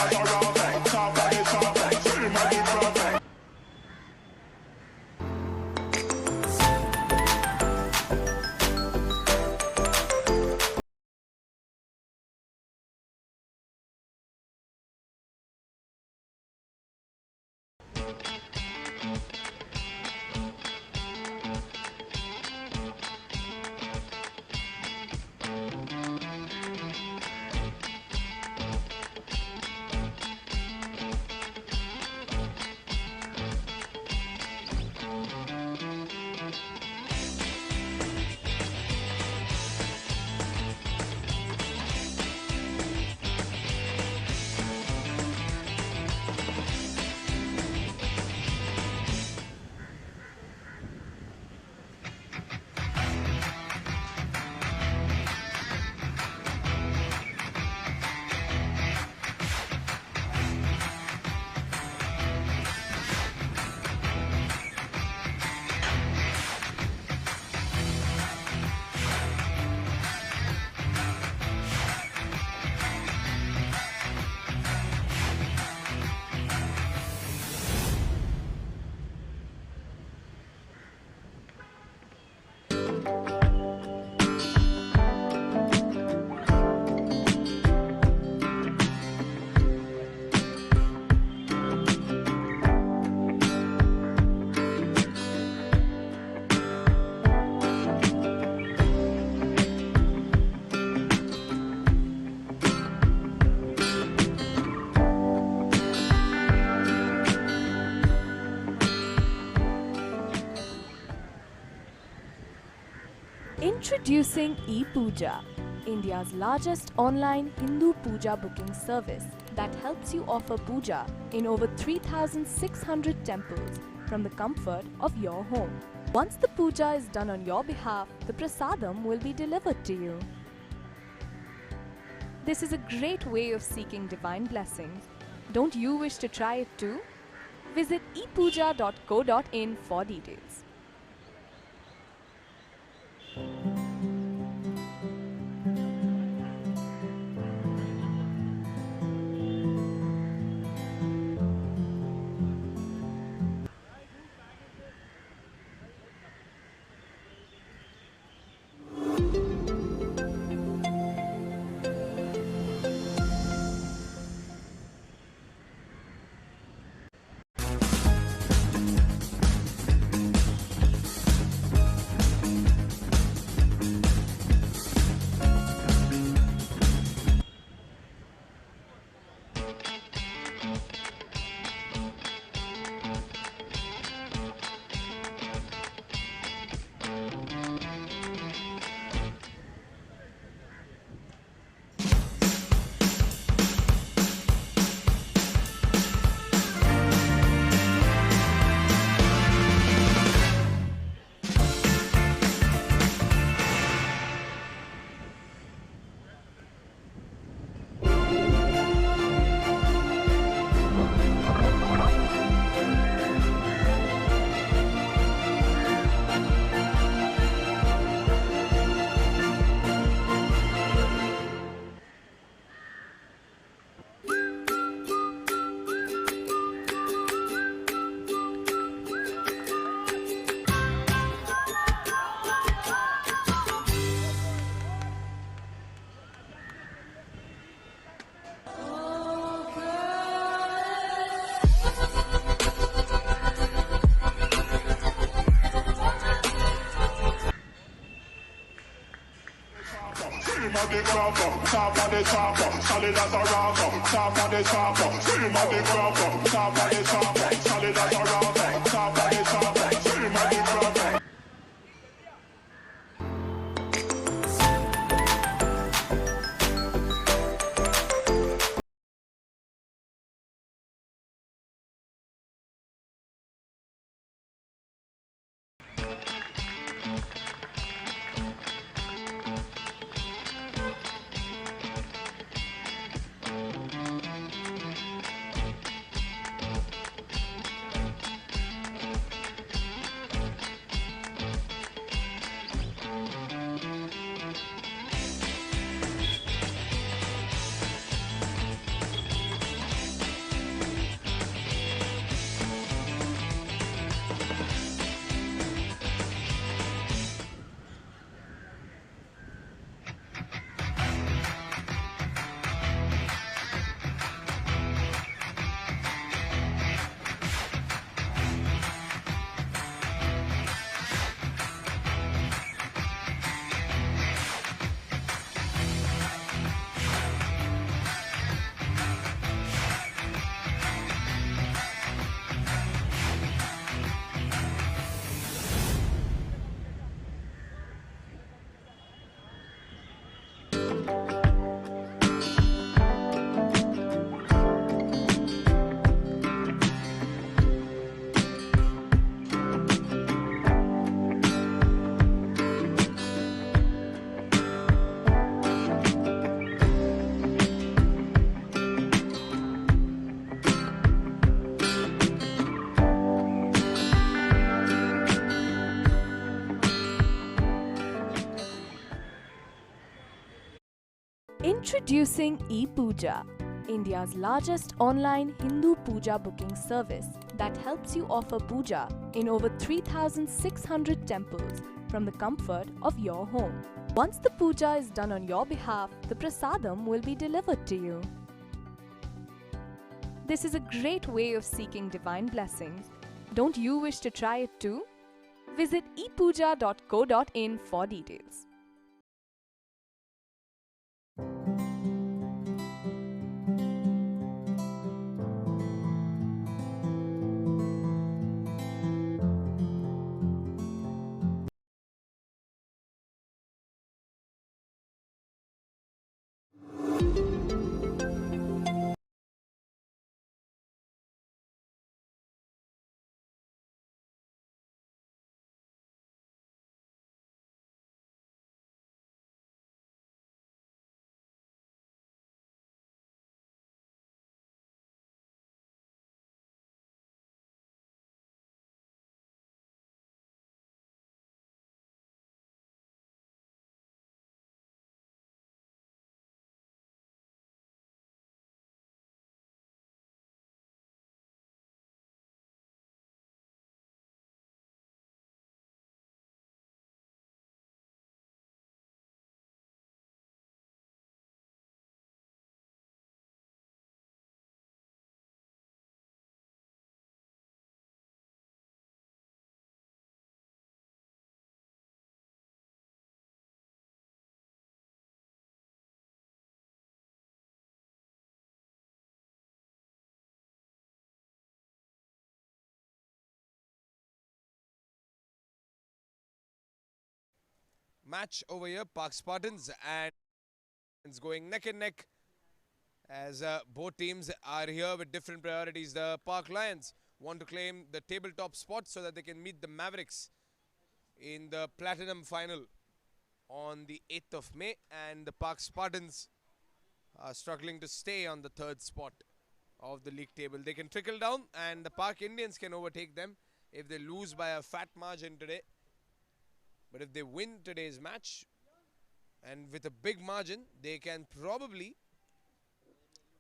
as a raw thing. Top body, top thing. Slim body, perfect. Introducing ePooja, India's largest online Hindu puja booking service that helps you offer puja in over 3,600 temples from the comfort of your home. Once the puja is done on your behalf, the prasadam will be delivered to you. This is a great way of seeking divine blessings. Don't you wish to try it too? Visit ePooja.co.in for details. Slim body, perfect. Top body, top solid as a rock. Top body, top. Slim body, perfect. Top body, top solid as a rock. Top body, top. Slim body, perfect. Introducing ePooja, India's largest online Hindu puja booking service that helps you offer puja in over 3,600 temples from the comfort of your home. Once the puja is done on your behalf, the prasadam will be delivered to you. This is a great way of seeking divine blessings. Don't you wish to try it too? Visit ePooja.co.in for details. Match over here, Park Spartans and it's going neck and neck as both teams are here with different priorities. The Park Lions want to claim the tabletop spot so that they can meet the Mavericks in the Platinum final on the 8th of May, and the Park Spartans are struggling to stay on the third spot of the league table. They can trickle down and the Park Indians can overtake them if they lose by a fat margin today. But if they win today's match and with a big margin, they can probably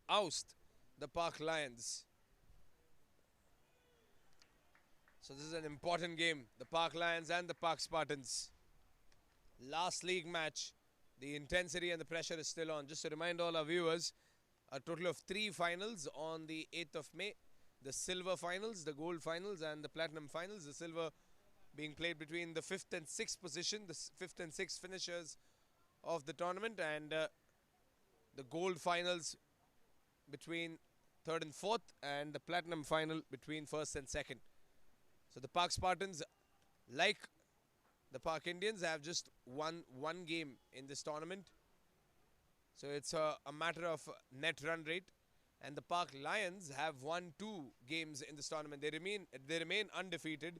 oust the Park Lions. So this is an important game. The Park Lions and the Park Spartans. Last league match. The intensity and the pressure is still on. Just to remind all our viewers, a total of 3 finals on the 8th of May. The silver finals, the gold finals and the platinum finals. The silver being played between the 5th and 6th position, the 5th and 6th finishers of the tournament, and the gold finals between 3rd and 4th, and the platinum final between 1st and 2nd. So the Park Spartans, like the Park Indians, have just won 1 game in this tournament. So it's a matter of net run rate. And the Park Lions have won 2 games in this tournament. They remain undefeated.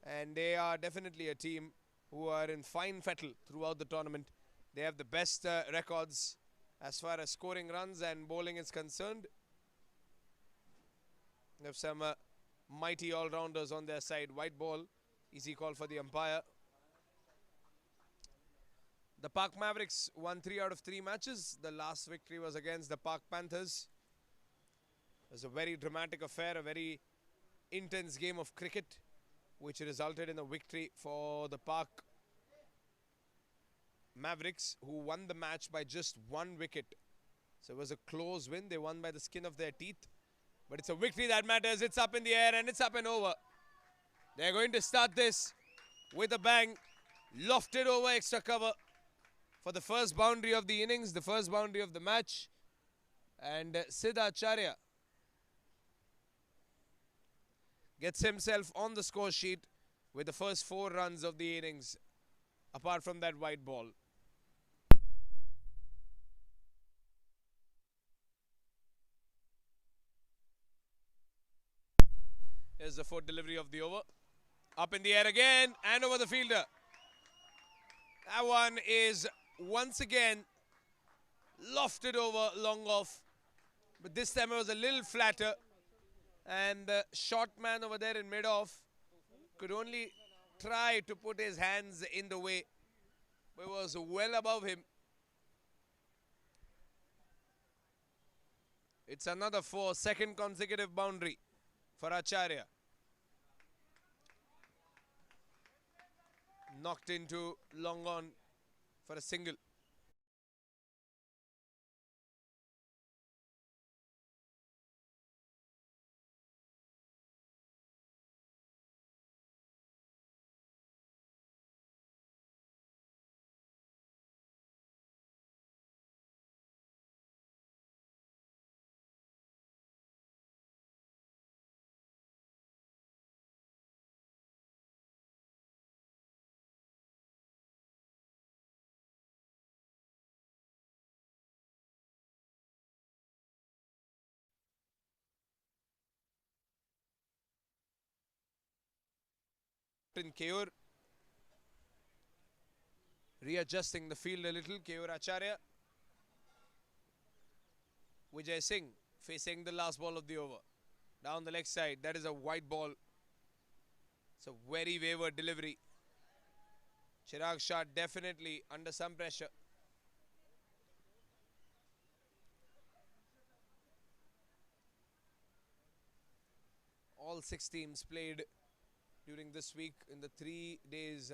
And they are definitely a team who are in fine fettle throughout the tournament. They have the best records as far as scoring runs and bowling is concerned. They have some mighty all-rounders on their side. White ball, easy call for the umpire. The Park Mavericks won 3 out of 3 matches. The last victory was against the Park Panthers. It was a very dramatic affair, a very intense game of cricket, which resulted in a victory for the Park Mavericks, who won the match by just 1 wicket. So it was a close win. They won by the skin of their teeth. But it's a victory that matters. It's up in the air and it's up and over. They're going to start this with a bang. Lofted over extra cover for the first boundary of the innings, the first boundary of the match. And Siddha Acharya gets himself on the score sheet with the first 4 runs of the innings, apart from that white ball. Here's the 4th delivery of the over. Up in the air again and over the fielder. That one is once again lofted over long off. But this time it was a little flatter. And the short man over there in mid-off could only try to put his hands in the way. But it was well above him. It's another 4, second consecutive boundary for Acharya. Knocked into long on for a single. In Keyur, readjusting the field a little. Keyur Acharya. Vijay Singh facing the last ball of the over. Down the leg side. That is a white ball. It's a very wayward delivery. Chirag Shah definitely under some pressure. All 6 teams played during this week in the 3 days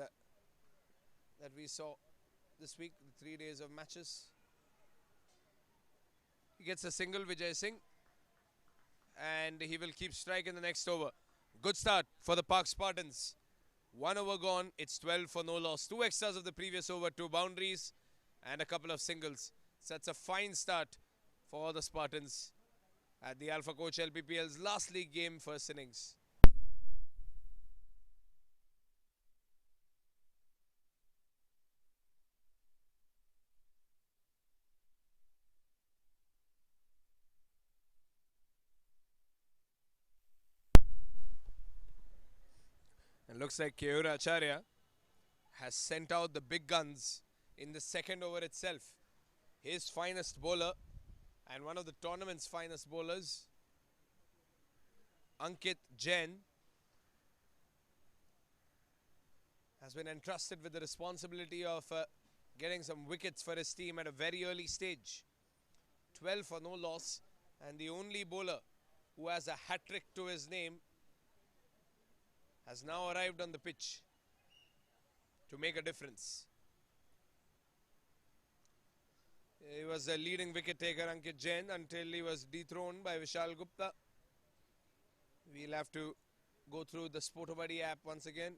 that we saw this week, the 3 days of matches. He gets a single, Vijay Singh, and he will keep strike in the next over. Good start for the Park Spartans. 1 over gone, it's 12 for no loss. 2 extras of the previous over, 2 boundaries and a couple of singles. So that's a fine start for the Spartans at the Alpha Coach LPPL's last league game, first innings. And looks like Keyur Acharya has sent out the big guns in the second over itself. His finest bowler and one of the tournament's finest bowlers, Ankit Jain, has been entrusted with the responsibility of getting some wickets for his team at a very early stage. 12 for no loss, and the only bowler who has a hat-trick to his name has now arrived on the pitch to make a difference. He was a leading wicket taker, Ankit Jain, until he was dethroned by Vishal Gupta. We'll have to go through the Sportobuddy app once again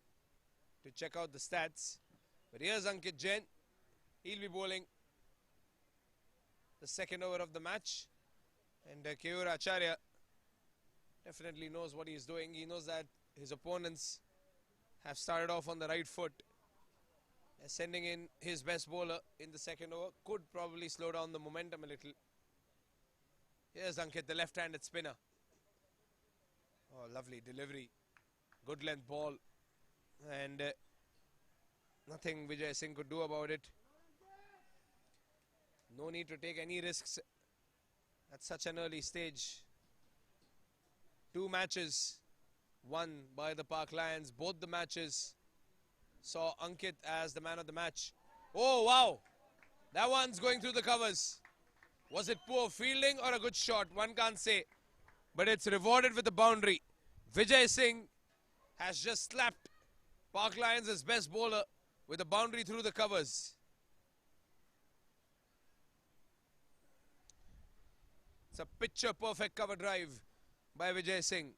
to check out the stats. But here's Ankit Jain. He'll be bowling the second over of the match. And Keyur Acharya definitely knows what he's doing. He knows that his opponents have started off on the right foot. Sending in his best bowler in the second over could probably slow down the momentum a little. Here's Ankit, the left-handed spinner. Oh, lovely delivery. Good length ball. And nothing Vijay Singh could do about it. No need to take any risks at such an early stage. 2 matches won by the Park Lions. Both the matches saw Ankit as the man of the match. Oh, wow. That one's going through the covers. Was it poor fielding or a good shot? One can't say. But it's rewarded with a boundary. Vijay Singh has just slapped Park Lions' best bowler with a boundary through the covers. It's a picture-perfect cover drive by Vijay Singh.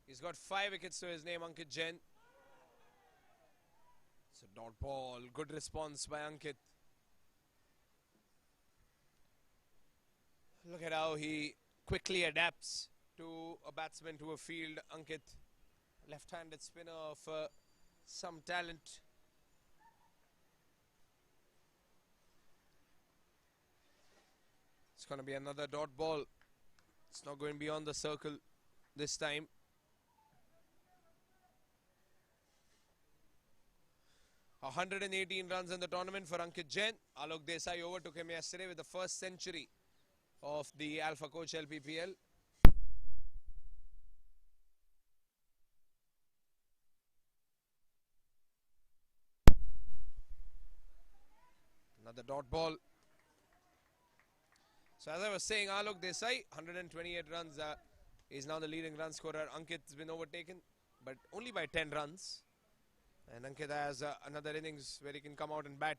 He's got 5 wickets to his name, Ankit Jain. It's a dot ball. Good response by Ankit. Look at how he quickly adapts to a batsman, to a field. Ankit, left-handed spinner of some talent. It's going to be another dot ball. It's not going beyond the circle this time. 118 runs in the tournament for Ankit Jain. Alok Desai overtook him yesterday with the first century of the Alpha Coach LPPL. Another dot ball. So as I was saying, Alok Desai, 128 runs, is now the leading run scorer. Ankit's been overtaken, but only by 10 runs. And Ankit has another innings where he can come out and bat.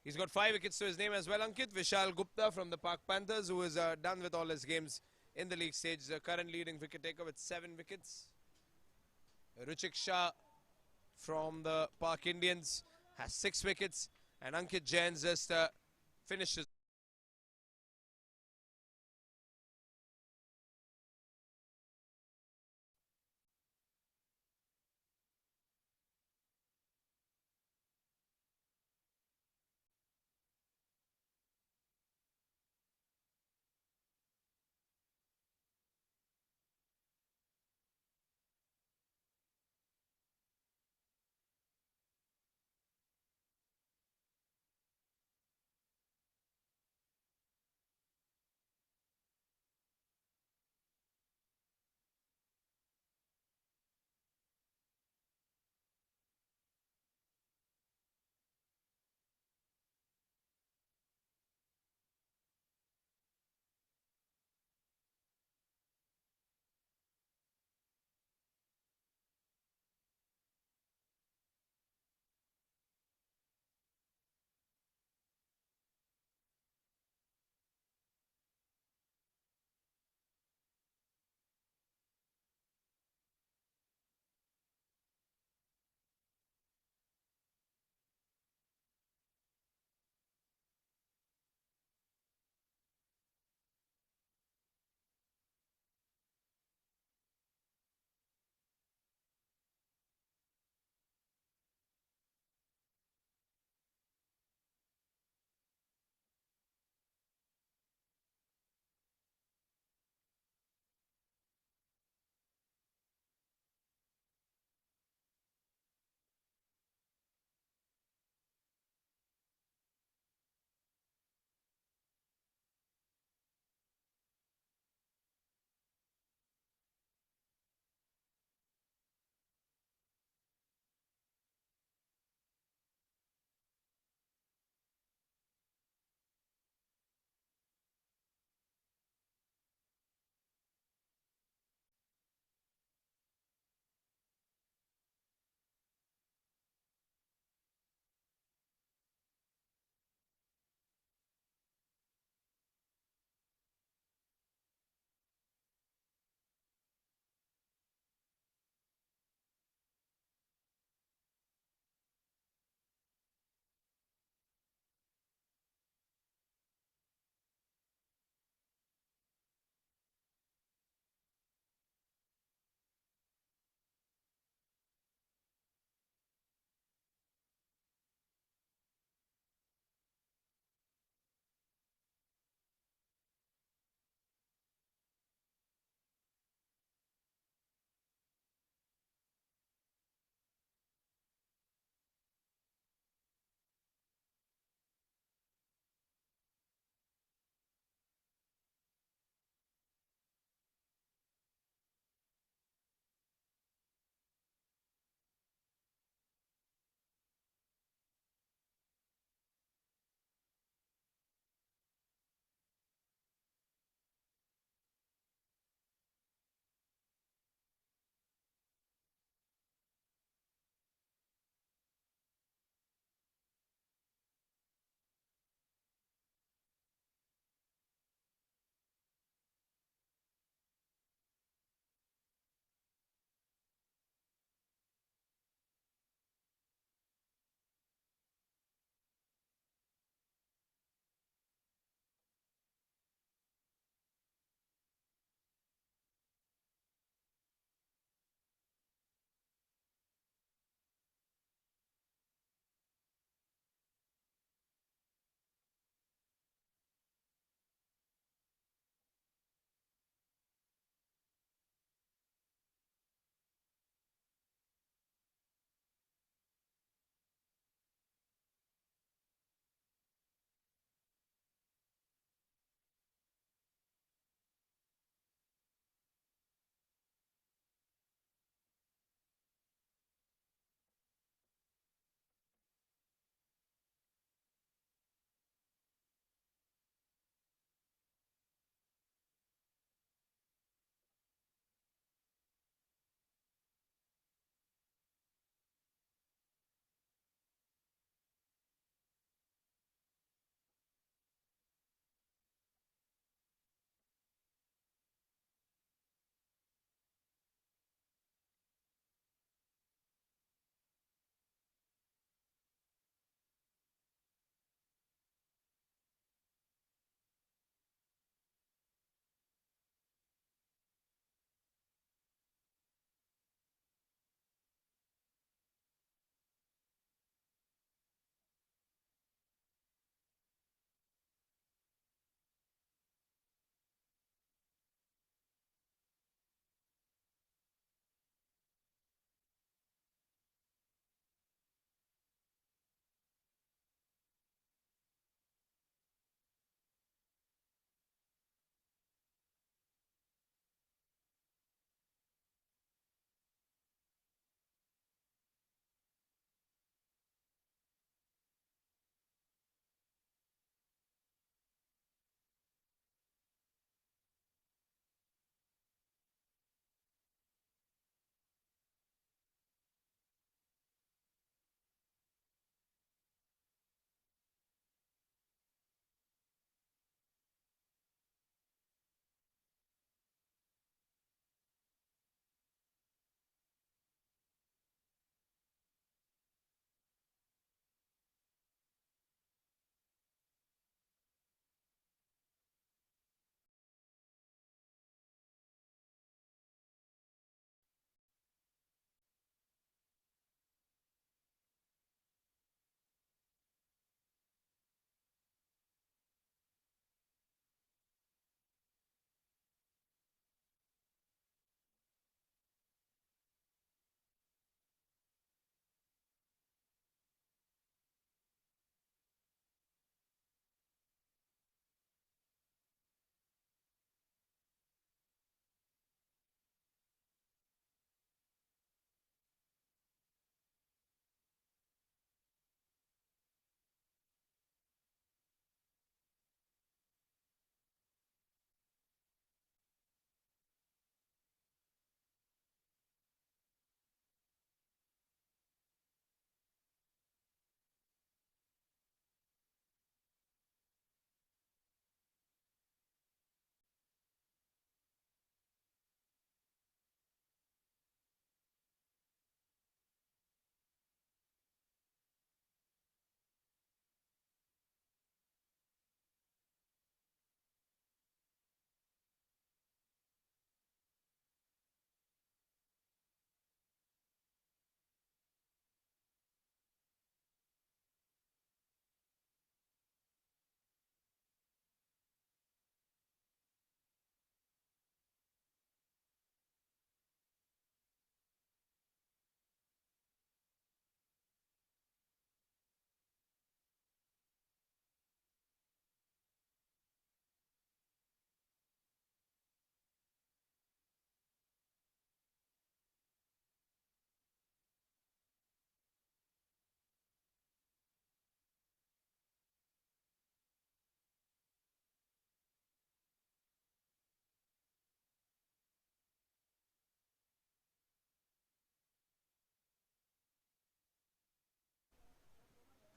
He's got 5 wickets to his name as well. Ankit Vishal Gupta from the Park Panthers, who is done with all his games in the league stage. The current leading wicket taker with 7 wickets. Ruchik Shah from the Park Indians has 6 wickets. And Ankit Jain just finishes.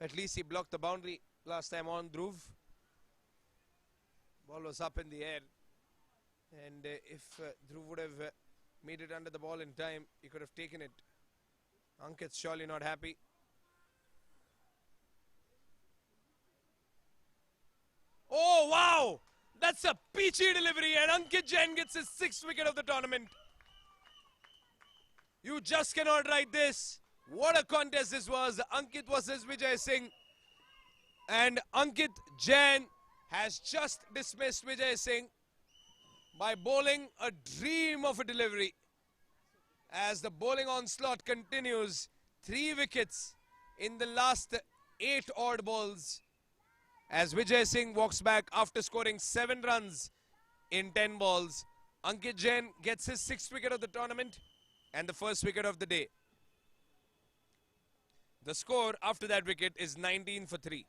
At least he blocked the boundary last time on Dhruv. Ball was up in the air. And if Dhruv would have made it under the ball in time, he could have taken it. Ankit's surely not happy. Oh, wow! That's a peachy delivery, and Ankit Jain gets his 6th wicket of the tournament. You just cannot write this. What a contest this was. Ankit versus Vijay Singh. And Ankit Jain has just dismissed Vijay Singh by bowling a dream of a delivery. As the bowling onslaught continues, 3 wickets in the last 8 odd balls. As Vijay Singh walks back after scoring 7 runs in 10 balls. Ankit Jain gets his 6th wicket of the tournament and the 1st wicket of the day. The score after that wicket is 19 for 3.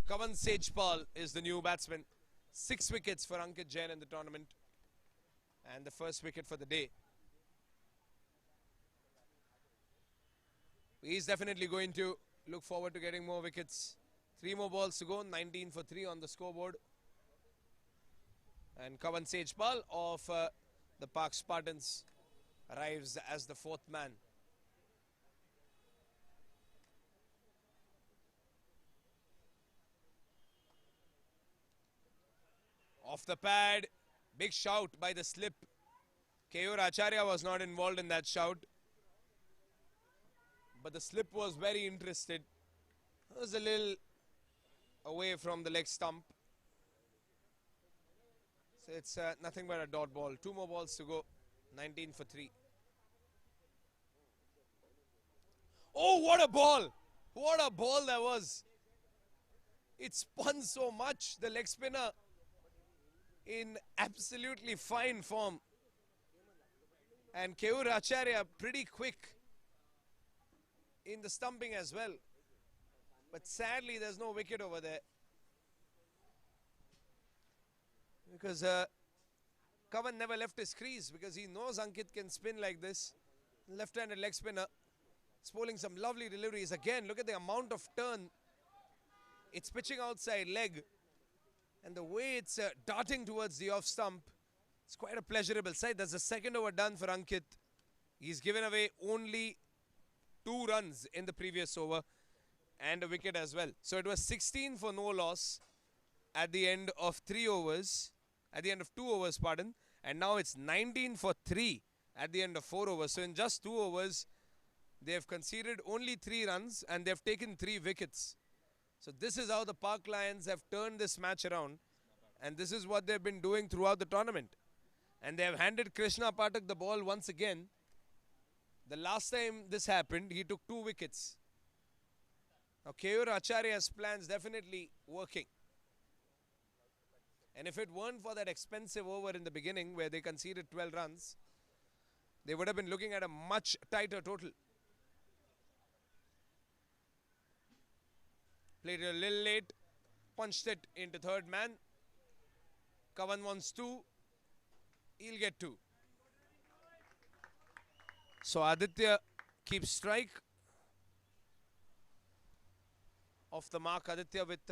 Kavan Sejpal is the new batsman. 6 wickets for Ankit Jain in the tournament. And the 1st wicket for the day. He's definitely going to look forward to getting more wickets. 3 more balls to go. 19 for 3 on the scoreboard. And Kavan Sejpal of the Park Spartans arrives as the 4th man. Off the pad, big shout by the slip. Keyur Acharya was not involved in that shout. But the slip was very interested. It was a little away from the leg stump. So it's nothing but a dot ball. 2 more balls to go. 19 for 3. Oh, what a ball! What a ball that was. It spun so much. The leg spinner in absolutely fine form. And Keyur Acharya pretty quick in the stumping as well. But sadly, there's no wicket over there. Because Kavan never left his crease because he knows Ankit can spin like this. Left-handed leg spinner. It's bowling some lovely deliveries. Again, look at the amount of turn. It's pitching outside leg. And the way it's darting towards the off stump, it's quite a pleasurable sight. That's the 2nd over done for Ankit. He's given away only 2 runs in the previous over and a wicket as well. So it was 16 for no loss at the end of 3 overs, at the end of 2 overs, pardon. And now it's 19 for 3 at the end of 4 overs. So in just 2 overs, They have conceded only 3 runs and they have taken 3 wickets. So this is how the Park Lions have turned this match around, and this is what they've been doing throughout the tournament. And they have handed Krishna Pathak the ball once again. The last time this happened, he took 2 wickets. Now Keyur Acharya's plans definitely working. And if it weren't for that expensive over in the beginning where they conceded 12 runs, they would have been looking at a much tighter total. Played it a little late, punched it into third man. Kavan wants 2, he'll get 2. So Aditya keeps strike. Off the mark, Aditya with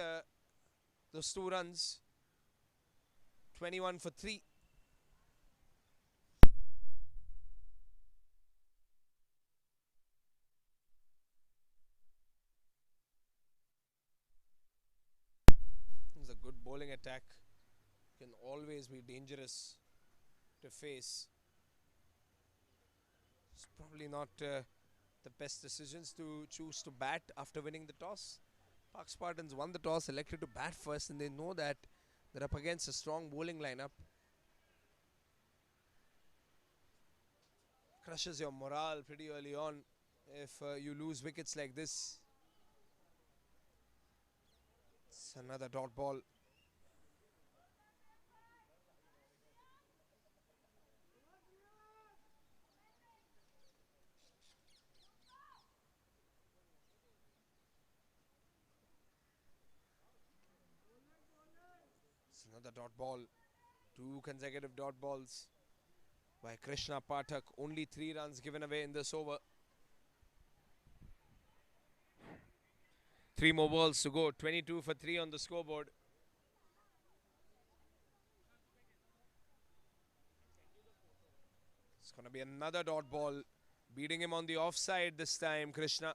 those 2 runs. 21 for 3. It's a good bowling attack. Can always be dangerous to face. It's probably not the best decisions to choose to bat after winning the toss. Park Spartans won the toss, elected to bat first, and they know that they're up against a strong bowling lineup. Crushes your morale pretty early on if you lose wickets like this. It's another dot ball. It's another dot ball. 2 consecutive dot balls by Krishna Pathak. Only 3 runs given away in this over. 3 more balls to go. 22 for 3 on the scoreboard. It's going to be another dot ball. Beating him on the offside this time, Krishna.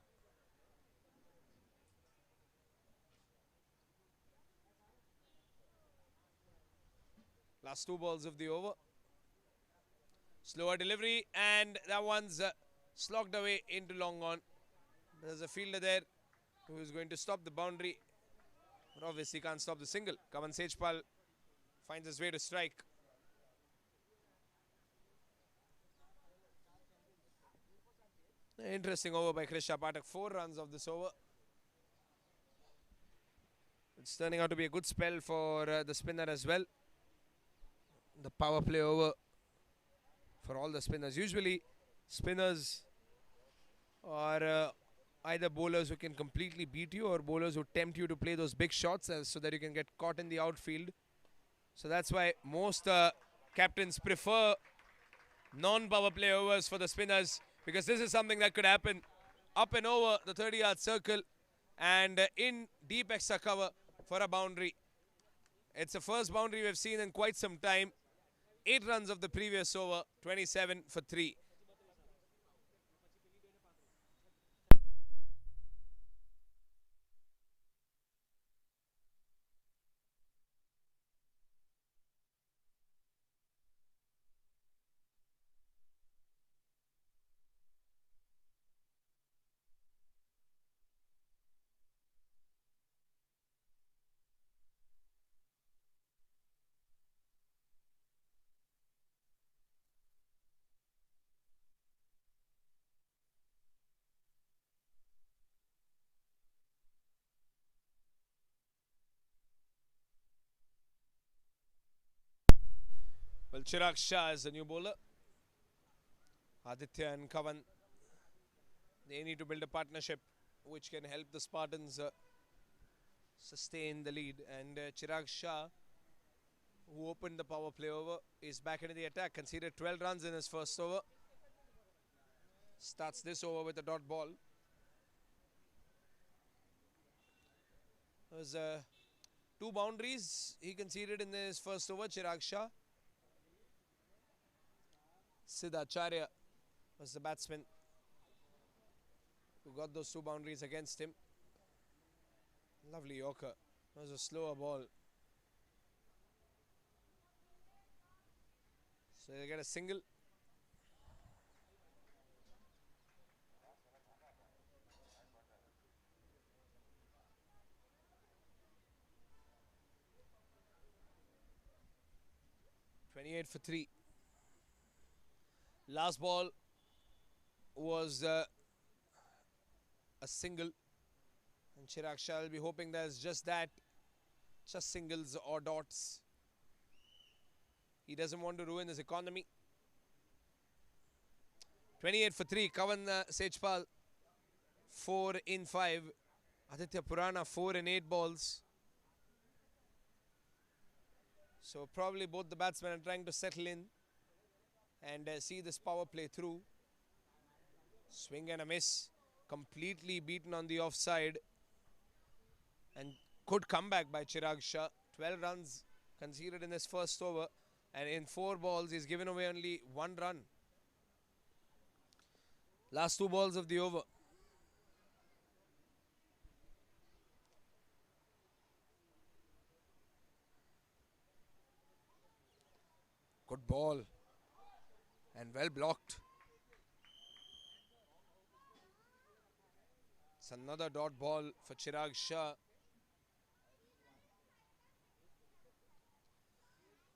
Last 2 balls of the over. Slower delivery, and that one's slogged away into long on. There's a fielder there who is going to stop the boundary, but obviously can't stop the single. Kavan Sejpal finds his way to strike. Interesting over by Krishna Pathak. 4 runs of this over. It's turning out to be a good spell for the spinner as well. The power play over for all the spinners. Usually spinners are either bowlers who can completely beat you or bowlers who tempt you to play those big shots so that you can get caught in the outfield. So that's why most captains prefer non-power play overs for the spinners, because this is something that could happen up and over the 30-yard circle and in deep extra cover for a boundary. It's the first boundary we've seen in quite some time. 8 runs of the previous over, 27 for 3. Well, Chirag Shah is the new bowler. Aditya and Kavan, they need to build a partnership which can help the Spartans sustain the lead. And Chirag Shah, who opened the power play over, is back into the attack. Conceded 12 runs in his first over. Starts this over with a dot ball. There was 2 boundaries he conceded in his first over, Chirag Shah. Siddha Acharya was the batsman who got those 2 boundaries against him. Lovely Yorker. That was a slower ball. So they get a single. 28 for 3. Last ball was a single. And Chirag Shah will be hoping there's just that. Just singles or dots. He doesn't want to ruin his economy. 28 for 3. Kavan Sejpal 4 in 5. Aditya Purana 4 in 8 balls. So probably both the batsmen are trying to settle in and see this power play through. Swing and a miss. Completely beaten on the offside. And good comeback by Chirag Shah. 12 runs conceded in his first over. And in 4 balls, he's given away only 1 run. Last 2 balls of the over. Good ball. And well blocked. It's another dot ball for Chirag Shah.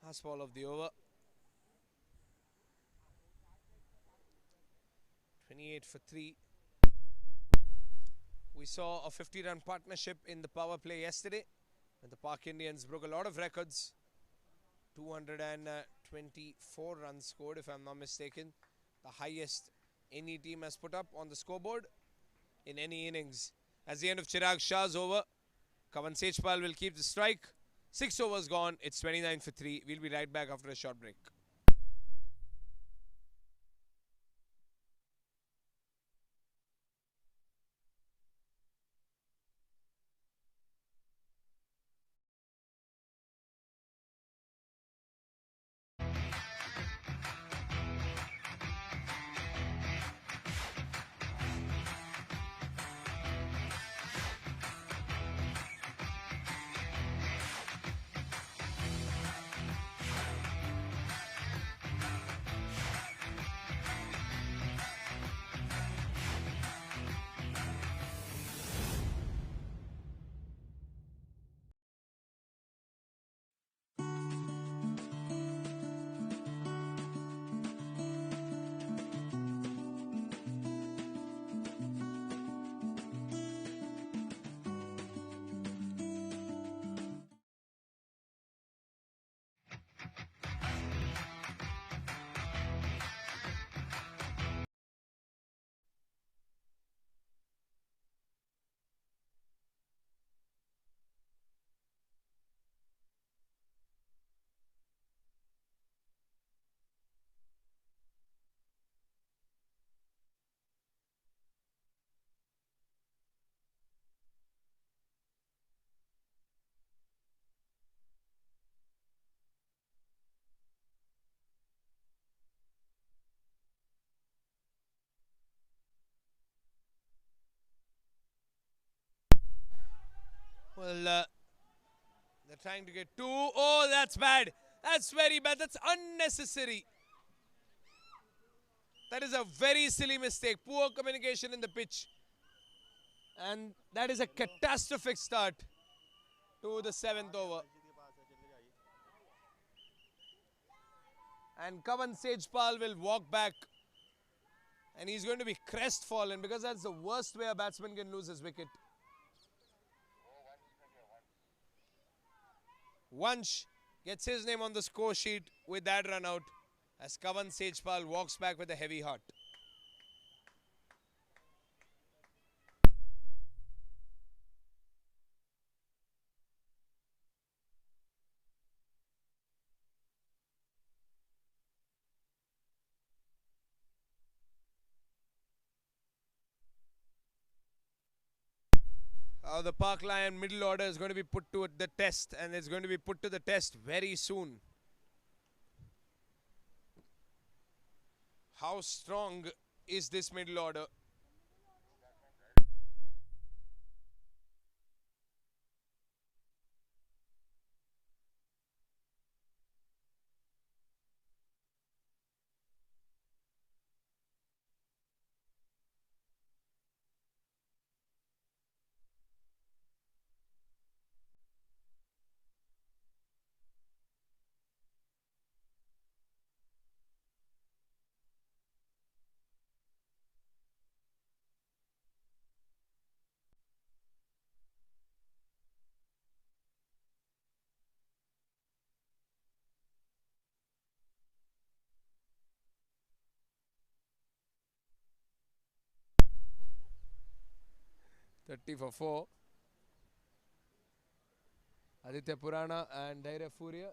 Last ball of the over. 28 for 3. We saw a 50-run partnership in the power play yesterday. And the Pak Indians broke a lot of records. 224 runs scored, if I'm not mistaken. The highest any team has put up on the scoreboard in any innings. As the end of Chirag Shah's over, Kavan Sejpal will keep the strike. 6 overs gone. It's 29 for 3. We'll be right back after a short break. Well, they're trying to get 2. Oh, that's bad. That's very bad. That's unnecessary. That is a very silly mistake. Poor communication in the pitch. And that is a catastrophic start to the 7th over. And Kavan Sejpal will walk back. And he's going to be crestfallen because that's the worst way a batsman can lose his wicket. Vansh gets his name on the score sheet with that run out as Kavan Sejpal walks back with a heavy heart. The Park Lion middle order is going to be put to the test, and it's going to be put to the test very soon. How strong is this middle order? 30 for 4. Aditya Purana and Dhairya Furia.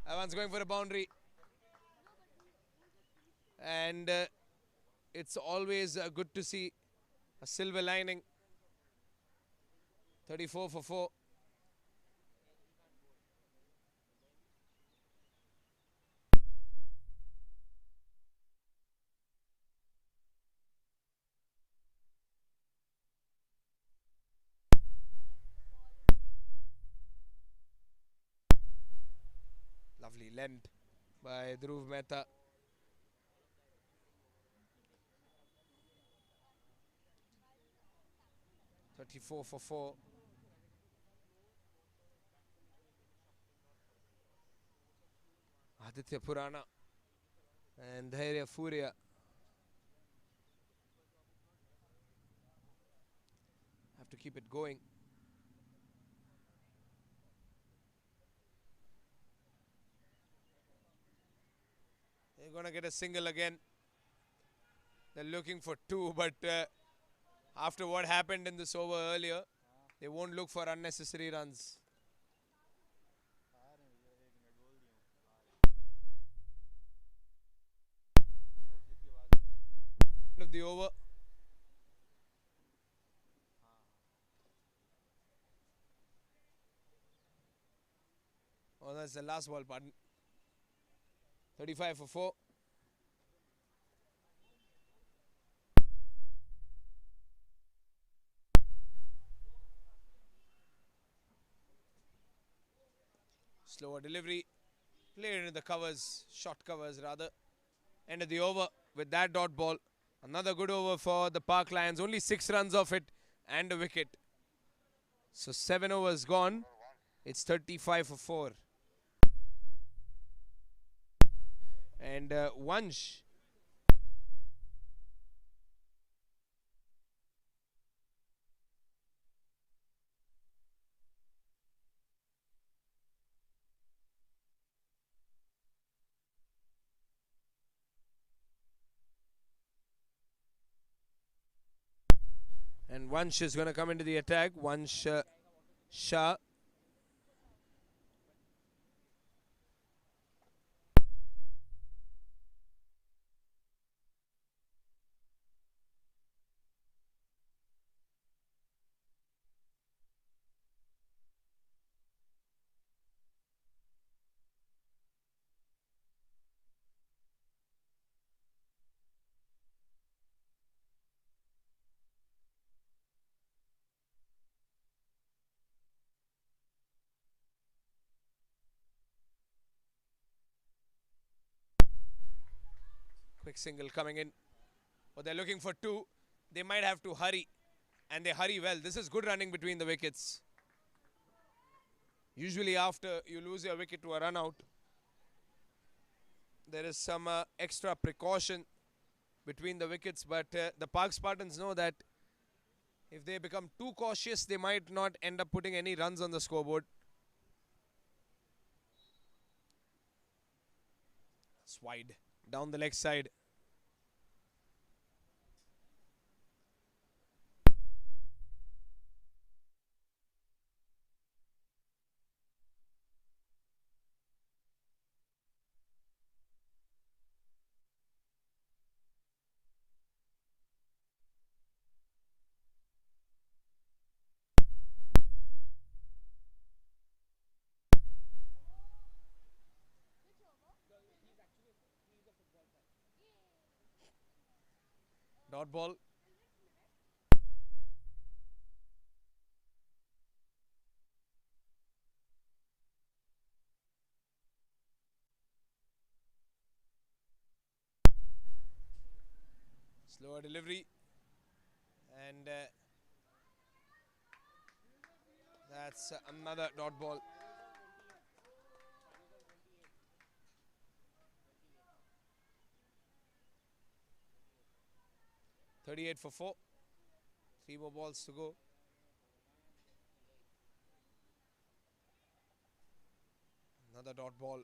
That one's going for a boundary. And it's always good to see a silver lining. 34 for 4. Lovely length by Dhruv Mehta. .34 for 4. Aditya Purana and Dhairya Furia. Have to keep it going. They're going to get a single again. They're looking for 2, but after what happened in this over earlier, they won't look for unnecessary runs. End of the over. Oh, that's the last ball, pardon. 35 for 4. Slower delivery. Played into the covers, short covers rather. End of the over with that dot ball. Another good over for the Park Lions. Only 6 runs off it and a wicket. So 7 overs gone. It's 35 for 4. And Vansh. And Vansh is going to come into the attack. Vansh Shah. Quick single coming in. But they're looking for 2. They might have to hurry. And they hurry well. This is good running between the wickets. Usually after you lose your wicket to a run out, there is some extra precaution between the wickets. But the Park Spartans know that if they become too cautious, they might not end up putting any runs on the scoreboard. It's wide. Down the leg side. Dot ball. Slower delivery. And that's another dot ball. .38 for 4. 3 more balls to go. Another dot ball.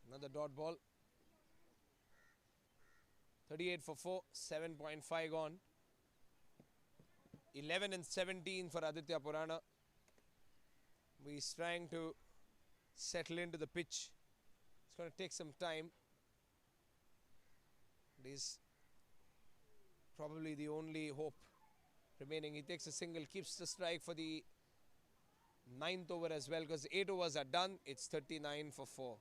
Another dot ball. 38 for 4, 7.5 gone. 11 and 17 for Aditya Purana. He's trying to settle into the pitch. It's going to take some time. He's probably the only hope remaining. He takes a single, keeps the strike for the 9th over as well, because 8 overs are done. It's 39 for 4.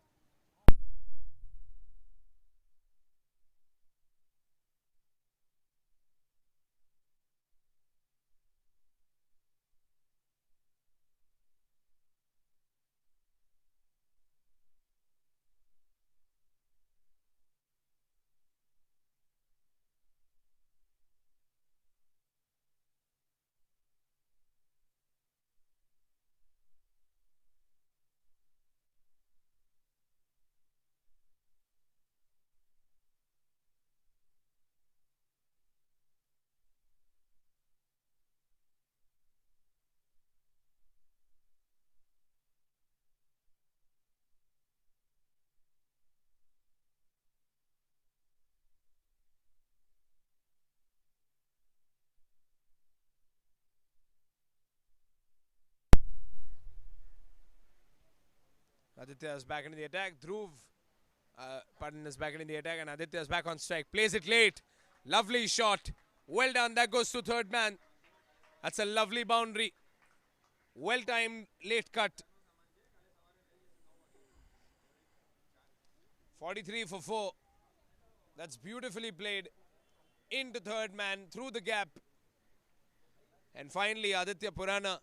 Aditya is back into the attack. Dhruv, is back into the attack, and Aditya is back on strike. Plays it late. Lovely shot. Well done. That goes to third man. That's a lovely boundary. Well timed late cut. 43 for 4. That's beautifully played into third man through the gap. And finally, Aditya Purana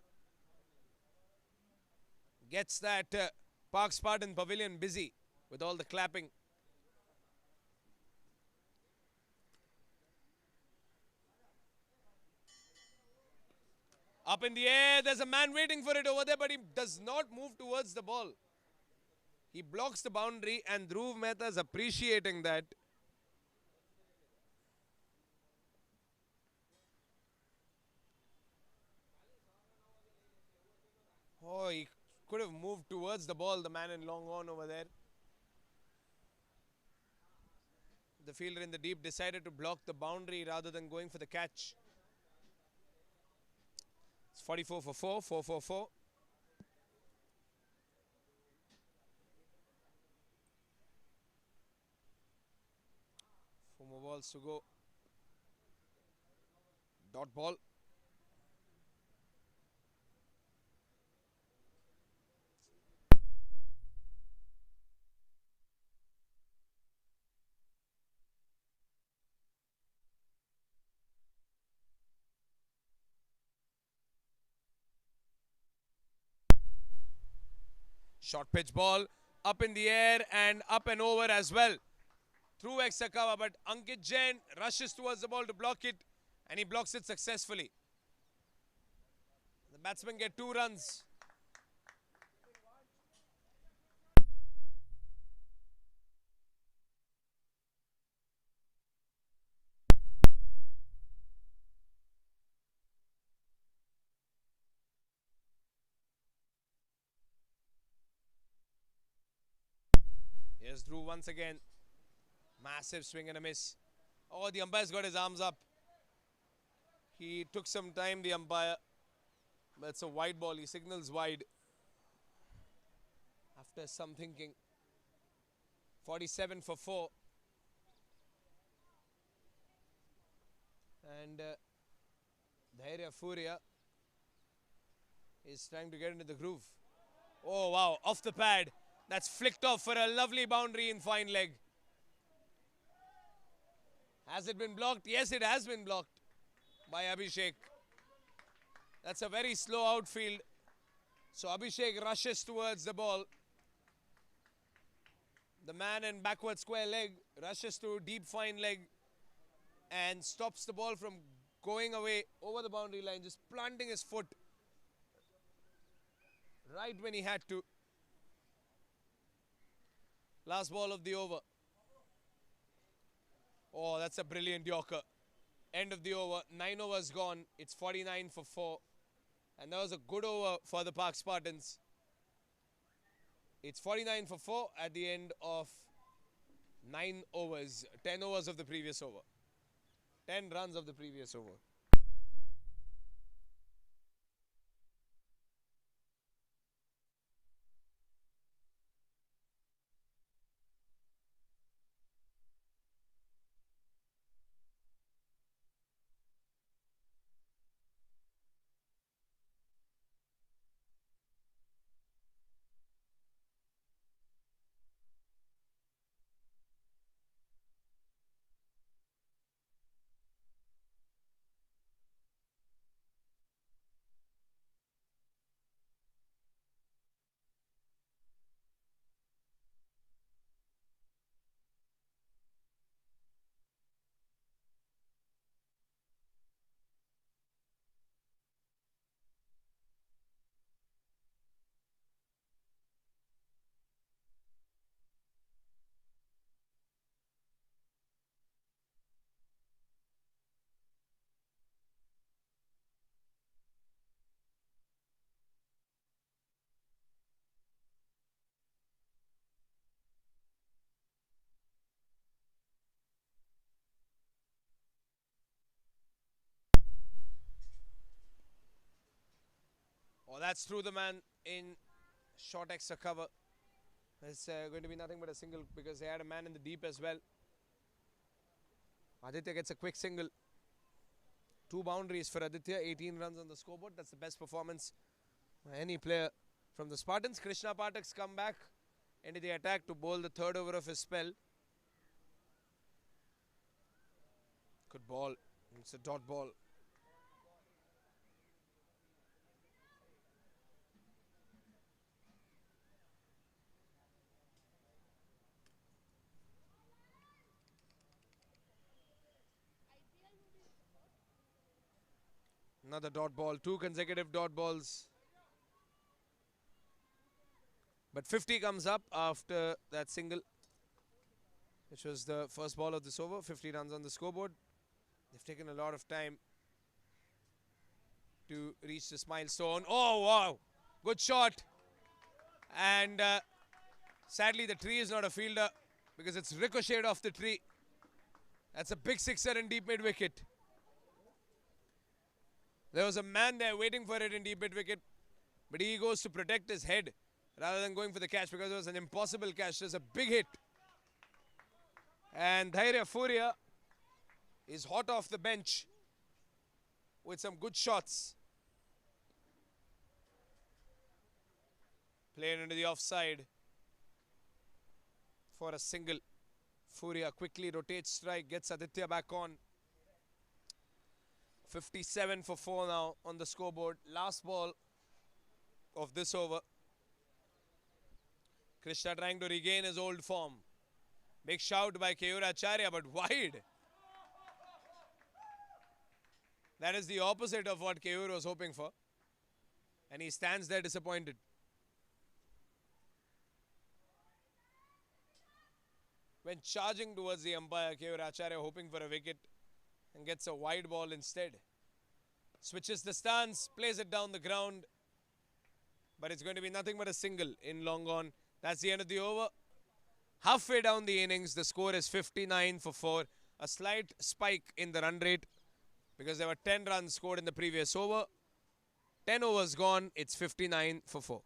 gets that Park Spartan pavilion busy with all the clapping. Up in the air, there's a man waiting for it over there, but he does not move towards the ball. He blocks the boundary, and Dhruv Mehta is appreciating that. Oh, he could have moved towards the ball, the man in long on over there. The fielder in the deep decided to block the boundary rather than going for the catch. It's 44 for 4, 4 for 4. Four more balls to go. Dot ball. Short pitch ball, up in the air and up and over as well. Through extra cover, but Ankit Jain rushes towards the ball to block it, and he blocks it successfully. The batsmen get 2 runs. Here's Dhruv once again. Massive swing and a miss. Oh, the umpire's got his arms up. He took some time, the umpire. But it's a wide ball. He signals wide. After some thinking. 47 for 4. And Dhairya Furia is trying to get into the groove. Oh, wow. Off the pad. That's flicked off for a lovely boundary in fine leg. Has it been blocked? Yes, it has been blocked by Abhishek. That's a very slow outfield. So Abhishek rushes towards the ball. The man in backward square leg rushes to deep fine leg and stops the ball from going away over the boundary line, just planting his foot right when he had to. Last ball of the over. Oh, that's a brilliant Yorker. End of the over. 9 overs gone. It's 49 for 4. And that was a good over for the Park Spartans. It's 49 for 4 at the end of 9 overs. 10 overs of the previous over. 10 runs of the previous over. Oh, that's through the man in short extra cover. It's going to be nothing but a single because they had a man in the deep as well. Aditya gets a quick single. 2 boundaries for Aditya, 18 runs on the scoreboard. That's the best performance by any player from the Spartans. Krishna Pathak's come back into the attack to bowl the 3rd over of his spell. Good ball. It's a dot ball. Another dot ball. 2 consecutive dot balls. But 50 comes up after that single, which was the first ball of this over. 50 runs on the scoreboard. They've taken a lot of time to reach this milestone. Oh, wow. Good shot. And sadly, the tree is not a fielder because it's ricocheted off the tree. That's a big sixer in deep mid-wicket. There was a man there waiting for it in deep mid-wicket, but he goes to protect his head rather than going for the catch because it was an impossible catch. There's a big hit. And Dhairya Furia is hot off the bench with some good shots. Played into the offside for a single. Furia quickly rotates strike, gets Aditya back on. 57 for 4 now on the scoreboard. Last ball of this over. Krishna trying to regain his old form. Big shout by Keyur Acharya, but wide. That is the opposite of what Keyur was hoping for. And he stands there disappointed. When charging towards the umpire, Keyur Acharya hoping for a wicket and gets a wide ball instead. Switches the stance, plays it down the ground. But it's going to be nothing but a single in long on. That's the end of the over. Halfway down the innings, the score is 59 for 4. A slight spike in the run rate because there were 10 runs scored in the previous over. 10 overs gone, it's 59 for 4.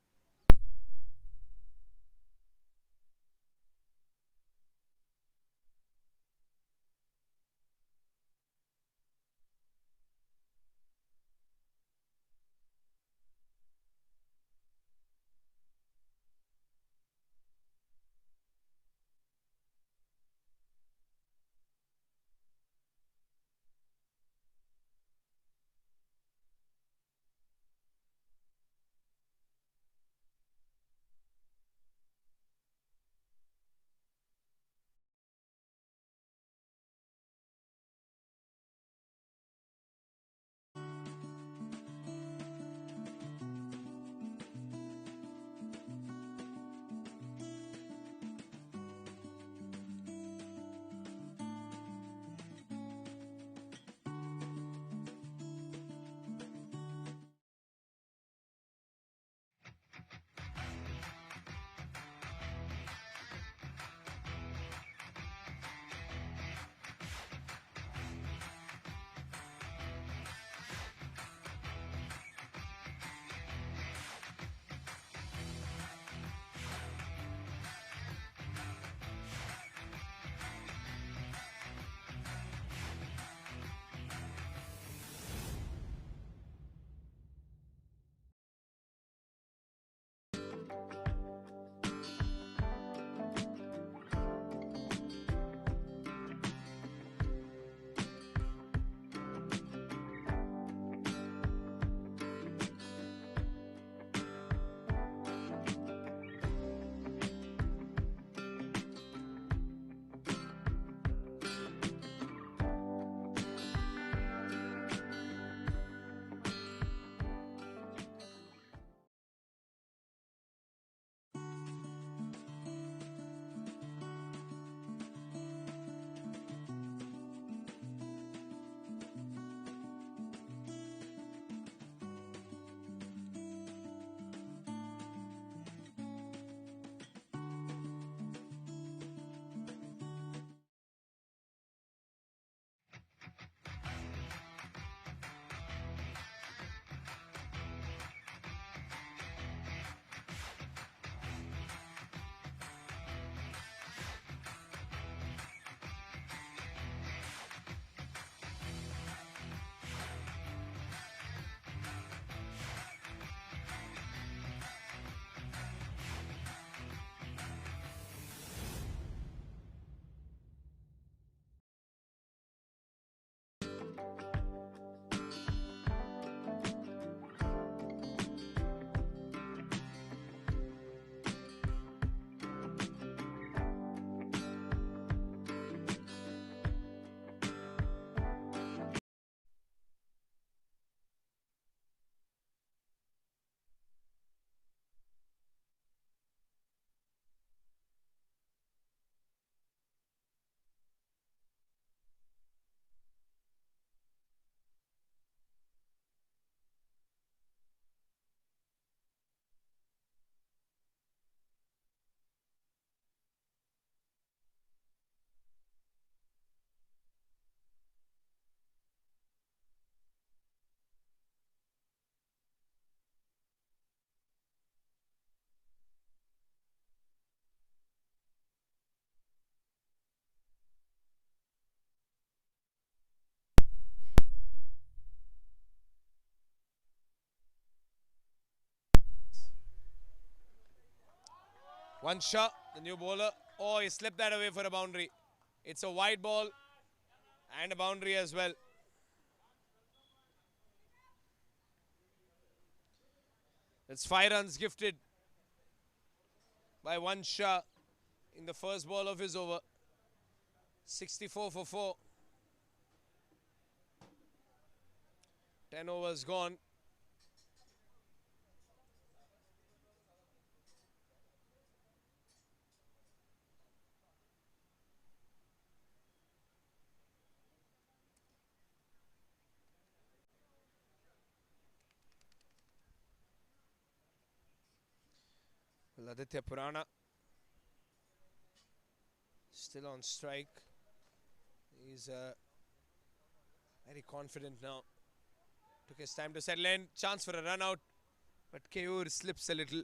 One shot, the new bowler. Oh, he slipped that away for a boundary. It's a wide ball and a boundary as well. That's 5 runs gifted by one shot in the first ball of his over. 64 for 4. 10 overs gone. Aditya Purana still on strike. He's very confident now. Took his time to settle in. Chance for a run out, but Keyur slips a little.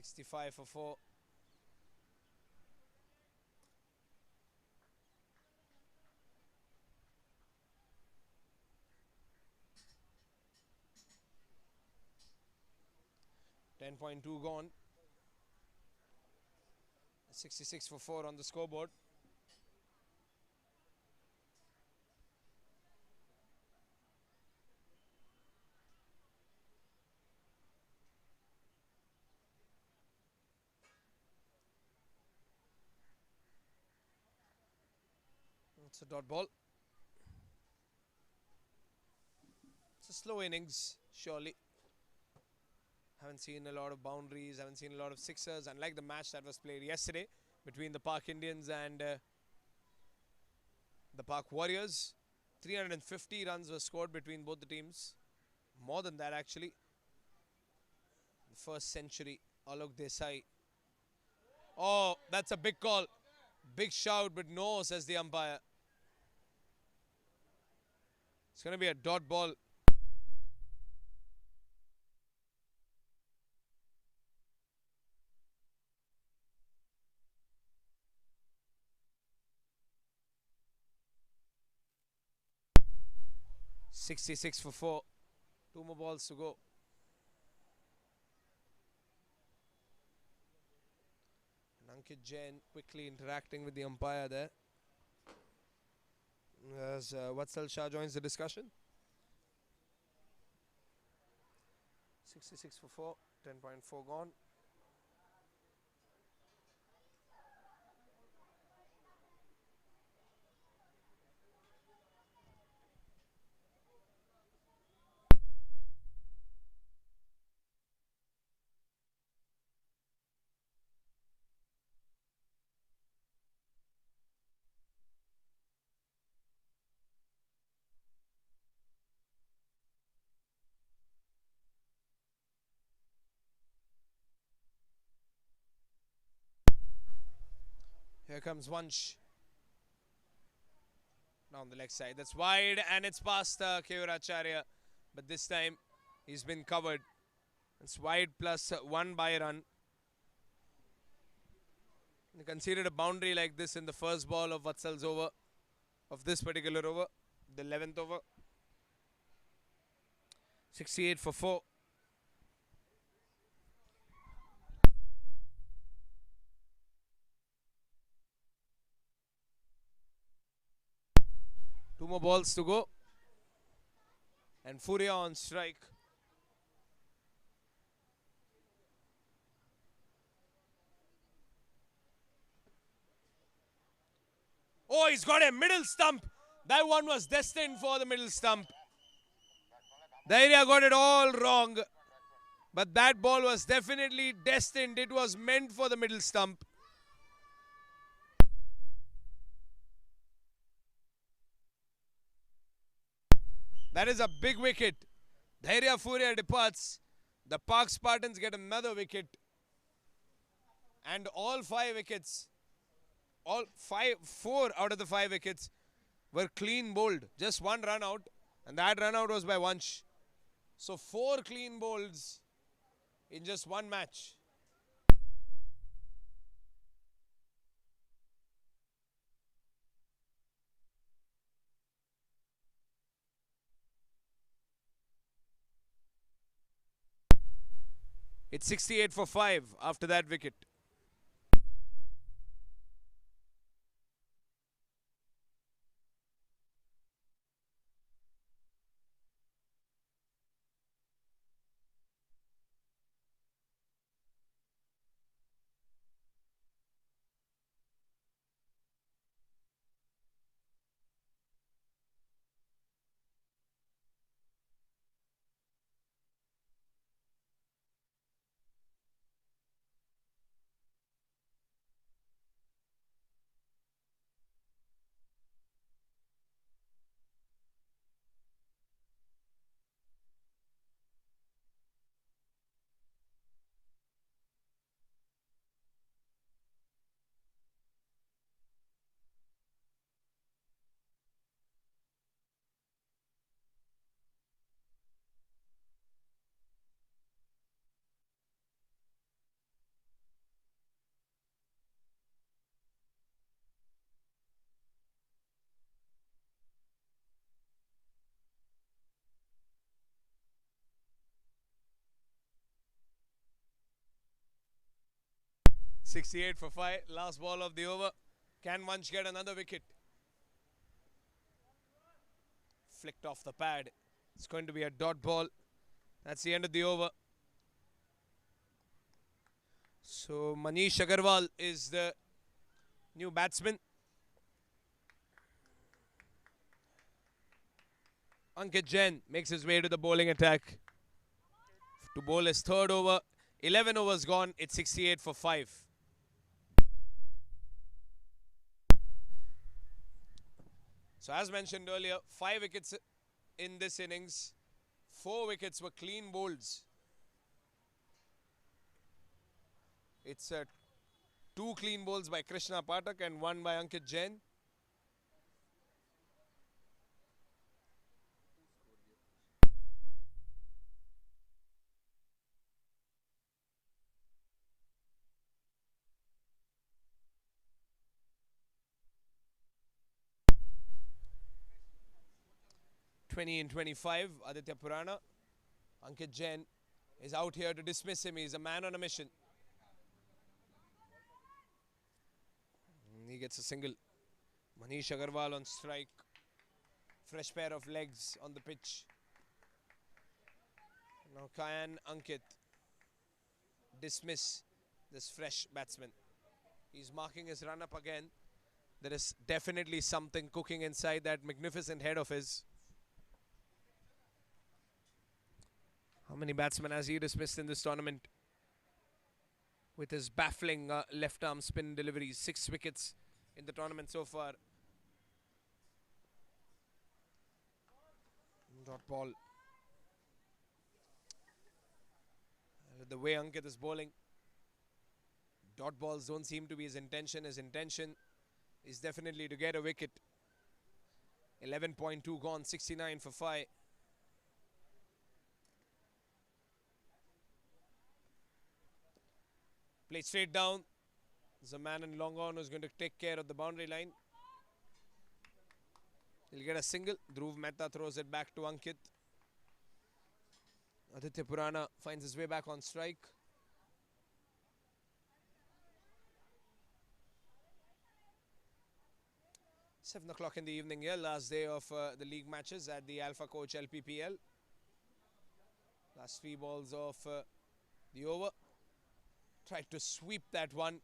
65 for 4. .2 gone. 66 for 4 on the scoreboard. It's a dot ball. It's a slow innings, surely. Haven't seen a lot of boundaries, haven't seen a lot of sixers, unlike the match that was played yesterday between the Park Indians and the Park Warriors. 350 runs were scored between both the teams. More than that, actually. The first century, Alok Desai. Oh, that's a big call. Big shout, but no, says the umpire. It's going to be a dot ball. .66 for 4. 2 more balls to go. And Ankit Jain quickly interacting with the umpire there. As Vatsal Shah joins the discussion. 66 for 4. 10.4 gone. Here comes Vansh. Down the leg side. That's wide and it's past Keyur Acharya. But this time he's been covered. It's wide plus 1 by run. They conceded a boundary like this in the first ball of Vatsal's over. Of this particular over. The 11th over. 68 for 4. Two more balls to go. And Furia on strike. Oh, he's got a middle stump. That one was destined for the middle stump. Dhairya got it all wrong. But that ball was definitely destined. It was meant for the middle stump. That is a big wicket. Dhairya Furia departs. The Park Spartans get another wicket. And all 5 wickets, four out of the 5 wickets were clean bowled. Just 1 run out. And that run out was by Vansh. So 4 clean bowls in just 1 match. It's 68 for 5 after that wicket. .68 for 5. Last ball of the over. Can Vansh get another wicket? Flicked off the pad. It's going to be a dot ball. That's the end of the over. So Manish Agarwal is the new batsman. Ankit Jain makes his way to the bowling attack to bowl his 3rd over. 11 overs gone. It's 68 for 5. So as mentioned earlier, 5 wickets in this innings. 4 wickets were clean bowls. It's 2 clean bowls by Krishna Pathak and 1 by Ankit Jain. In 25, Aditya Purana. Ankit Jain is out here to dismiss him. He's a man on a mission. He gets a single. Manish Agarwal on strike. Fresh pair of legs on the pitch. Now can Ankit dismiss this fresh batsman? He's marking his run up again. There is definitely something cooking inside that magnificent head of his. How many batsmen has he dismissed in this tournament? With his baffling left arm spin deliveries. 6 wickets in the tournament so far. Dot ball. The way Ankit is bowling, dot balls don't seem to be his intention. His intention is definitely to get a wicket. 11.2 gone, 69 for 5. Played straight down. There's a man in long on who's going to take care of the boundary line. He'll get a single. Dhruv Mehta throws it back to Ankit. Aditya Purana finds his way back on strike. Seven o'clock in the evening here, last day of the league matches at the Alpha Coach LPPL. Last 3 balls of the over. Tried to sweep that one.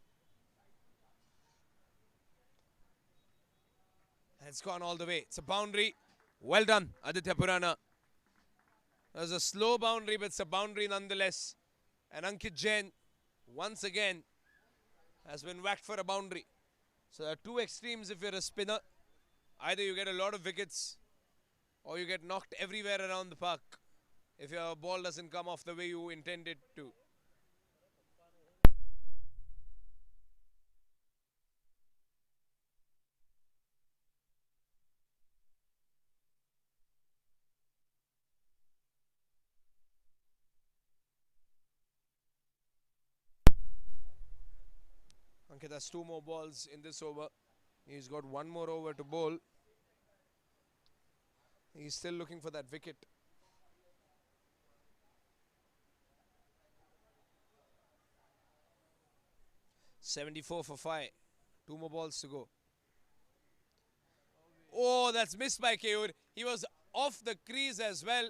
And it's gone all the way. It's a boundary. Well done, Aditya Purana. It was a slow boundary, but it's a boundary nonetheless. And Ankit Jain, once again, has been whacked for a boundary. So there are two extremes if you're a spinner. Either you get a lot of wickets or you get knocked everywhere around the park if your ball doesn't come off the way you intend it to. Ankit has two more balls in this over. He's got one more over to bowl. He's still looking for that wicket. .74 for 5. Two more balls to go. Oh, that's missed by Keyur. He was off the crease as well.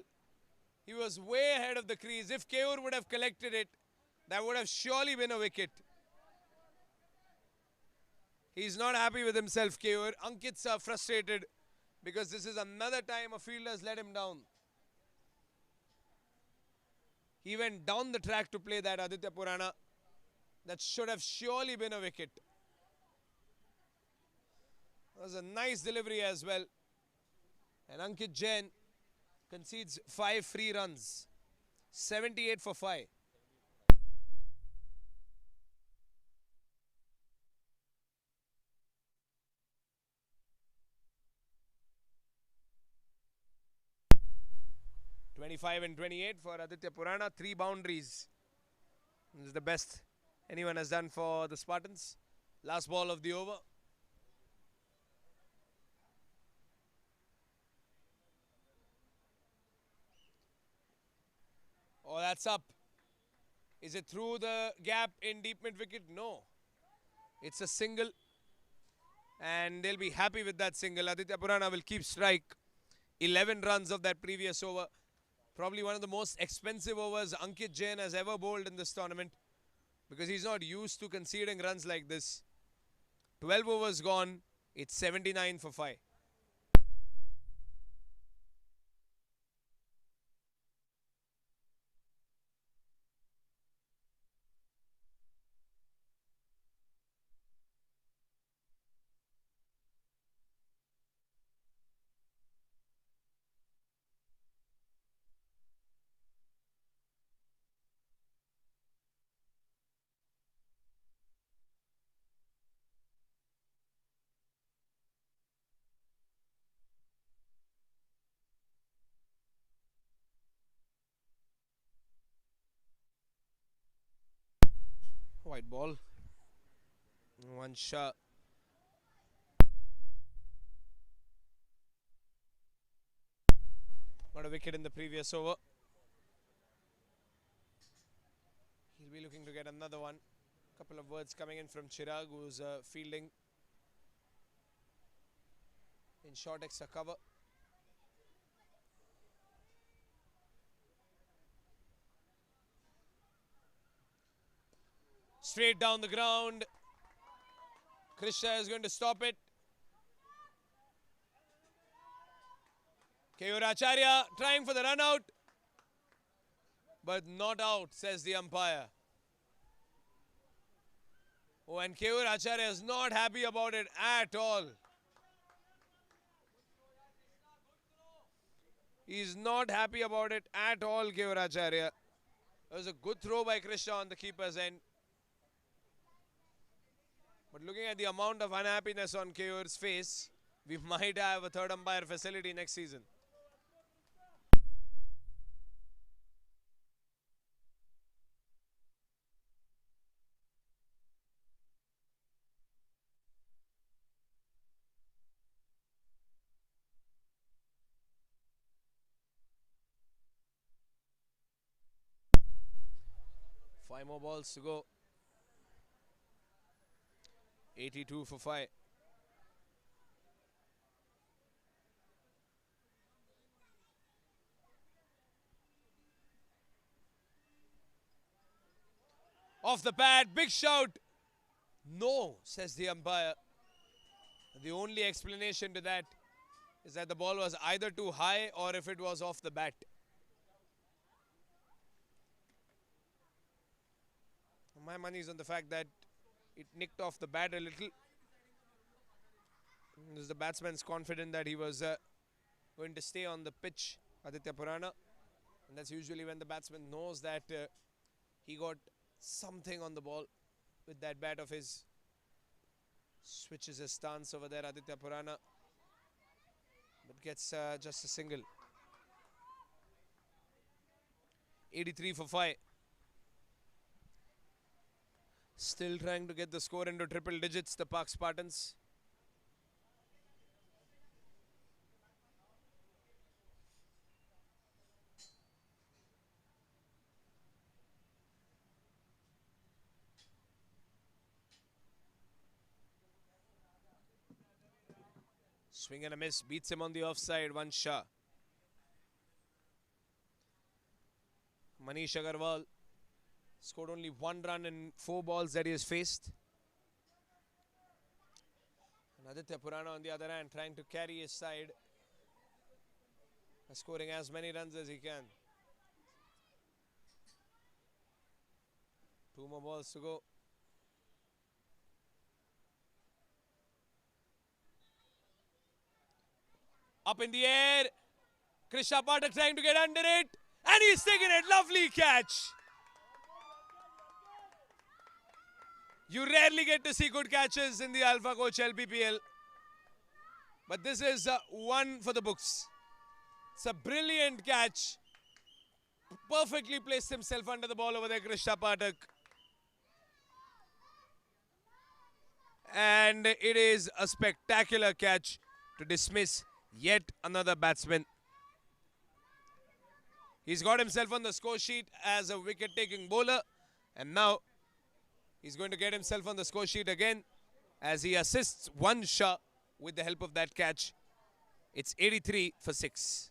He was way ahead of the crease. If Keyur would have collected it, that would have surely been a wicket. He's not happy with himself, Keyur. Ankit's frustrated because this is another time a fielder has let him down. He went down the track to play that Aditya Purana. That should have surely been a wicket. That was a nice delivery as well. And Ankit Jain concedes 5 free runs. 78 for 5. .25 and 28 for Aditya Purana. 3 boundaries. This is the best anyone has done for the Spartans. Last ball of the over. Oh, that's up. Is it through the gap in deep mid wicket? No. It's a single. And they'll be happy with that single. Aditya Purana will keep strike. 11 runs of that previous over. Probably one of the most expensive overs Ankit Jain has ever bowled in this tournament. Because he's not used to conceding runs like this. 12 overs gone. It's 79 for 5. White ball. One shot. Got a wicket in the previous over. He'll be looking to get another one. Couple of words coming in from Chirag, who's fielding in short extra cover. Straight down the ground. Krishna is going to stop it. Keyur Acharya trying for the run out. But not out, says the umpire. Oh, and Keyur Acharya is not happy about it at all. He's not happy about it at all, Keyur Acharya. It was a good throw by Krishna on the keeper's end. But looking at the amount of unhappiness on Keyur's face, we might have a third umpire facility next season. Five more balls to go. 82 for 5. Off the pad, big shout. No, says the umpire. The only explanation to that is that the ball was either too high or if it was off the bat. My money is on the fact that it nicked off the bat a little. The batsman's confident that he was going to stay on the pitch, Aditya Purana. And that's usually when the batsman knows that he got something on the ball with that bat of his. Switches his stance over there, Aditya Purana. But gets just a single. 83 for 5. Still trying to get the score into triple digits, the Pak Spartans. Swing and a miss, beats him on the offside, one shot. Manish Agarwal scored only 1 run in 4 balls that he has faced. And Aditya Purana on the other hand trying to carry his side, scoring as many runs as he can. 2 more balls to go. Up in the air, Krishna Pathak trying to get under it, and he's taken it. Lovely catch. You rarely get to see good catches in the Alpha Coach LPPL, but this is one for the books. It's a brilliant catch. Perfectly placed himself under the ball over there, Krishna Pathak. And it is a spectacular catch to dismiss yet another batsman. He's got himself on the score sheet as a wicket-taking bowler, and now he's going to get himself on the score sheet again as he assists one shot with the help of that catch. It's 83 for 6.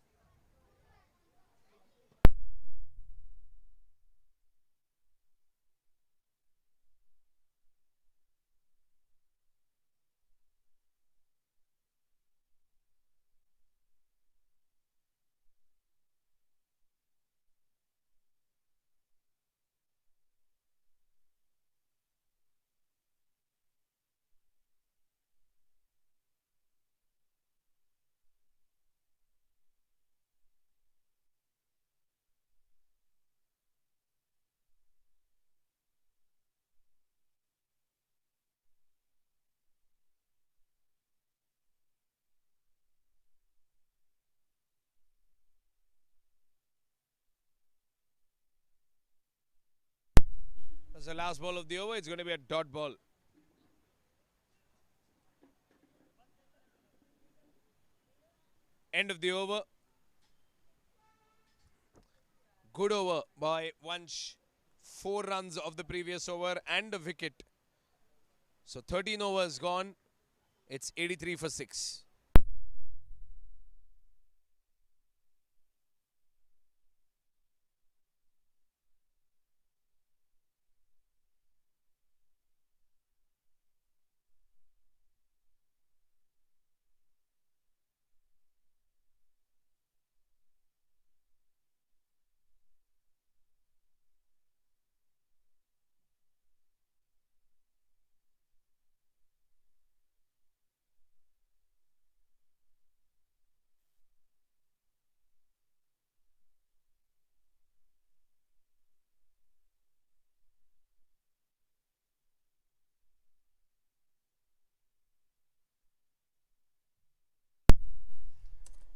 That's the last ball of the over. It's going to be a dot ball. End of the over. Good over by Vansh. 4 runs of the previous over and a wicket. So 13 overs gone. It's 83 for 6.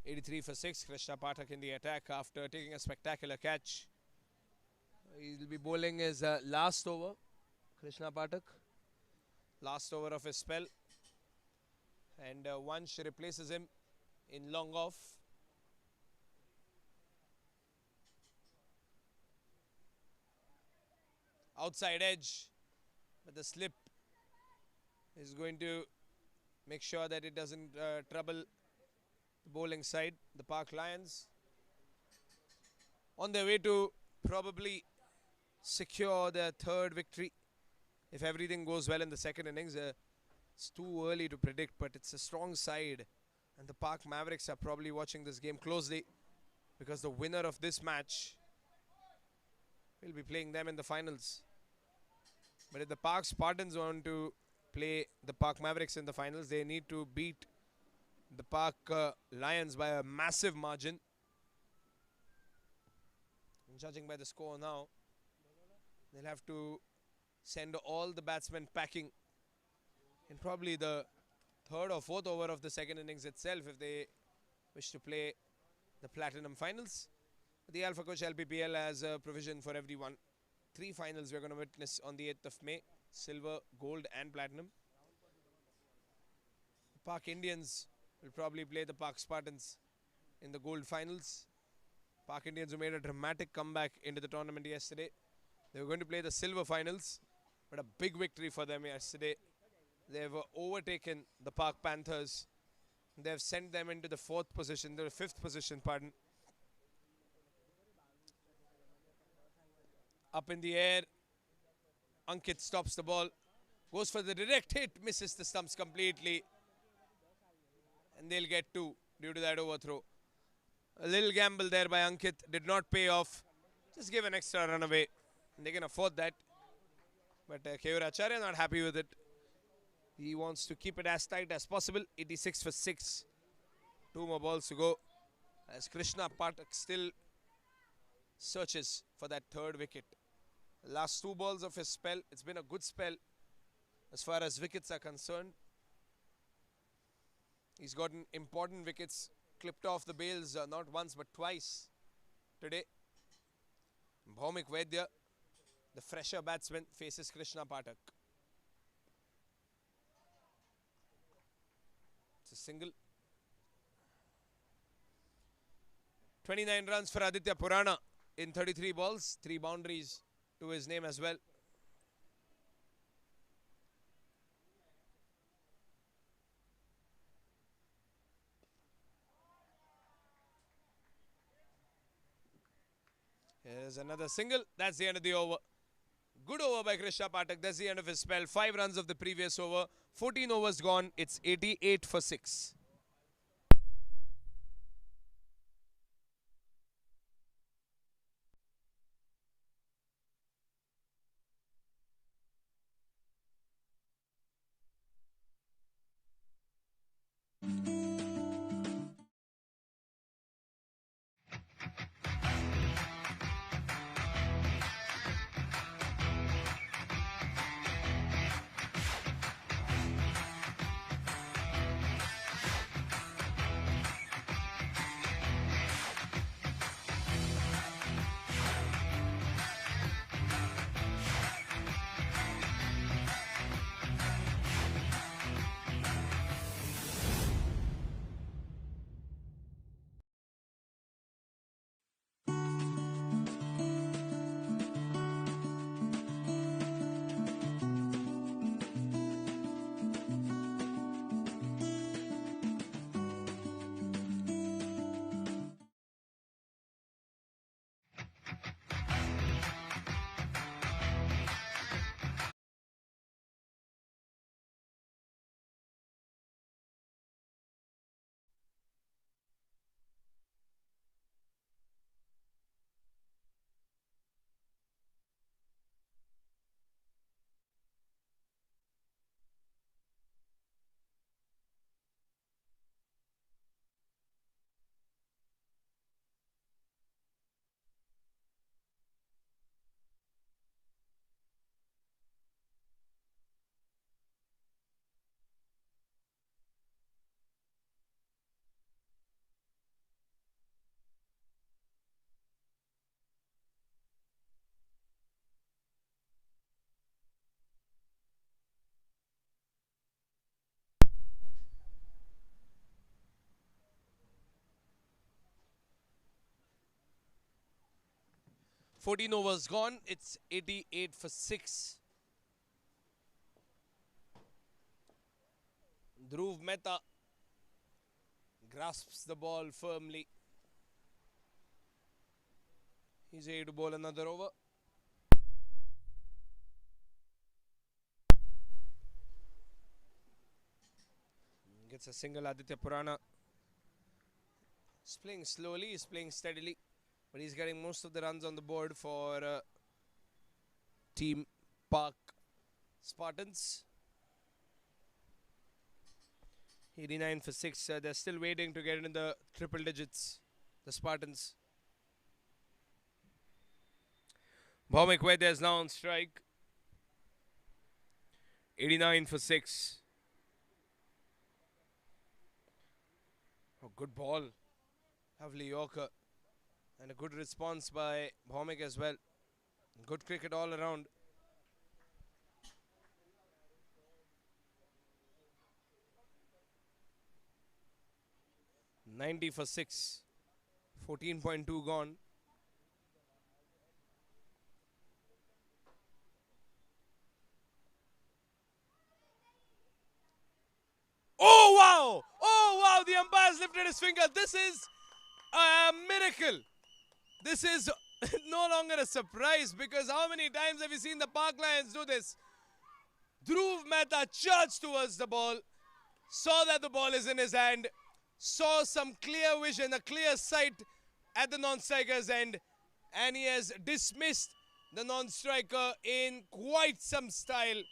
.83 for 6. Krishna Pathak in the attack after taking a spectacular catch. He'll be bowling his last over. Krishna Pathak. Last over of his spell. And Vansh replaces him in long off. Outside edge. But the slip is going to make sure that it doesn't trouble bowling side, the Park Lions, on their way to probably secure their 3rd victory if everything goes well in the second innings. It's too early to predict, but it's a strong side, and the Park Mavericks are probably watching this game closely because the winner of this match will be playing them in the finals. But if the Park Spartans want to play the Park Mavericks in the finals, they need to beat the Park Lions by a massive margin. And judging by the score now, they'll have to send all the batsmen packing in probably the third or fourth over of the second innings itself if they wish to play the Platinum Finals. The Alpha Coach LPPL has a provision for everyone. 3 finals we're going to witness on the 8th of May. Silver, gold and platinum. The Park Indians will probably play the Park Spartans in the gold finals. Park Indians who made a dramatic comeback into the tournament yesterday. They were going to play the silver finals, but a big victory for them yesterday. They've overtaken the Park Panthers. They've sent them into the 5th position, pardon. Up in the air, Ankit stops the ball, goes for the direct hit, misses the stumps completely. And they'll get 2 due to that overthrow. A little gamble there by Ankit, did not pay off. Just give an extra run away. And they can afford that. But Keyur Acharya not happy with it. He wants to keep it as tight as possible. 86 for 6. 2 more balls to go. As Krishna Pathak still searches for that 3rd wicket. Last 2 balls of his spell. It's been a good spell as far as wickets are concerned. He's gotten important wickets clipped off the bails not once but twice today. Bhaumik Vaidya, the fresher batsman, faces Krishna Pathak. It's a single. 29 runs for Aditya Purana in 33 balls. 3 boundaries to his name as well. Here's another single. That's the end of the over. Good over by Krishna Pathak. That's the end of his spell. 5 runs of the previous over. 14 overs gone. It's 88 for 6. Fourteen overs gone. It's 88 for 6. Dhruv Mehta grasps the ball firmly. He's ready to bowl another over. Gets a single. Aditya Purana. He's playing slowly, he's playing steadily, but he's getting most of the runs on the board for Team Park Spartans. 89 for 6. They're still waiting to get in the triple digits. The Spartans. Bhaumic Vaidya is now on strike. 89 for 6. Oh, good ball. Lovely Yorker. And a good response by Bhaumic as well. Good cricket all around. $90 for 6. 14.2 gone. Oh wow! Oh wow! The umpire's lifted his finger. This is a miracle. This is no longer a surprise, because how many times have you seen the Park Lions do this? Dhruv Mehta charged towards the ball, saw that the ball is in his hand, saw some clear vision, a clear sight at the non-striker's end, and he has dismissed the non-striker in quite some style.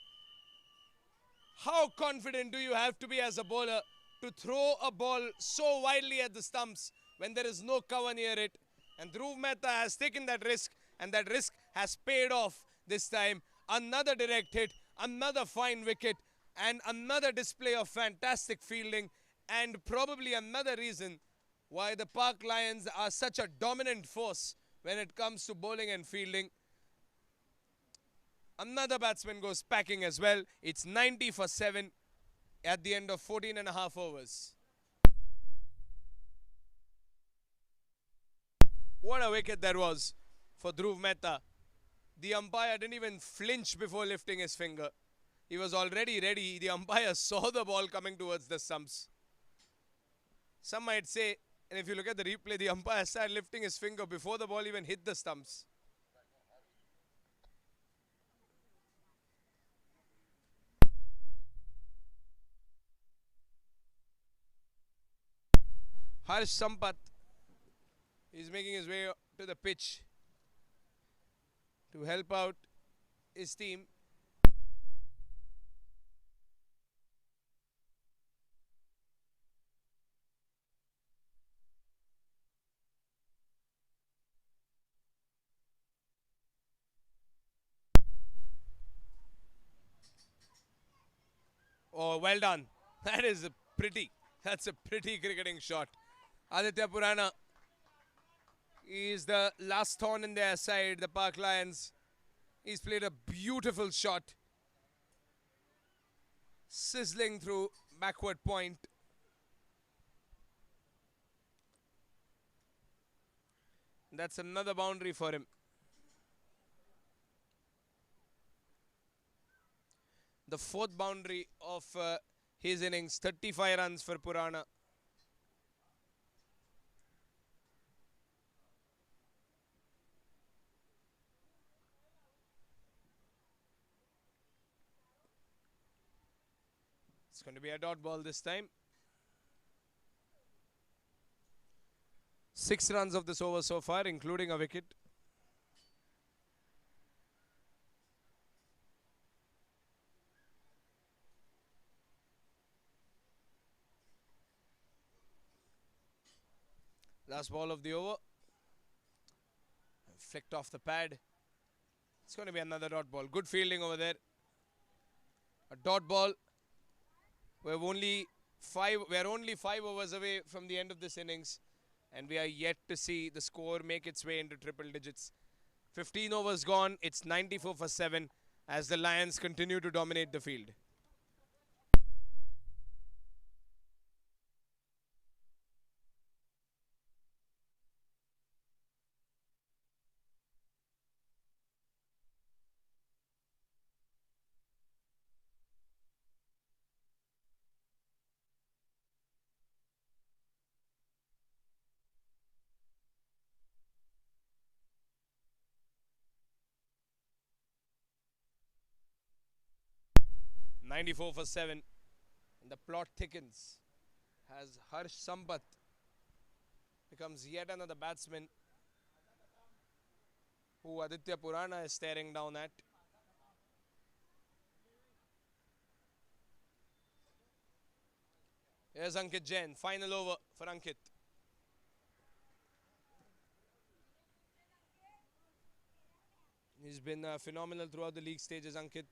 How confident do you have to be as a bowler to throw a ball so widely at the stumps when there is no cover near it? And Dhruv Mehta has taken that risk, and that risk has paid off this time. Another direct hit, another fine wicket, and another display of fantastic fielding, and probably another reason why the Park Lions are such a dominant force when it comes to bowling and fielding. Another batsman goes packing as well. It's 90 for 7 at the end of 14.5 overs. What a wicket that was for Dhruv Mehta. The umpire didn't even flinch before lifting his finger. He was already ready. The umpire saw the ball coming towards the stumps. Some might say, and if you look at the replay, the umpire started lifting his finger before the ball even hit the stumps. Harsh Sampath is making his way to the pitch to help out his team. Oh, well done. That's a pretty cricketing shot. Aditya Purana is the last thorn in their side, the Park Lions. He's played a beautiful shot, sizzling through backward point. That's another boundary for him. The fourth boundary of his innings, 35 runs for Purana. It's going to be a dot ball this time. 6 runs of this over so far, including a wicket. Last ball of the over. Flicked off the pad. It's going to be another dot ball. Good fielding over there. A dot ball. We're only 5 overs away from the end of this innings, and we are yet to see the score make its way into triple digits. 15 overs gone. It's 94 for 7 as the Lions continue to dominate the field. $94 for 7. And the plot thickens as Harsh Sampath becomes yet another batsman who Aditya Purana is staring down at. Here's Ankit Jain. Final over for Ankit. He's been phenomenal throughout the league stages, Ankit.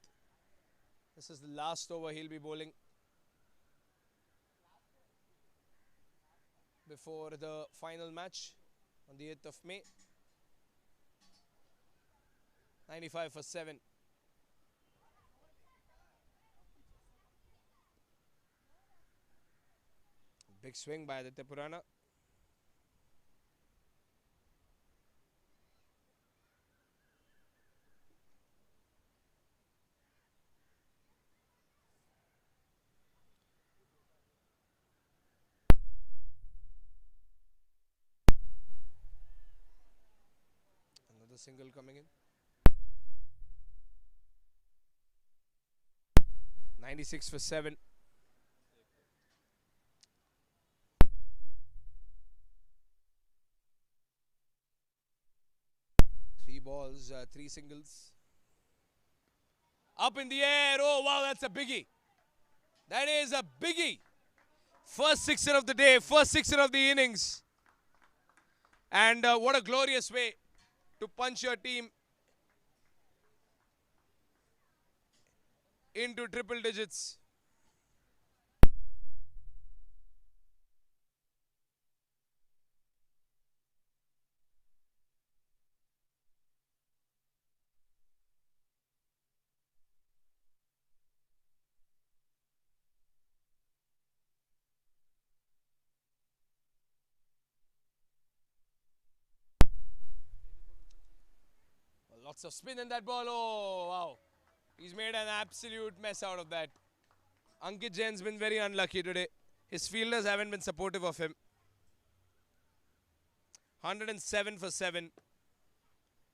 This is the last over he'll be bowling before the final match on the 8th of May. 95 for 7. Big swing by Aditya Purana. Another single coming in. 96 for 7. Three balls, three singles. Up in the air. Oh, wow, that's a biggie. That is a biggie. First sixer of the day, first sixer of the innings. And what a glorious way to punch your team into triple digits. Lots of spin in that ball. Oh, wow. He's made an absolute mess out of that. Ankit Jain's been very unlucky today. His fielders haven't been supportive of him. 107 for 7.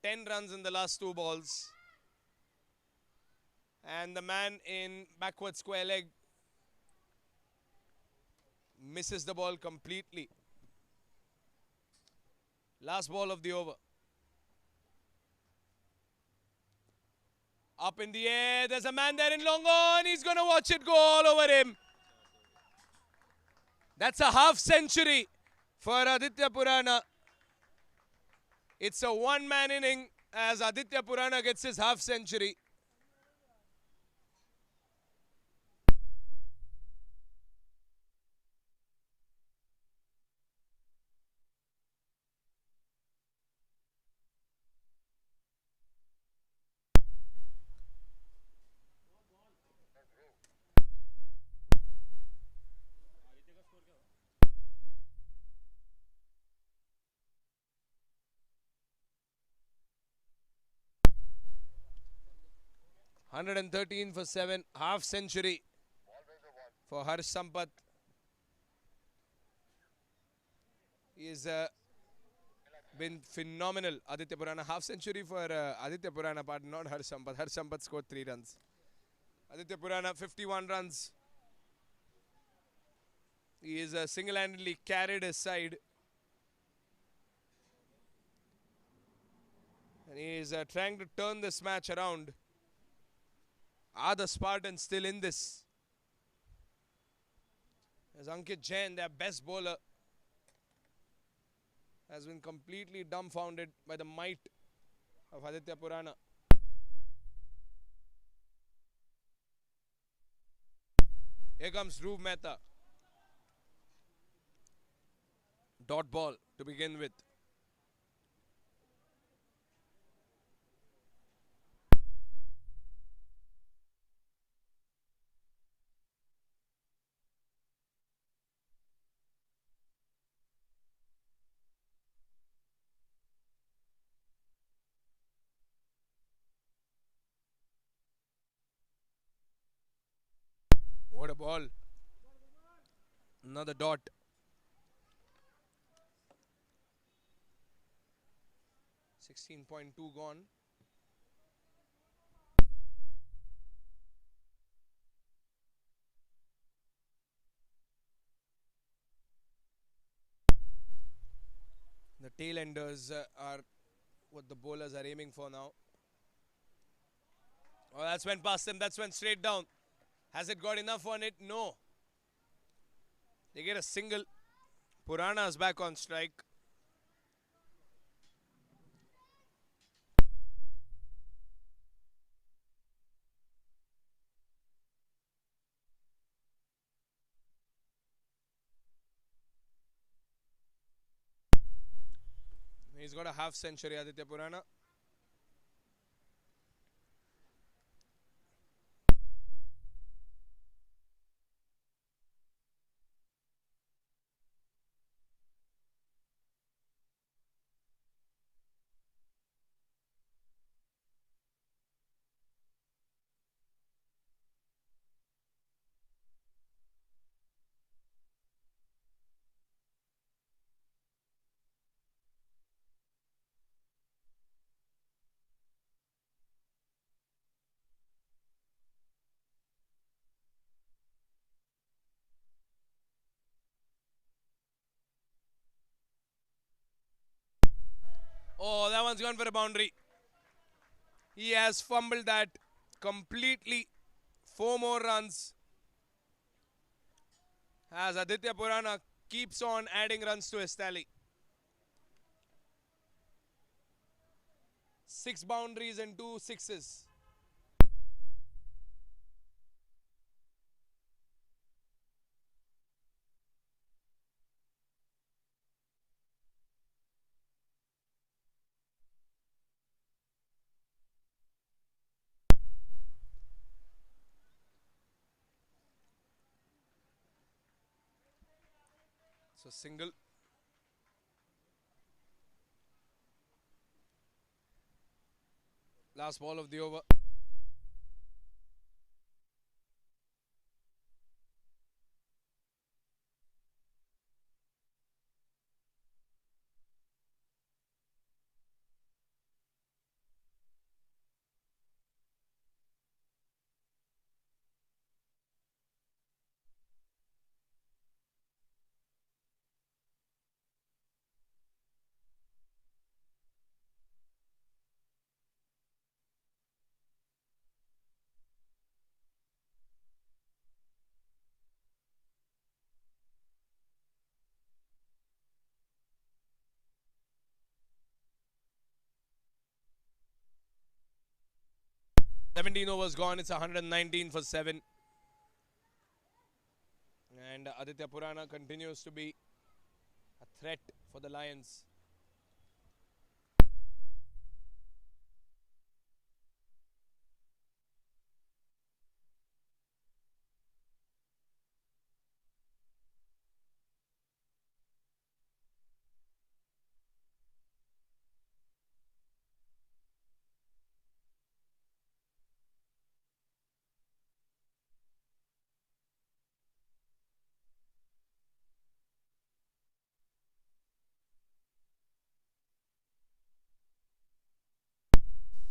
10 runs in the last two balls. And the man in backward square leg misses the ball completely. Last ball of the over. Up in the air, there's a man there in long on. He's going to watch it go all over him. That's a half century for Aditya Purana. It's a one-man inning as Aditya Purana gets his half century. $113 for 7, half century for Harsh Sampath. He's been phenomenal. Aditya Purana, half century for Aditya Purana, pardon, not Harsh Sampath. Harsh Sampath scored 3 runs. Aditya Purana, 51 runs. He is single-handedly carried his side. And he is trying to turn this match around. Are the Spartans still in this? As Ankit Jain, their best bowler, has been completely dumbfounded by the might of Aditya Purana. Here comes Dhruv Mehta. Dot ball to begin with. What a ball. Another dot. .2 gone. The tail enders are what the bowlers are aiming for now. Oh, that's went past him. That's went straight down. Has it got enough on it? No. They get a single. Purana's back on strike. He's got a half century, Aditya Purana. Oh, that one's gone for a boundary. He has fumbled that completely. 4 more runs. As Aditya Purana keeps on adding runs to his tally. 6 boundaries and 2 sixes. So single. Last ball of the over. Seventeen overs gone. It's 119 for 7. And Aditya Purana continues to be a threat for the Lions.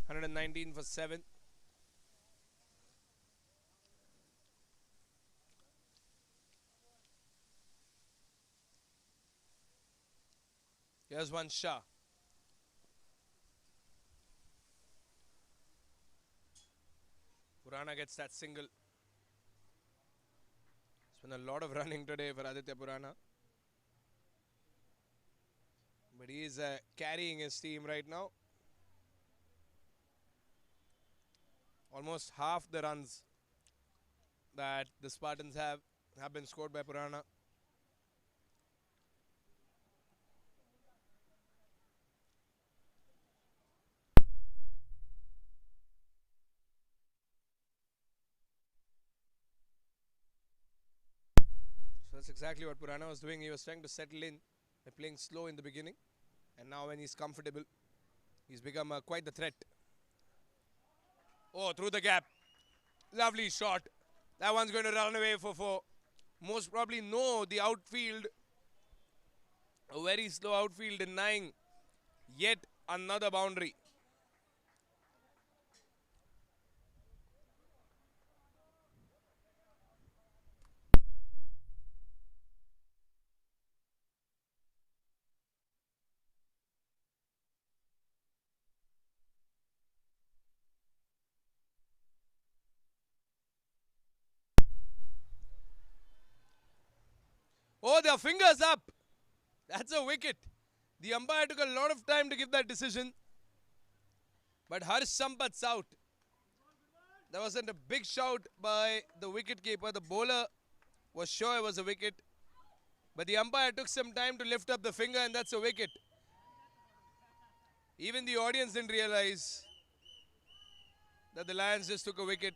Hundred and 19 for 7. Here's one Shah. Purana gets that single. It's been a lot of running today for Aditya Purana. But he is carrying his team right now. Almost half the runs that the Spartans have been scored by Purana. So that's exactly what Purana was doing. He was trying to settle in by playing slow in the beginning. And now when he's comfortable, he's become quite the threat. Oh, through the gap. Lovely shot. That one's going to run away for 4. Most probably no, the outfield. A very slow outfield denying yet another boundary. Oh, their fingers up. That's a wicket. The umpire took a lot of time to give that decision. But Harsh Sampath's out. There wasn't a big shout by the wicket-keeper. The bowler was sure it was a wicket. But the umpire took some time to lift up the finger, and that's a wicket. Even the audience didn't realize that the Lions just took a wicket.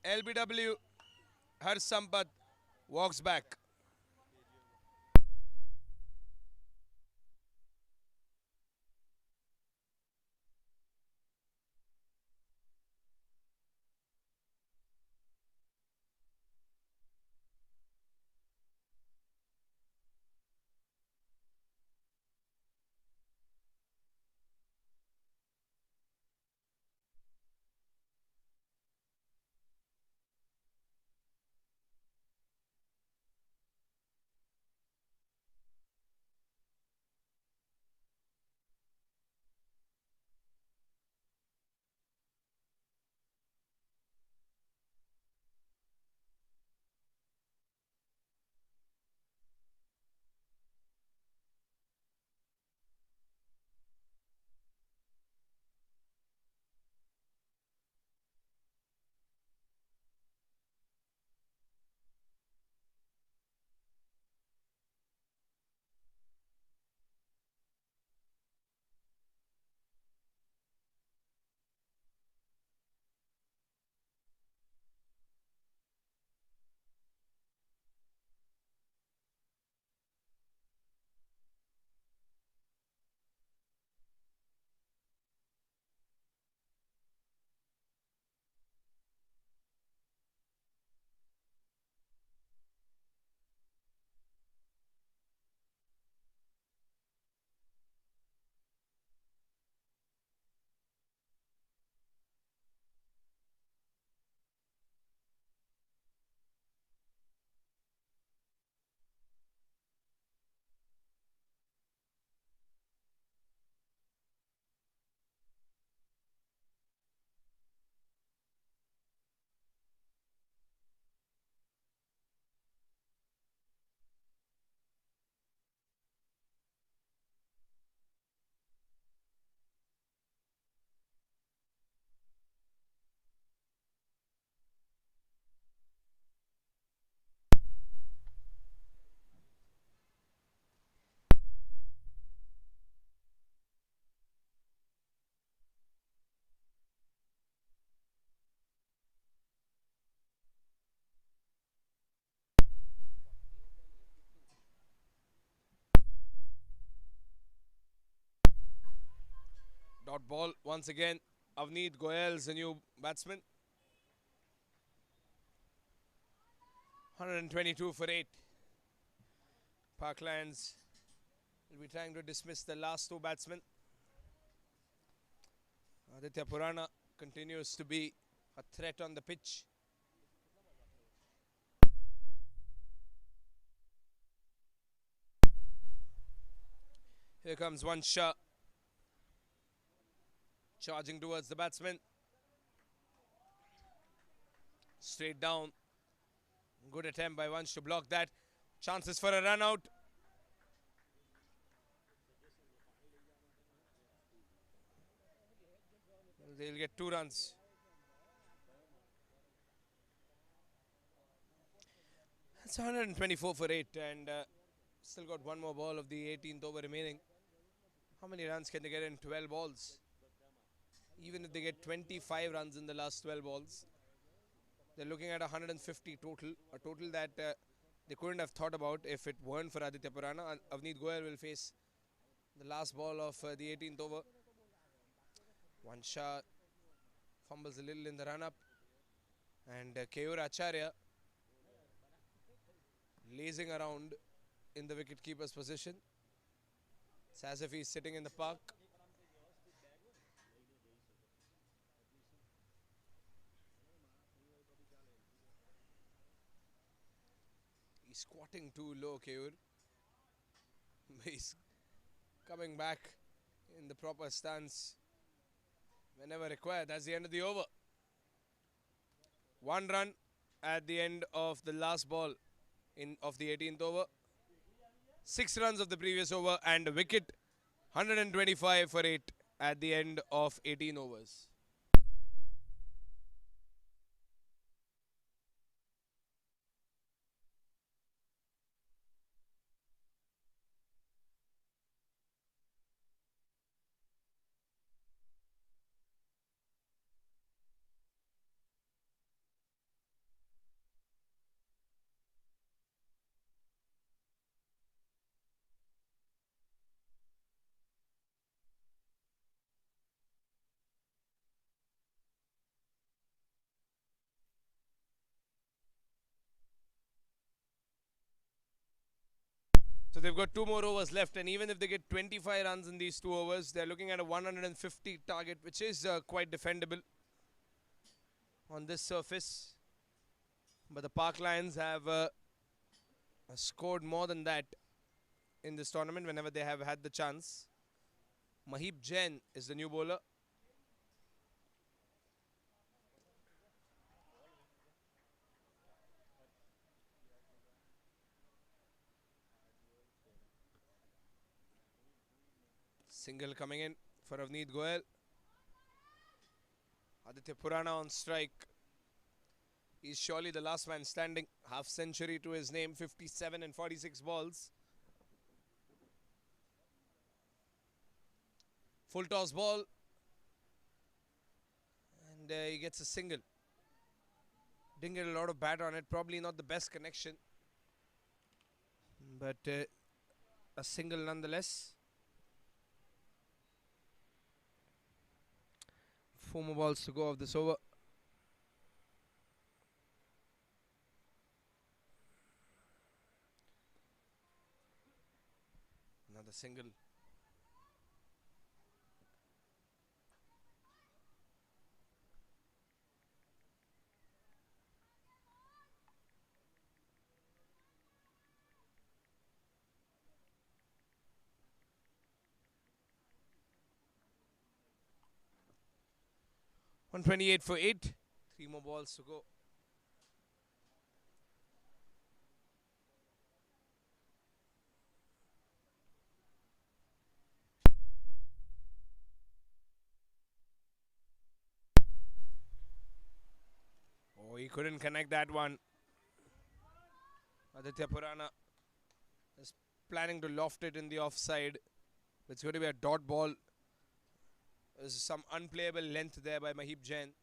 LBW, Harsh Sampath walks back. Dot ball once again. Avneet Goyal's the new batsman. 122 for 8. Parklands will be trying to dismiss the last two batsmen. Aditya Purana continues to be a threat on the pitch. Here comes one shot. Charging towards the batsman. Straight down. Good attempt by Vansh to block that. Chances for a run out. They'll get 2 runs. It's 124 for 8 and still got one more ball of the 18th over remaining. How many runs can they get in 12 balls? Even if they get 25 runs in the last 12 balls, they're looking at 150 total, a total that they couldn't have thought about if it weren't for Aditya Purana. Avneet Goyal will face the last ball of the 18th over. Vansha fumbles a little in the run-up, and Keyur Acharya lazing around in the wicket-keeper's position. It's as if he's sitting in the park. He's squatting too low, Keyur. He's coming back in the proper stance whenever required. That's the end of the over. 1 run at the end of the last ball of the 18th over. 6 runs of the previous over and a wicket. 125 for 8 at the end of 18 overs. So they've got 2 more overs left, and even if they get 25 runs in these 2 overs, they're looking at a 150 target, which is quite defendable on this surface. But the Park Lions have scored more than that in this tournament whenever they have had the chance. Mahib Jain is the new bowler. Single coming in for Avneet Goyal. Aditya Purana on strike. He's surely the last man standing. Half century to his name, 57 and 46 balls. Full toss ball. And he gets a single. Didn't get a lot of bat on it. Probably not the best connection. But a single nonetheless. 4 more balls to go of this over. Another single. .128 for 8. 3 more balls to go. Oh, he couldn't connect that one. Aditya Purana is planning to loft it in the offside. It's going to be a dot ball. There's some unplayable length there by Mahib Jain.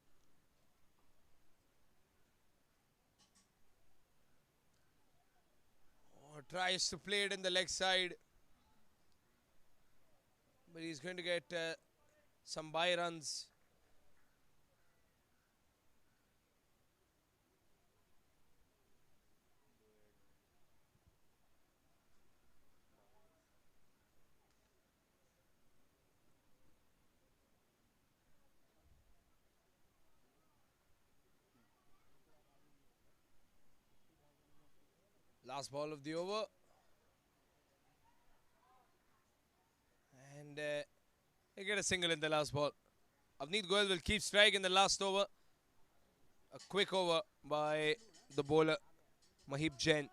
Oh, tries to play it in the leg side. But he's going to get some bye runs. Last ball of the over. And they get a single in the last ball. Avneet Goyal will keep strike in the last over. A quick over by the bowler, Mahib Jain.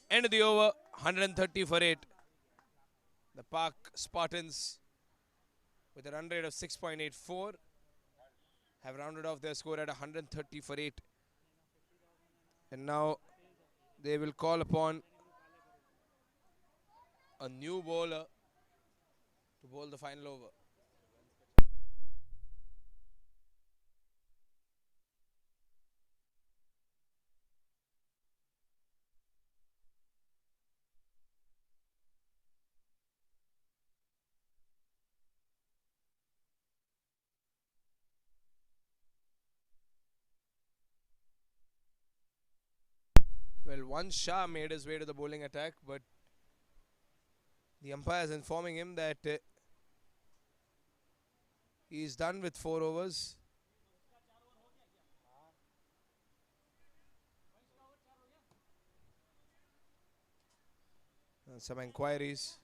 End of the over, 130 for 8. The Park Spartans, with a run rate of 6.84, have rounded off their score at 130 for 8. And now they will call upon a new bowler to bowl the final over. Well, one Shah made his way to the bowling attack, but the umpire is informing him that he's done with 4 overs. Some inquiries.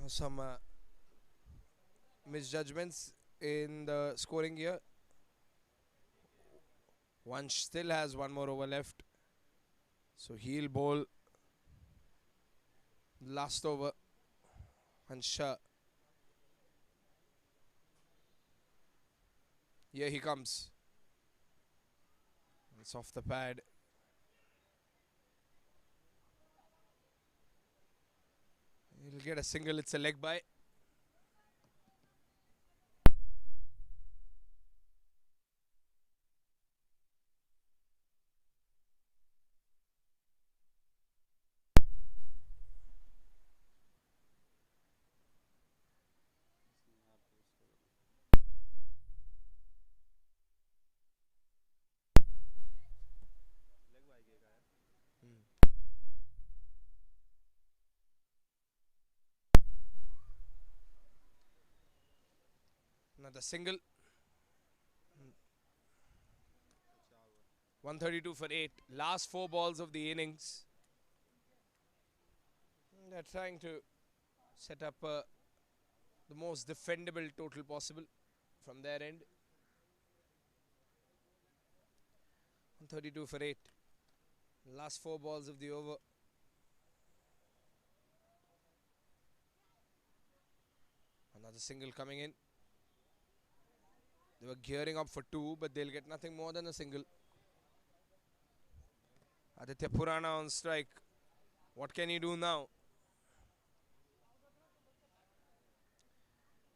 Some misjudgments in the scoring here. Vansh still has one more over left. So he'll bowl last over. Hansha. Here he comes. It's off the pad. He'll get a single. It's a leg by. Another single. 132 for 8. Last 4 balls of the innings. They're trying to set up the most defendable total possible from their end. 132 for 8. Last 4 balls of the over. Another single coming in. They were gearing up for 2, but they'll get nothing more than a single. Aditya Purana on strike. What can he do now?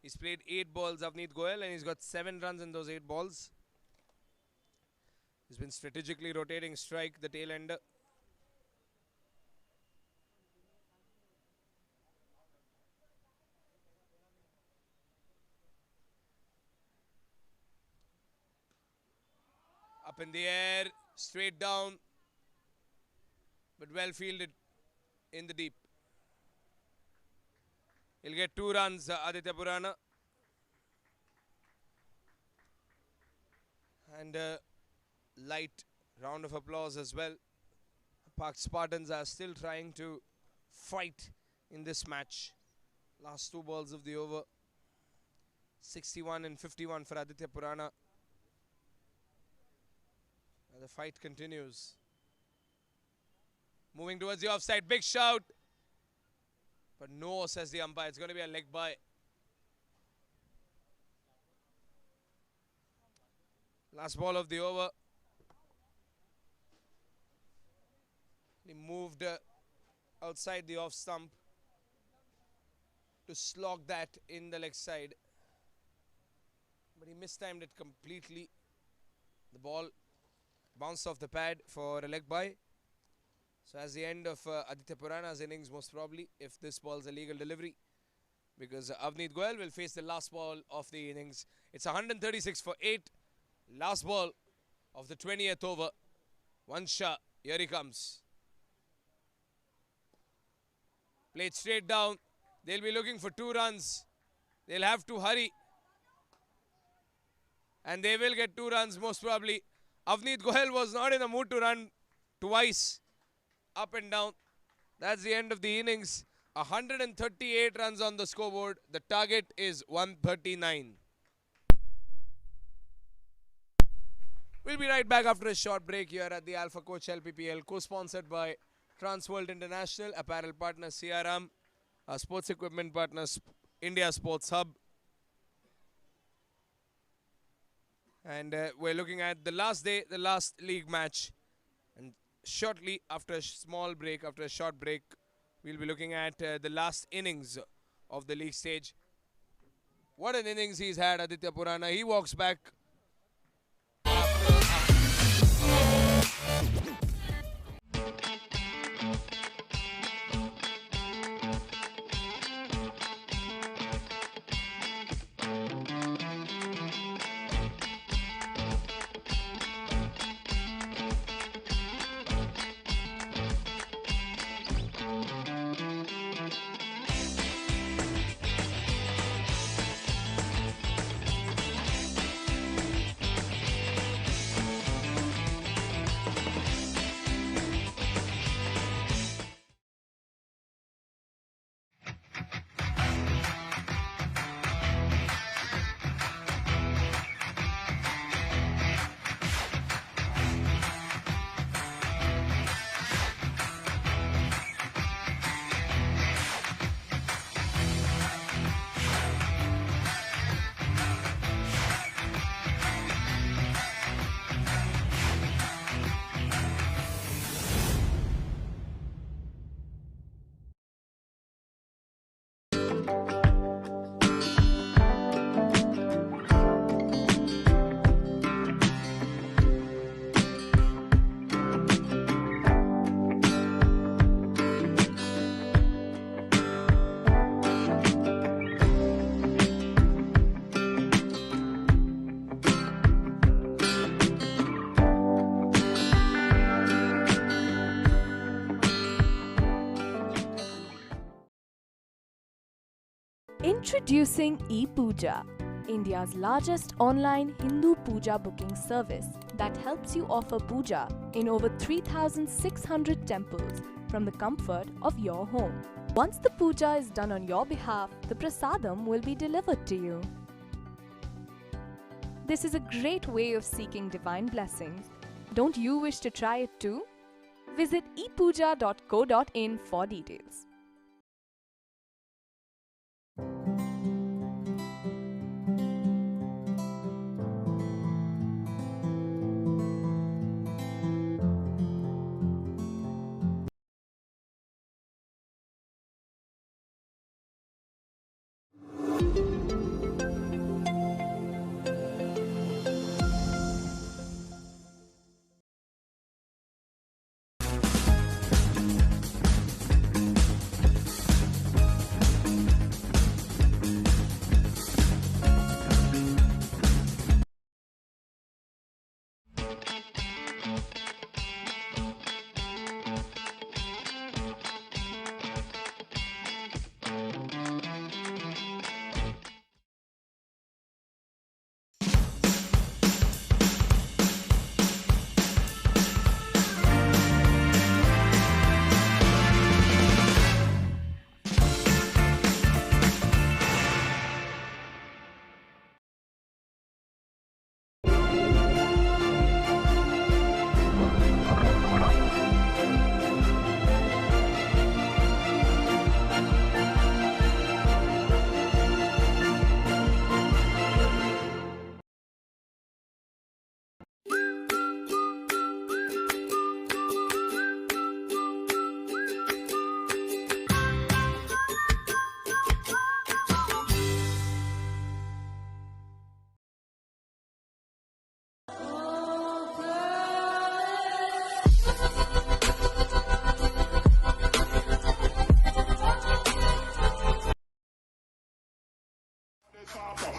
He's played 8 balls, Avneet Goyal, and he's got 7 runs in those 8 balls. He's been strategically rotating strike, the tail ender. Up in the air, straight down, but well fielded in the deep. He'll get 2 runs, Aditya Purana. And a light round of applause as well. Park Spartans are still trying to fight in this match. Last 2 balls of the over. 61 and 51 for Aditya Purana. And the fight continues. Moving towards the offside. Big shout. But no, says the umpire. It's going to be a leg by. Last ball of the over. He moved outside the off stump to slog that in the leg side. But he mistimed it completely. The ball bounced off the pad for a leg by. So as the end of Aditya Purana's innings, most probably, if this ball's a legal delivery, because Avneet Goyal will face the last ball of the innings. It's 136 for 8. Last ball of the 20th over. Vansha, here he comes. Played straight down. They'll be looking for 2 runs. They'll have to hurry. And they will get 2 runs, most probably. Avneet Goyal was not in the mood to run twice. Up and down. That's the end of the innings. 138 runs on the scoreboard. The target is 139. We'll be right back after a short break here at the Alpha Coach LPPL, co-sponsored by Transworld International, apparel partner CRM, our sports equipment partner India Sports Hub. And we're looking at the last day, the last league match. And shortly after a small break, after a short break, we'll be looking at the last innings of the league stage. What an innings he's had, Aditya Purana. He walks back. Introducing ePooja, India's largest online Hindu puja booking service that helps you offer puja in over 3,600 temples from the comfort of your home. Once the puja is done on your behalf, the prasadam will be delivered to you. This is a great way of seeking divine blessings. Don't you wish to try it too? Visit ePooja.co.in for details.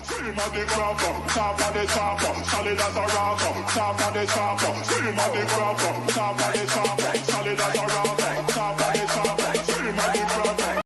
Scream at the crowd, top of the chopper, solid as a rock, top of the chopper. Scream at the crowd, top of the chopper, solid as a rock, top of the chopper. Scream at the crowd.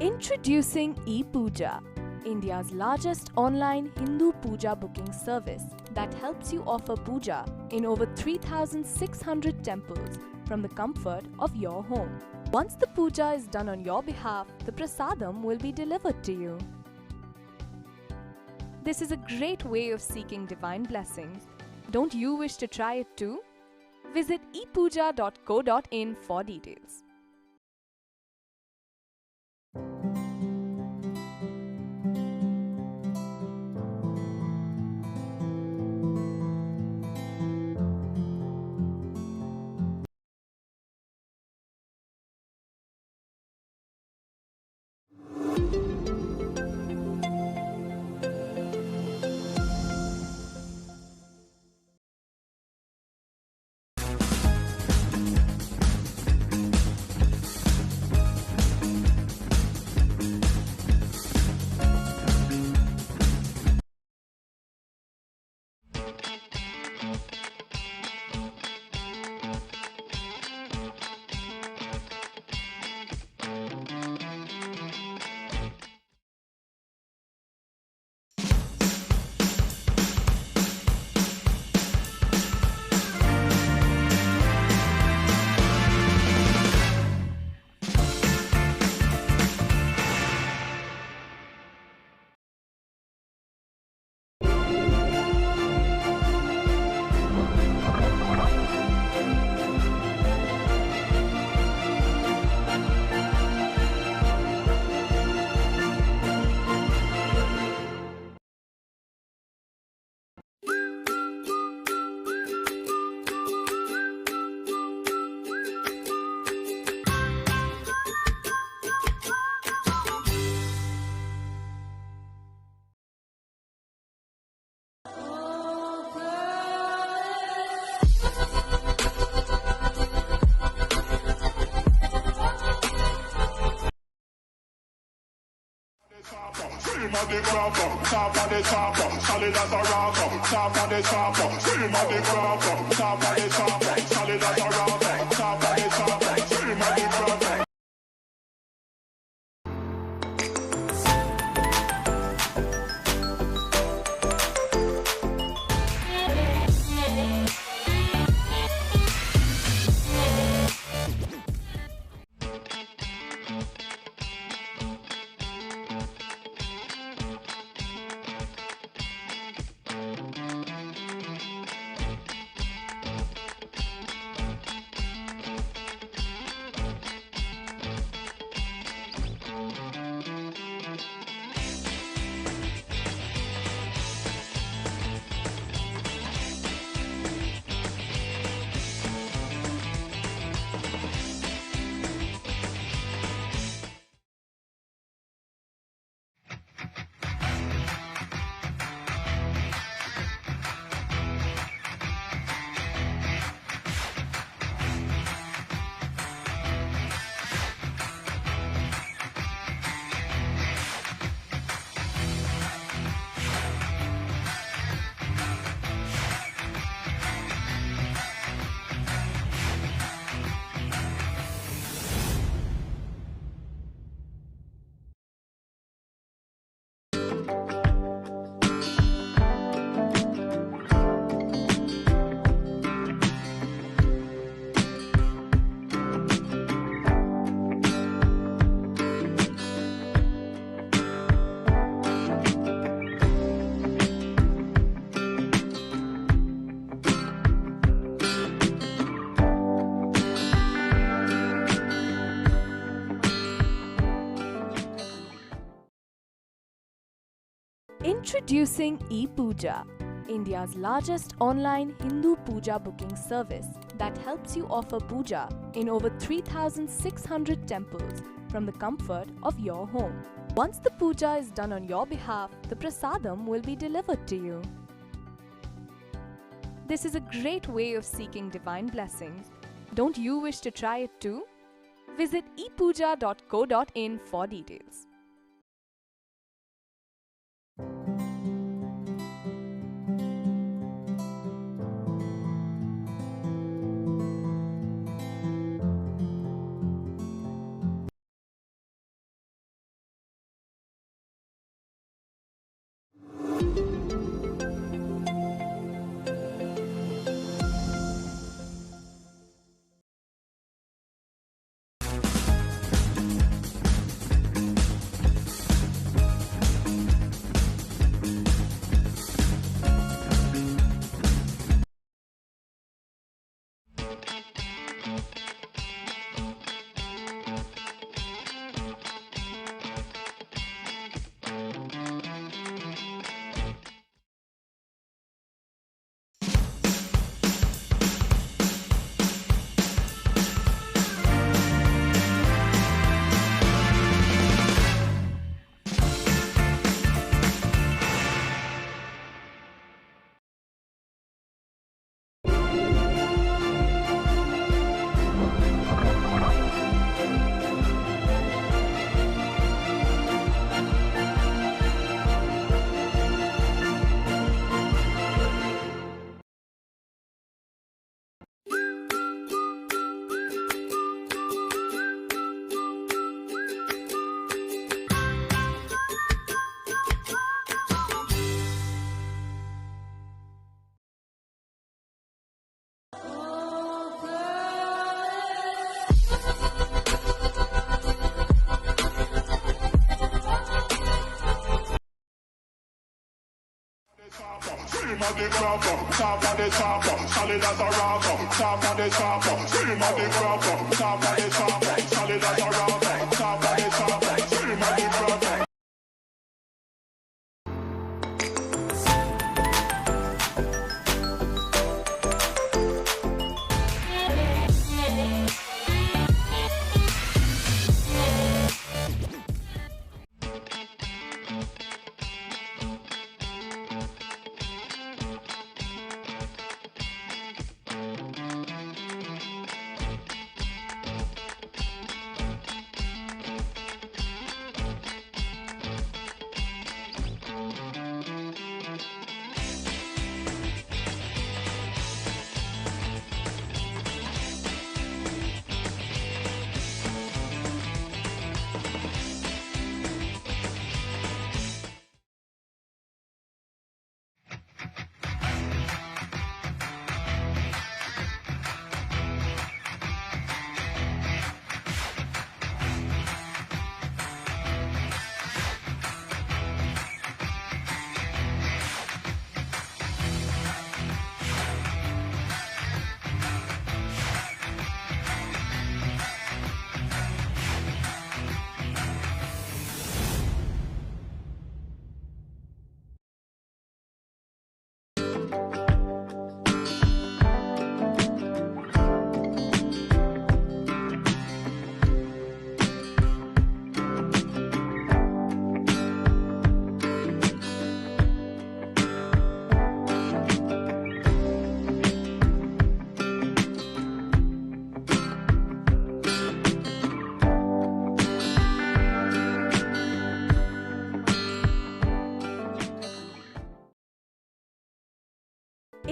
Introducing ePooja, India's largest online Hindu puja booking service that helps you offer puja in over 3,600 temples from the comfort of your home. Once the puja is done on your behalf, the prasadam will be delivered to you. This is a great way of seeking divine blessings. Don't you wish to try it too? Visit ePooja.co.in for details. Scream at the copper, top of the chopper, solid as a rocker, top of the chopper. Scream at the copper, top of the chopper, solid as a rocker, top of the chopper. Scream at the copper. Introducing ePooja, India's largest online Hindu puja booking service that helps you offer puja in over 3,600 temples from the comfort of your home. Once the puja is done on your behalf, the prasadam will be delivered to you. This is a great way of seeking divine blessings. Don't you wish to try it too? Visit ePooja.co.in for details. Scream at the copper, top of the chopper, solid as a rocker, top of the chopper. Scream at the copper, top of the chopper, solid as a rocker, top of the chopper. Scream at the copper.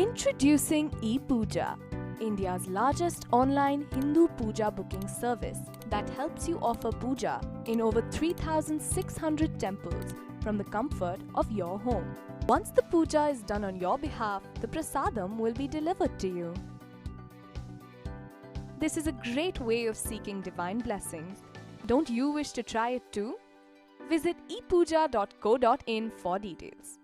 Introducing ePooja, India's largest online Hindu puja booking service that helps you offer puja in over 3,600 temples from the comfort of your home. Once the puja is done on your behalf, the prasadam will be delivered to you. This is a great way of seeking divine blessings. Don't you wish to try it too? Visit ePooja.co.in for details.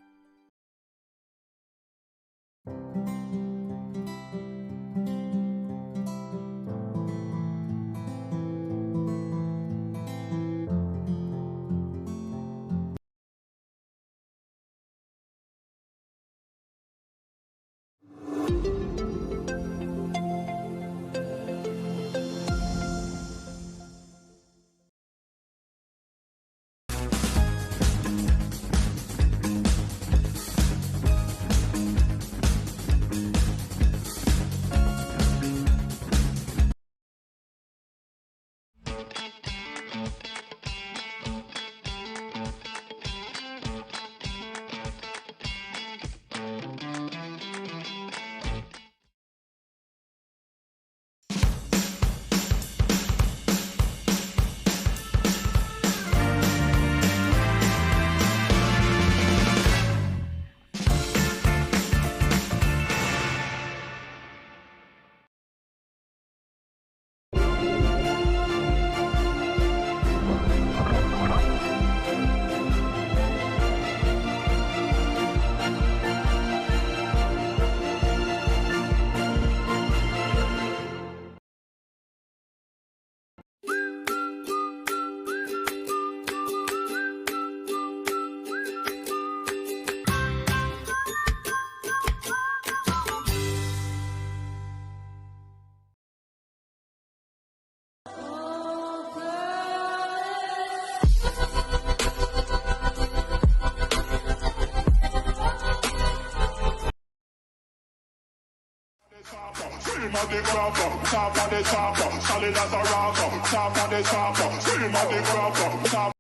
Scream at the crop, top of the chopper, solid as a rock, top of the chopper. Scream at the crop, top.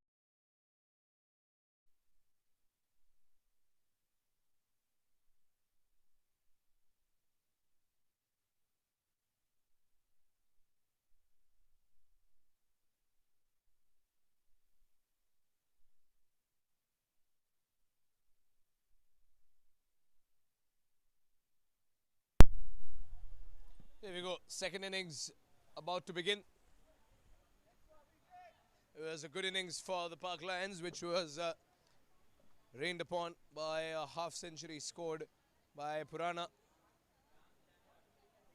Here we go. Second innings about to begin. It was a good innings for the Park Lions, which was rained upon by a half century scored by Purana.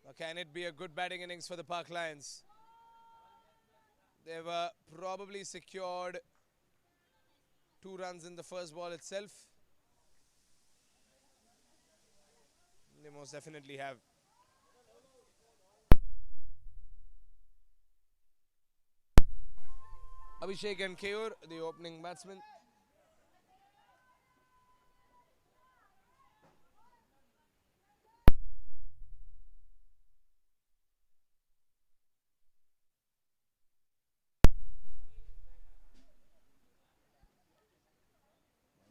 Now, can it be a good batting innings for the Park Lions? They've probably secured 2 runs in the first ball itself. They most definitely have. Abhishek and Keyur, the opening batsmen.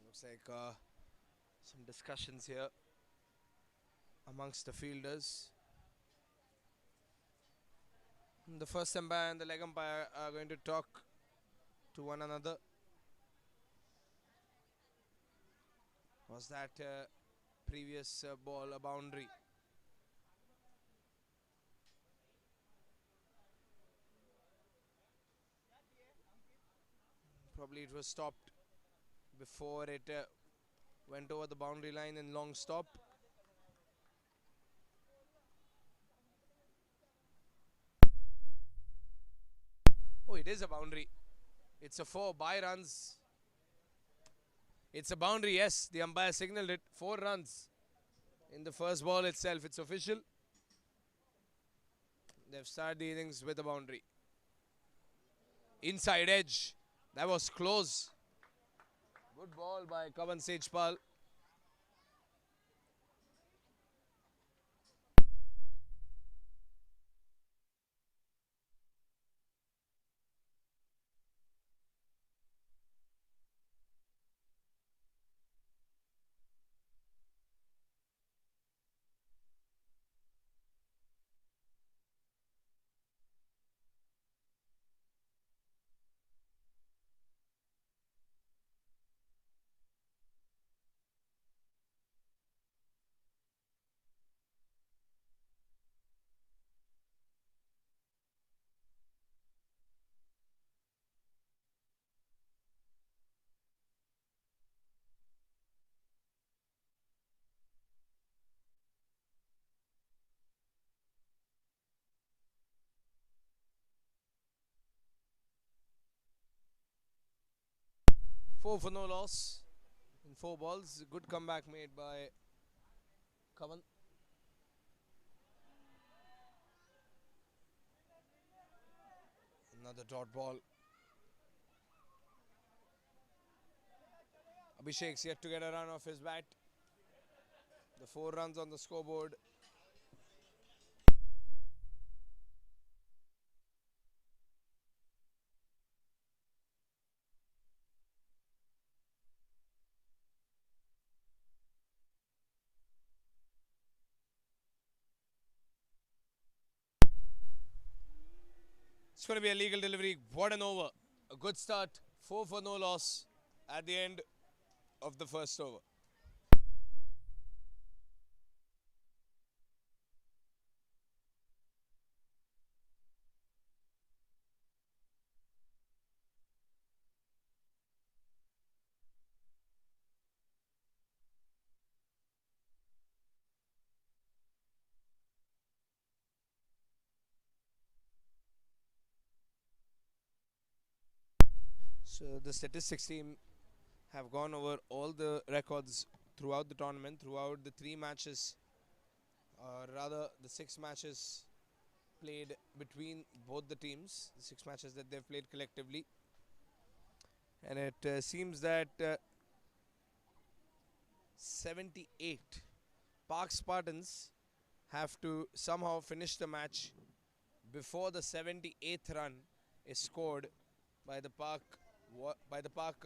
Looks like some discussions here amongst the fielders. The first umpire and the leg umpire are going to talk to one another. Was that previous ball a boundary? Probably it was stopped before it went over the boundary line in long stop. Oh, it is a boundary. It's a 4 by runs. It's a boundary, yes. The umpire signaled it. 4 runs in the first ball itself. It's official. They've started the innings with a boundary. Inside edge. That was close. Good ball by Kavan Sejpal. 4 for no loss in 4 balls. Good comeback made by Kavan. Another dot ball. Abhishek's yet to get a run off his bat. The 4 runs on the scoreboard. It's going to be a legal delivery. What an over. A good start. 4 for no loss at the end of the first over. So the statistics team have gone over all the records throughout the tournament, throughout the 3 matches, or rather the 6 matches played between both the teams, the 6 matches that they've played collectively. And it seems that 78 Park Spartans have to somehow finish the match before the 78th run is scored by the Park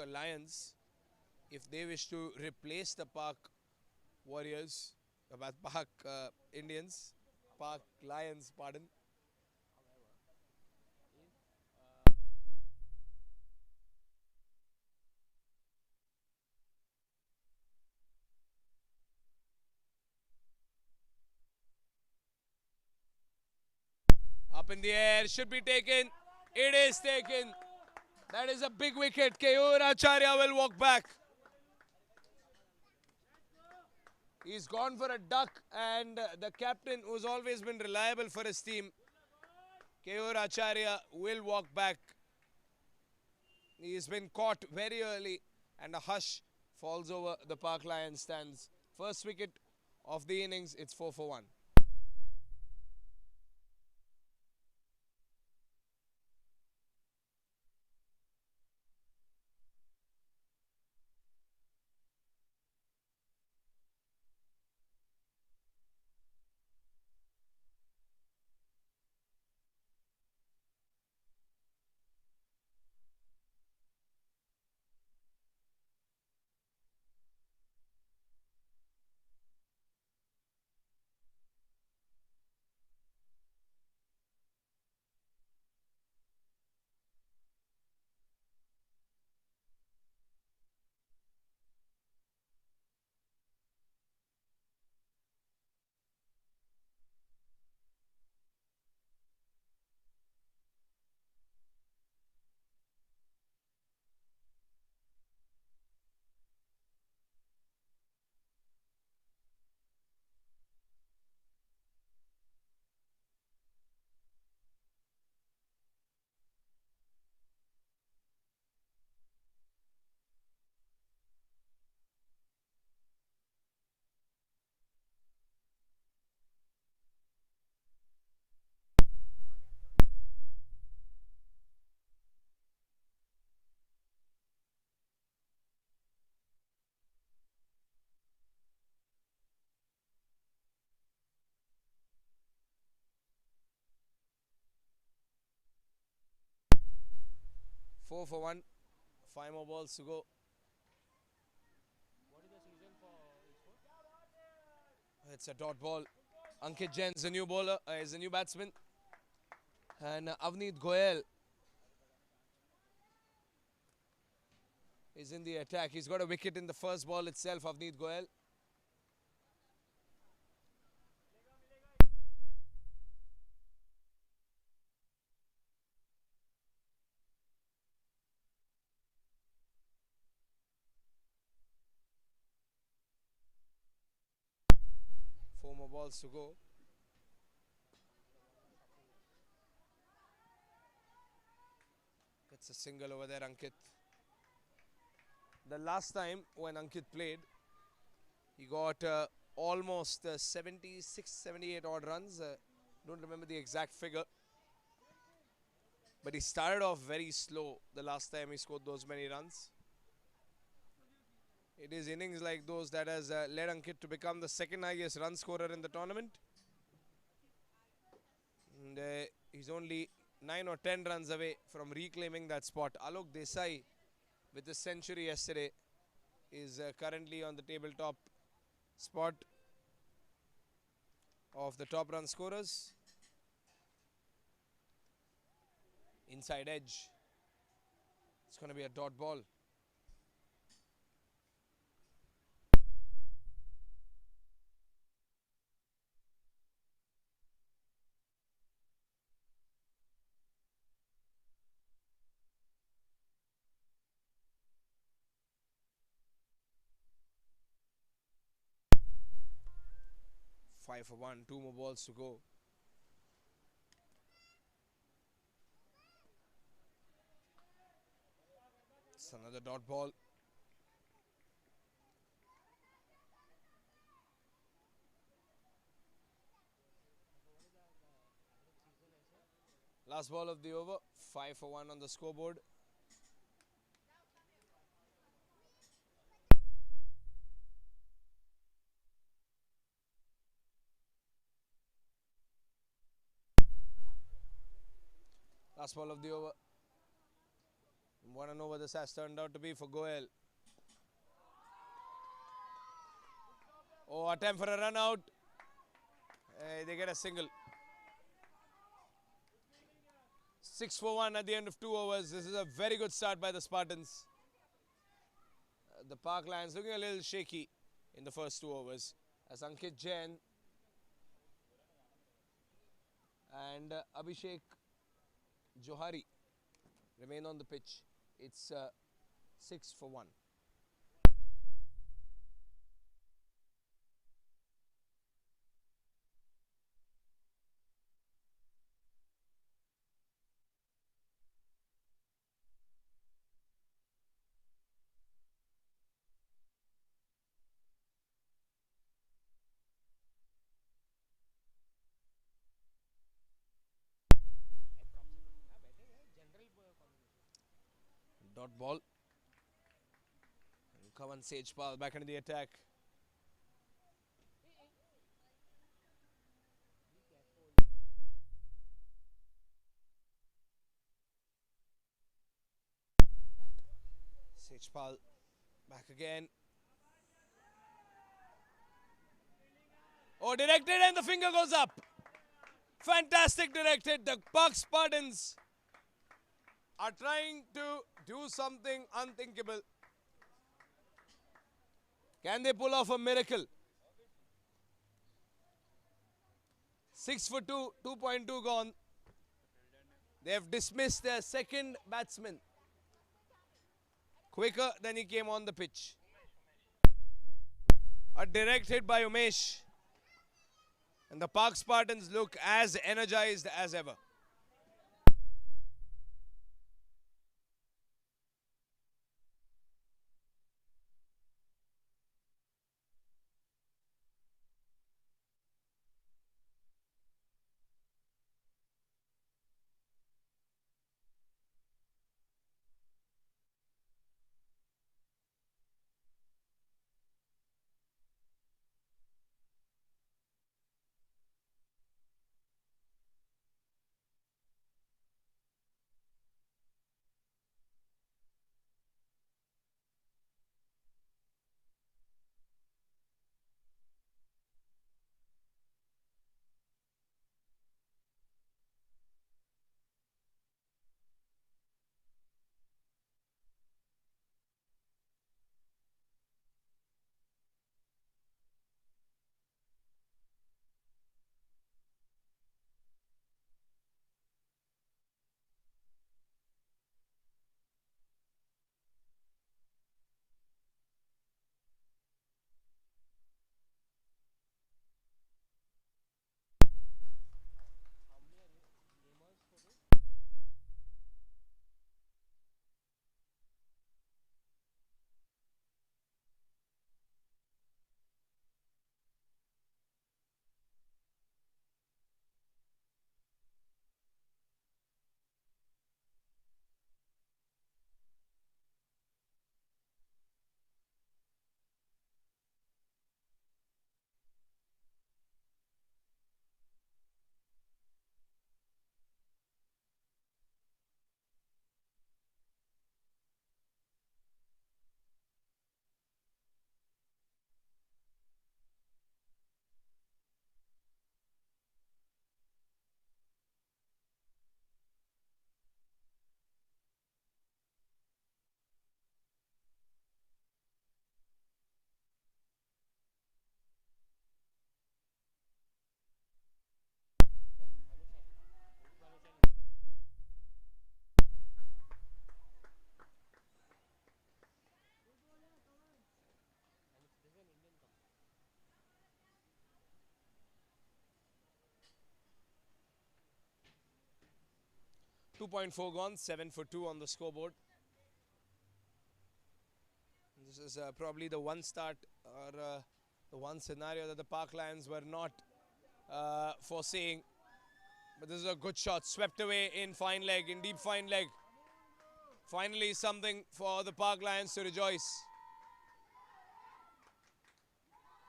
Lions if they wish to replace the Park Warriors, Park Indians, Park Lions, pardon. Up in the air, should be taken. It is taken. That is a big wicket. Keyur Acharya will walk back. He's gone for a duck, and the captain, who's always been reliable for his team, Keyur Acharya, will walk back. He's been caught very early, and a hush falls over the Park Lions stands. First wicket of the innings, it's 4 for 1. Four for 1. 5 more balls to go. It's a dot ball. Ankit Jain's a new bowler, is a new batsman. And Avneet Goyal is in the attack. He's got a wicket in the first ball itself, Avneet Goyal. Four more balls to go. It's a single over there, Ankit. the last time when Ankit played, he got almost 76, 78 odd runs. Don't remember the exact figure. But he started off very slow the last time he scored those many runs. It is innings like those that has led Ankit to become the second highest run scorer in the tournament. And he's only 9 or 10 runs away from reclaiming that spot. Alok Desai with a century yesterday is currently on the tabletop spot of the top run scorers. Inside edge. It's going to be a dot ball. Five for one, two more balls to go. It's another dot ball. Last ball of the over, 5 for 1 on the scoreboard. Last ball of the over. What an over this has turned out to be for Goel. Oh, attempt for a run out. They get a single. 6 for 1 at the end of 2 overs. This is a very good start by the Spartans. The Park Lions looking a little shaky in the first 2 overs as Ankit Jain and Abhishek Johari remain on the pitch. It's 6 for 1. Dot ball. And Kavan Sejpal back into the attack. Sejpal back again. Oh, directed and the finger goes up. Fantastic directed. The Park Spartans are trying to do something unthinkable. Can they pull off a miracle? 6 for 2, 2.2 gone. They have dismissed their second batsman quicker than he came on the pitch. A direct hit by Umesh. And the Park Spartans look as energized as ever. 2.4 gone, 7 for 2 on the scoreboard. This is probably the one start or the one scenario that the Park Lions were not foreseeing. But this is a good shot, swept away in fine leg, in deep fine leg. Finally something for the Park Lions to rejoice.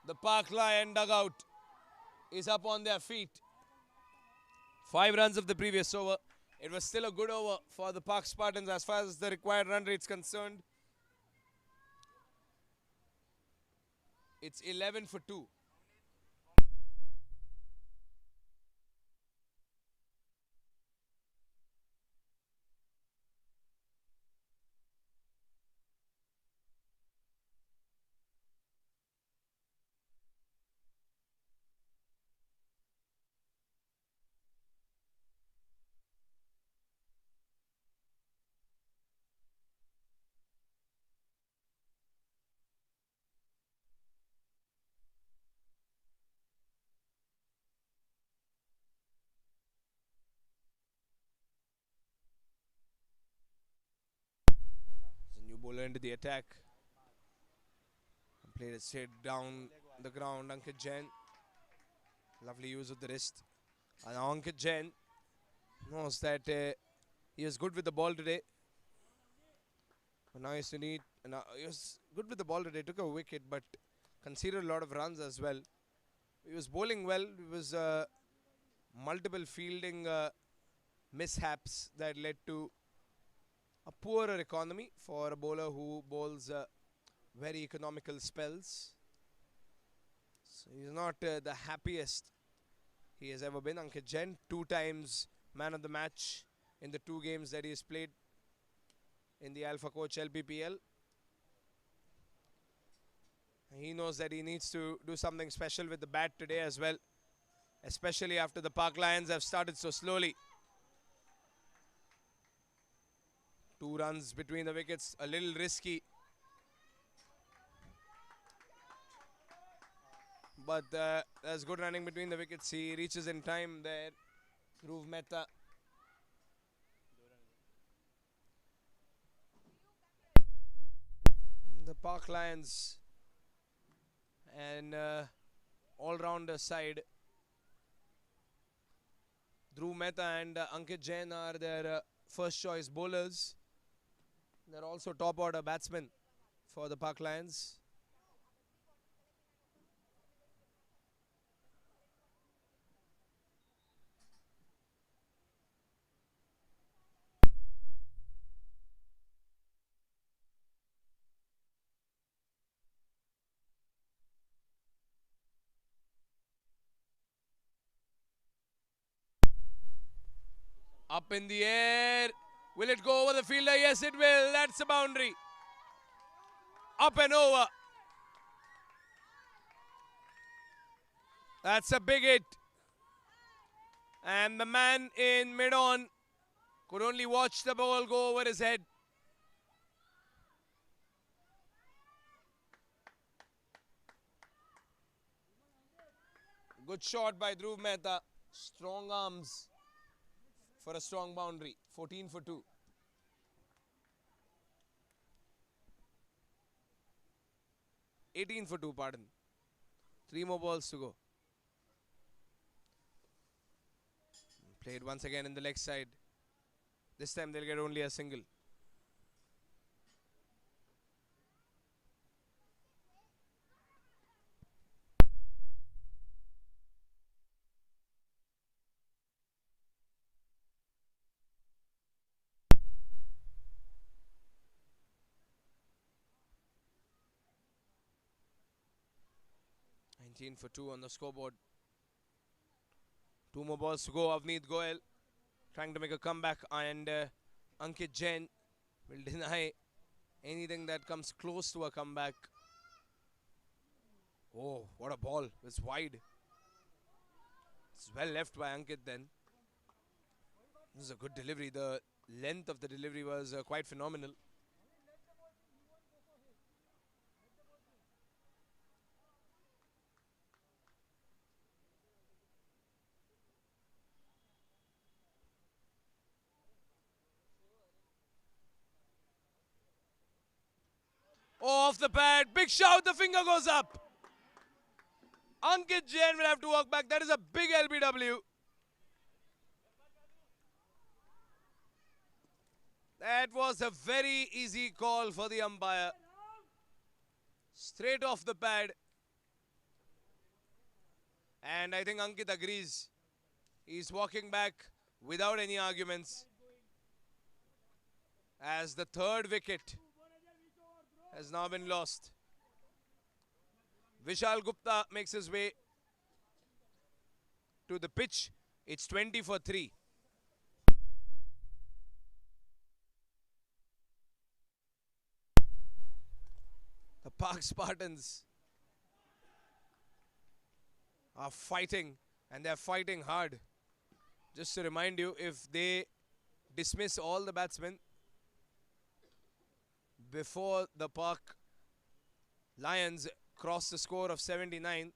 The Park Lion dugout is up on their feet. 5 runs of the previous over. It was still a good over for the Park Spartans as far as the required run rate is concerned. It's 11 for 2. New bowler into the attack. Played it straight down the ground. Ankit Jain. Lovely use of the wrist. And Ankit Jain knows that he was good with the ball today. But now he was good with the ball today. Took a wicket, but conceded a lot of runs as well. He was bowling well. It was multiple fielding mishaps that led to a poorer economy for a bowler who bowls very economical spells. So he's not the happiest he has ever been. Ankit Jain, 2 times man of the match in the 2 games that he has played in the Alpha Coach LPPL. He knows that he needs to do something special with the bat today as well, especially after the Park Lions have started so slowly. 2 runs between the wickets, a little risky. But there's good running between the wickets. He reaches in time there. Dhruv Mehta. The Park Lions and all-rounder side. Dhruv Mehta and Ankit Jain are their first choice bowlers. They're also top order batsmen for the Park Lions. Up in the air. Will it go over the fielder? Yes, it will. That's the boundary. Up and over. That's a big hit. And the man in mid-on could only watch the ball go over his head. Good shot by Dhruv Mehta. Strong arms for a strong boundary. 14 for 2. For 2, pardon. 3 more balls to go. Played once again in the leg side. This time they'll get only a single. For 2 on the scoreboard. 2 more balls to go. Avneet Goel trying to make a comeback, and Ankit Jain will deny anything that comes close to a comeback. Oh, what a ball. It's wide. It's well left by Ankit then. This is a good delivery. The length of the delivery was quite phenomenal. Oh, off the pad. Big shout. The finger goes up. Ankit Jain will have to walk back. That is a big LBW. That was a very easy call for the umpire. Straight off the pad. And I think Ankit agrees. He's walking back without any arguments. As the third wicket has now been lost. Vishal Gupta makes his way to the pitch. It's 20 for 3. The Park Spartans are fighting, and they're fighting hard. Just to remind you, if they dismiss all the batsmen before the Park Lions cross the score of 79,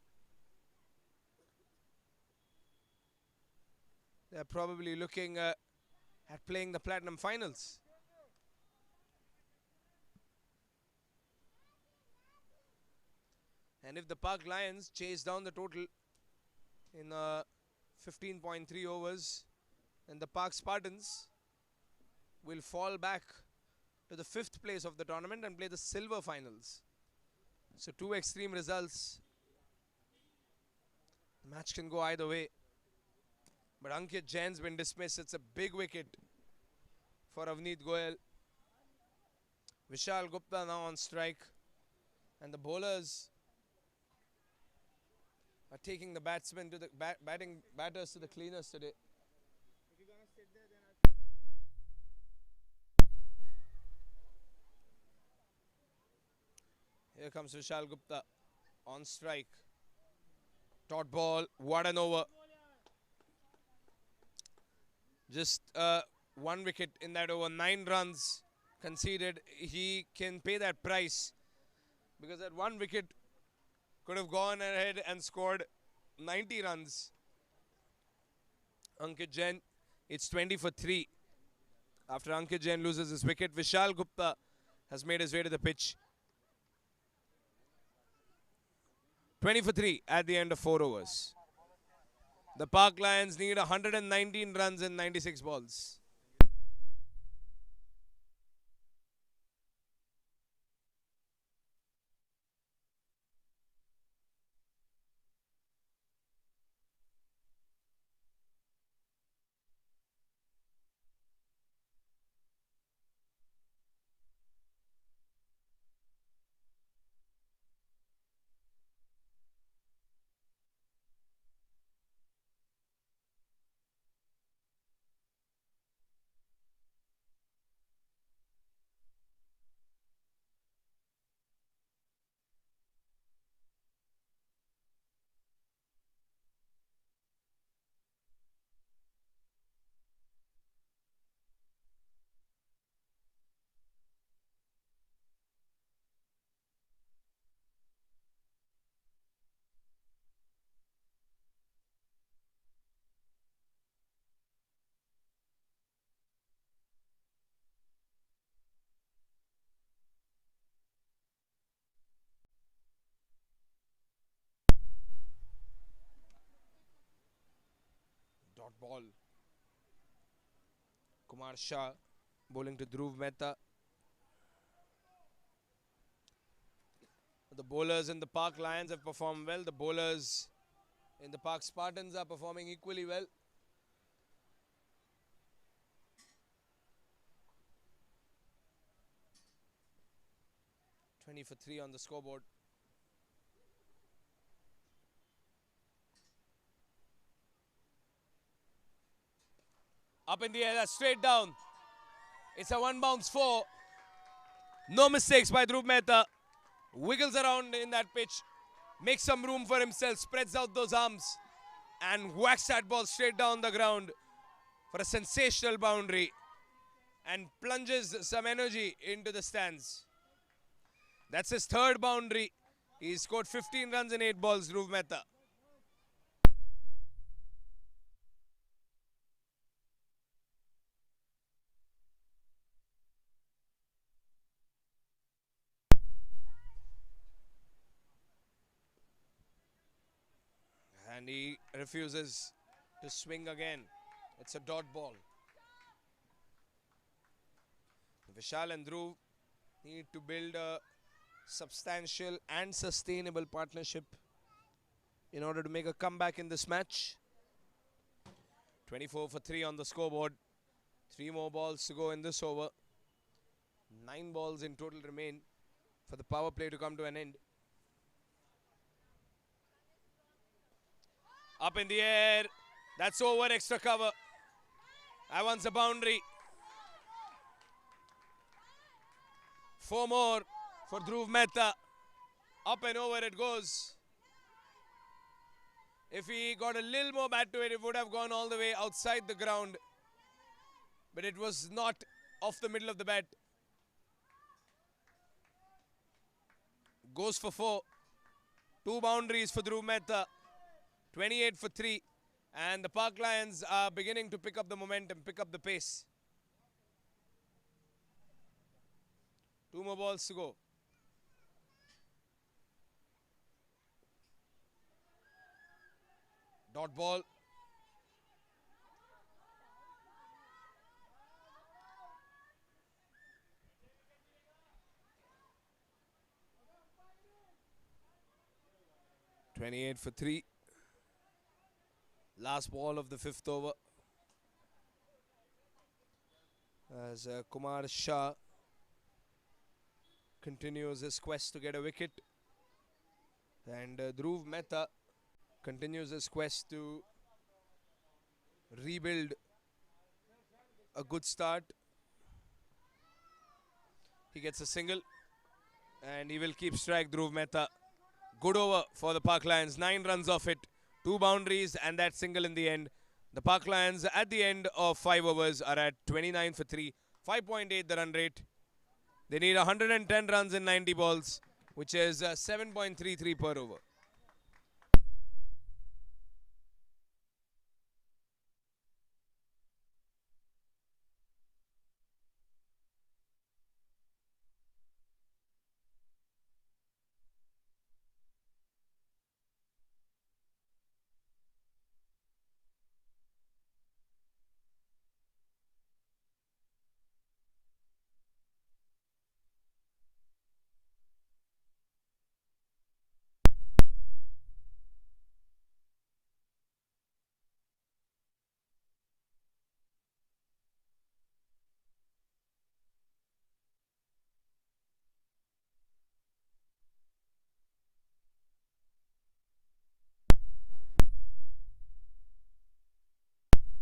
they're probably looking at playing the Platinum Finals. And if the Park Lions chase down the total in 15.3 overs, then the Park Spartans will fall back to the 5th place of the tournament and play the silver finals. So 2 extreme results. The match can go either way. But Ankit Jain's been dismissed. It's a big wicket for Avneet Goyal. Vishal Gupta now on strike. And the bowlers are taking the batsmen to the batters to the cleaners today. Here comes Vishal Gupta on strike. Dot ball, what an over. Just 1 wicket in that over, 9 runs conceded. He can pay that price because that 1 wicket could have gone ahead and scored 90 runs. Ankit Jain, it's 20 for 3. After Ankit Jain loses his wicket, Vishal Gupta has made his way to the pitch. 20 for 3 at the end of 4 overs. The Park Lions need 119 runs in 96 balls. Dot ball. Kumar Shah bowling to Dhruv Mehta. The bowlers in the Park Lions have performed well. The bowlers in the Park Spartans are performing equally well. (20 for 3 on the scoreboard. Up in the air, that's straight down. It's a 1 bounce 4. No mistakes by Dhruv Mehta. Wiggles around in that pitch. Makes some room for himself. Spreads out those arms. And whacks that ball straight down the ground for a sensational boundary. And plunges some energy into the stands. That's his 3rd boundary. He scored 15 runs in 8 balls, Dhruv Mehta. And he refuses to swing again. It's a dot ball. Vishal and Dhruv need to build a substantial and sustainable partnership in order to make a comeback in this match. 24 for 3 on the scoreboard. 3 more balls to go in this over. 9 balls in total remain for the power play to come to an end. Up in the air. That's over, extra cover. That one's a boundary. 4 more for Dhruv Mehta. Up and over it goes. If he got a little more bat to it, it would have gone all the way outside the ground. But it was not off the middle of the bat. Goes for 4. 2 boundaries for Dhruv Mehta. 28 for 3. And the Park Lions are beginning to pick up the momentum, pick up the pace. 2 more balls to go. Dot ball. (28 for 3). Last ball of the 5th over. As Kumar Shah continues his quest to get a wicket. And Dhruv Mehta continues his quest to rebuild a good start. He gets a single and he will keep strike, Dhruv Mehta. Good over for the Park Lions. 9 runs off it. 2 boundaries and that single in the end. The Park Lions at the end of 5 overs are at 29 for 3. 5.8 the run rate. They need 110 runs in 90 balls, which is 7.33 per over.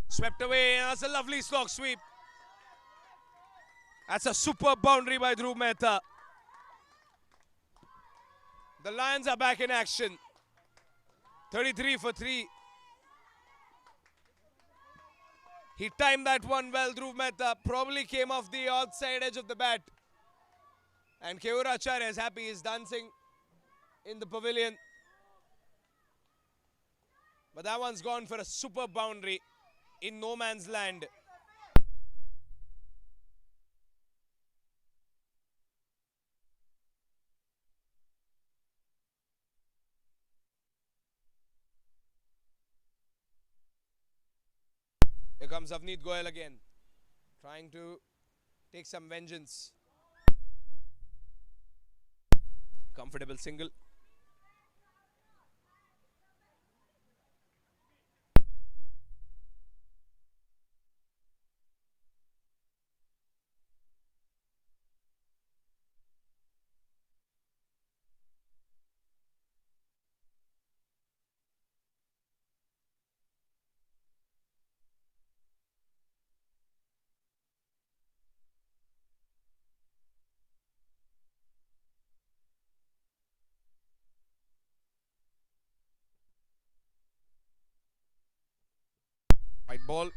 Swept away. That's a lovely slog sweep. That's a superb boundary by Dhruv Mehta. The Lions are back in action. 33 for 3. He timed that one well, Dhruv Mehta. Probably came off the outside edge of the bat. And Keuracharya is happy. He's dancing in the pavilion. But that one's gone for a superb boundary in no man's land. Here comes Avneet Goyal again, trying to take some vengeance. Comfortable single. White ball.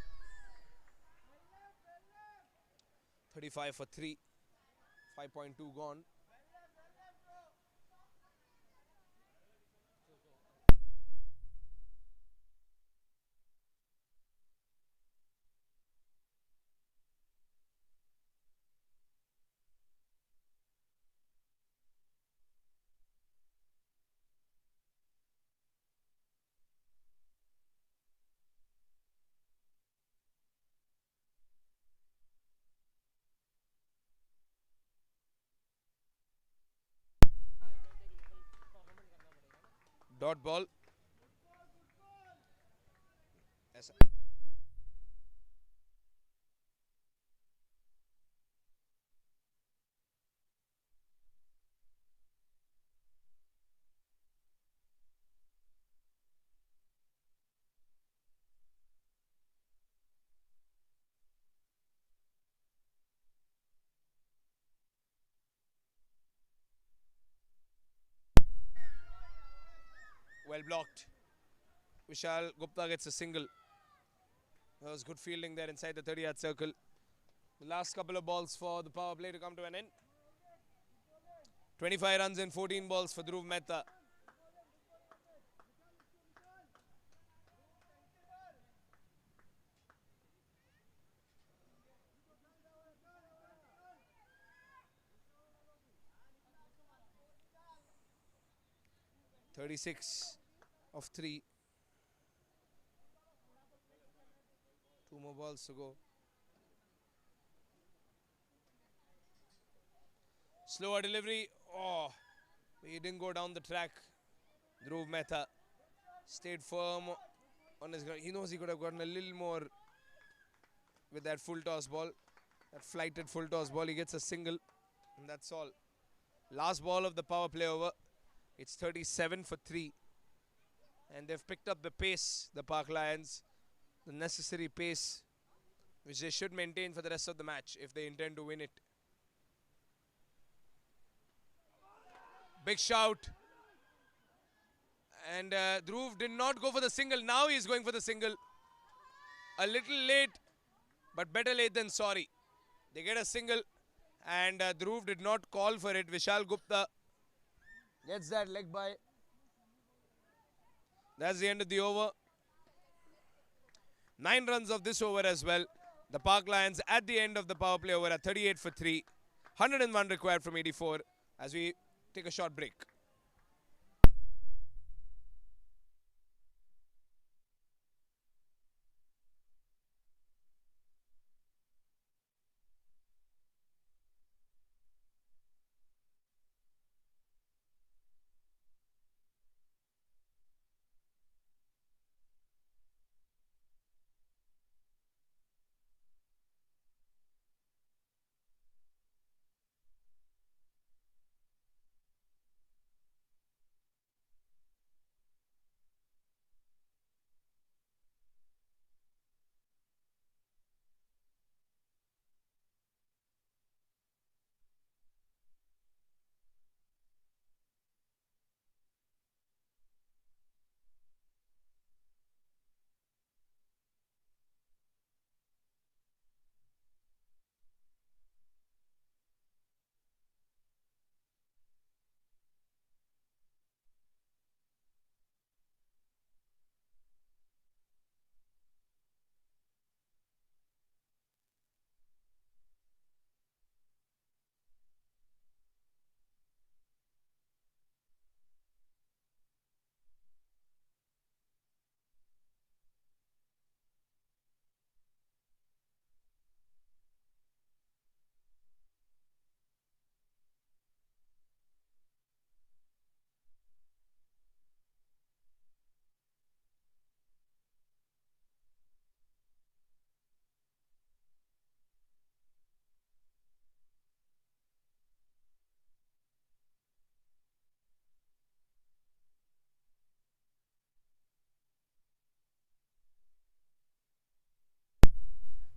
35 for 3. 5.2 gone. Dot ball. Yes. Well blocked. Vishal Gupta gets a single. That was good fielding there inside the 30-yard circle. The last couple of balls for the power play to come to an end. 25 runs in 14 balls for Dhruv Mehta. (36 of 3). 2 more balls to go. Slower delivery. Oh, he didn't go down the track. Dhruv Mehta stayed firm on his ground. He knows he could have gotten a little more with that full toss ball. That flighted full toss ball. He gets a single. And that's all. Last ball of the power play over. It's 37 for 3. And they've picked up the pace, the Park Lions. The necessary pace, which they should maintain for the rest of the match if they intend to win it. Big shout. And Dhruv did not go for the single. Now he's going for the single. A little late, but better late than sorry. They get a single. And Dhruv did not call for it. Vishal Gupta gets that leg by. That's the end of the over. 9 runs of this over as well. The Park Lions at the end of the power play over at 38 for 3. 101 required from 84 as we take a short break.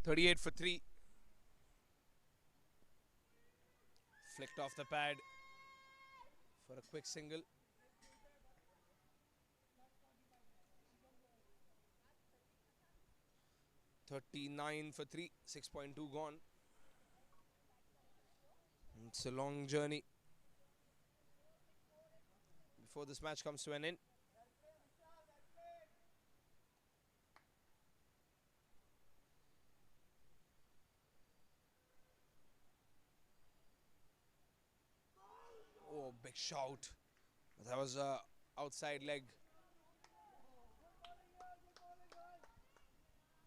(38 for 3). Flicked off the pad for a quick single. (39 for 3). 6.2 gone. It's a long journey before this match comes to an end. Oh, big shout. That was a outside leg.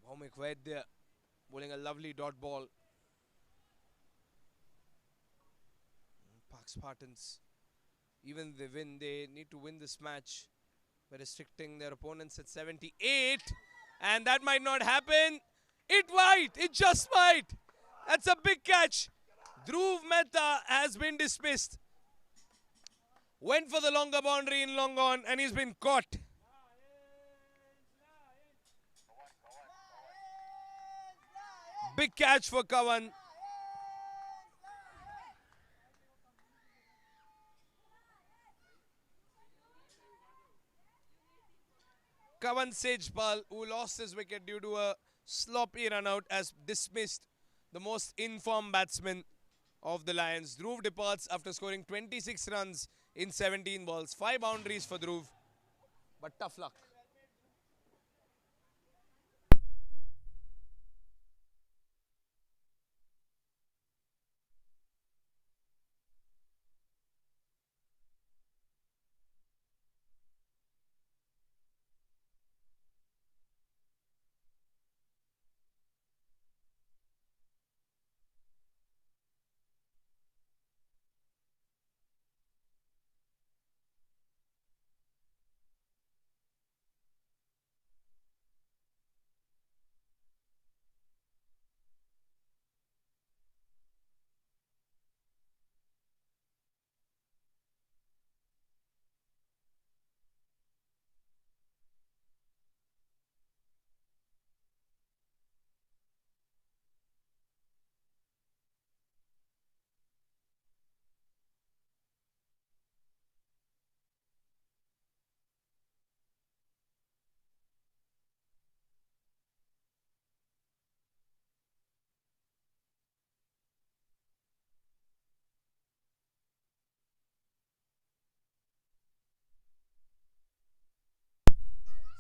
Bhaumik Vaidya bowling a lovely dot ball. Park Spartans, even if they win, they need to win this match by restricting their opponents at 78. And that might not happen. It might. It just might. That's a big catch. Dhruv Mehta has been dismissed. Went for the longer boundary in long on and he's been caught. Big catch for Kavan. Kavan Sejpal, who lost his wicket due to a sloppy run out, has dismissed the most informed batsman of the Lions. Dhruv departs after scoring 26 runs in 17 balls. 5 boundaries for Dhruv, but tough luck.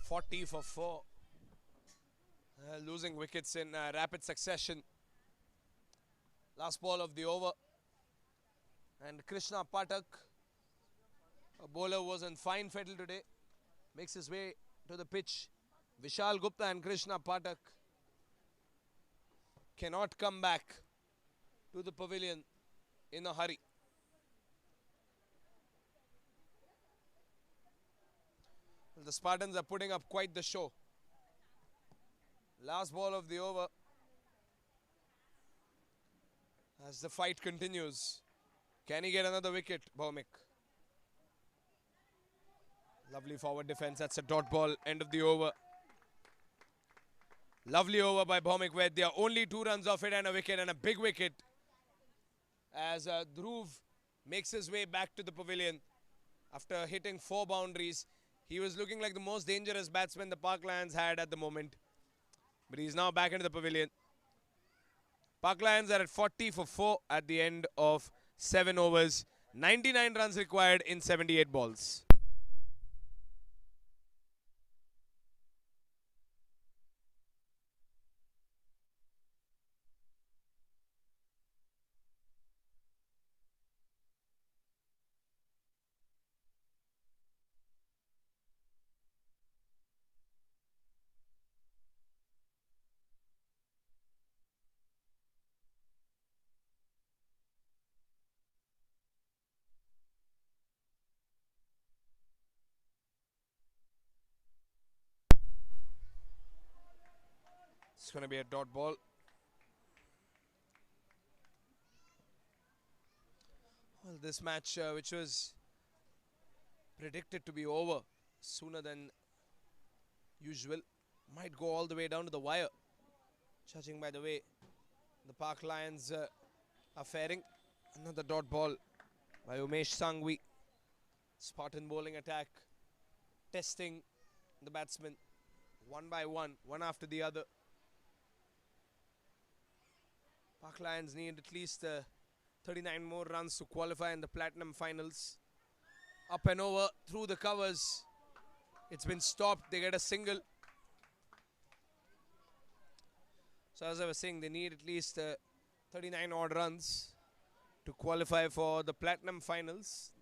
Forty for 4. Losing wickets in rapid succession. Last ball of the over. And Krishna Patak, a bowler, was in fine fettle today. Makes his way to the pitch. Vishal Gupta and Krishna Patak cannot come back to the pavilion in a hurry. The Spartans are putting up quite the show. Last ball of the over as the fight continues. Can he get another wicket, Bhaumik? Lovely forward defense. That's a dot ball. End of the over. Lovely over by Bhaumik where they are only 2 runs off it and a wicket, and a big wicket as Dhruv makes his way back to the pavilion after hitting 4 boundaries. He was looking like the most dangerous batsman the Park Lions had at the moment. But he's now back into the pavilion. Park Lions are at 40 for 4 at the end of 7 overs. 99 runs required in 78 balls. It's going to be a dot ball. Well, this match, which was predicted to be over sooner than usual, might go all the way down to the wire, judging by the way the Park Lions are faring. Another dot ball by Umesh Sangvi. Spartan bowling attack, testing the batsmen one by one, one after the other. Park Lions need at least 39 more runs to qualify in the Platinum Finals. Up and over through the covers. It's been stopped. They get a single. So as I was saying, they need at least 39 odd runs to qualify for the Platinum Finals.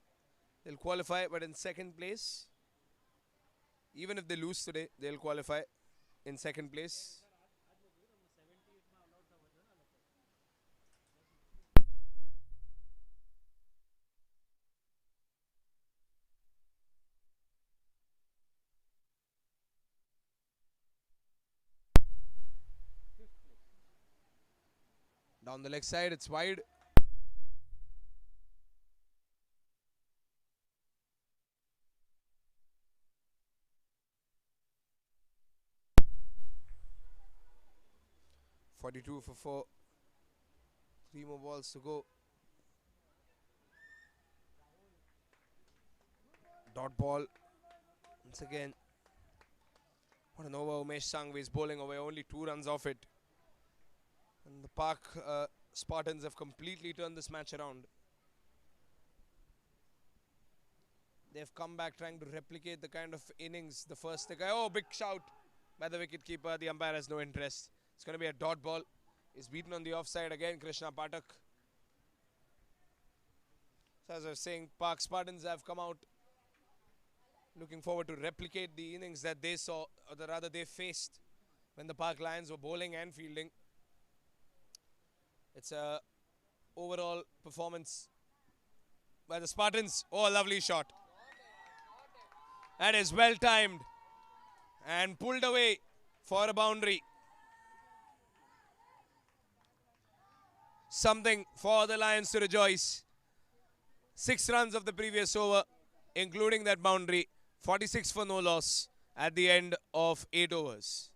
They'll qualify, but in second place. Even if they lose today, they'll qualify in second place. Down the leg side, it's wide. .42 for 4. 3 more balls to go. Dot ball. Once again. What an over Umesh Sangvi is bowling away. Only 2 runs off it. And the Pak Spartans have completely turned this match around. They've come back trying to replicate the kind of innings the first guy. Oh, big shout by the wicketkeeper. The umpire has no interest. It's going to be a dot ball. He's beaten on the offside again, Krishna Patak. So as I was saying, Pak Spartans have come out looking forward to replicate the innings that they saw, or rather they faced when the Pak Lions were bowling and fielding. It's a overall performance by the Spartans. Oh, a lovely shot. That is well timed and pulled away for a boundary. Something for the Lions to rejoice. 6 runs of the previous over, including that boundary. 46 for no loss at the end of 8 overs.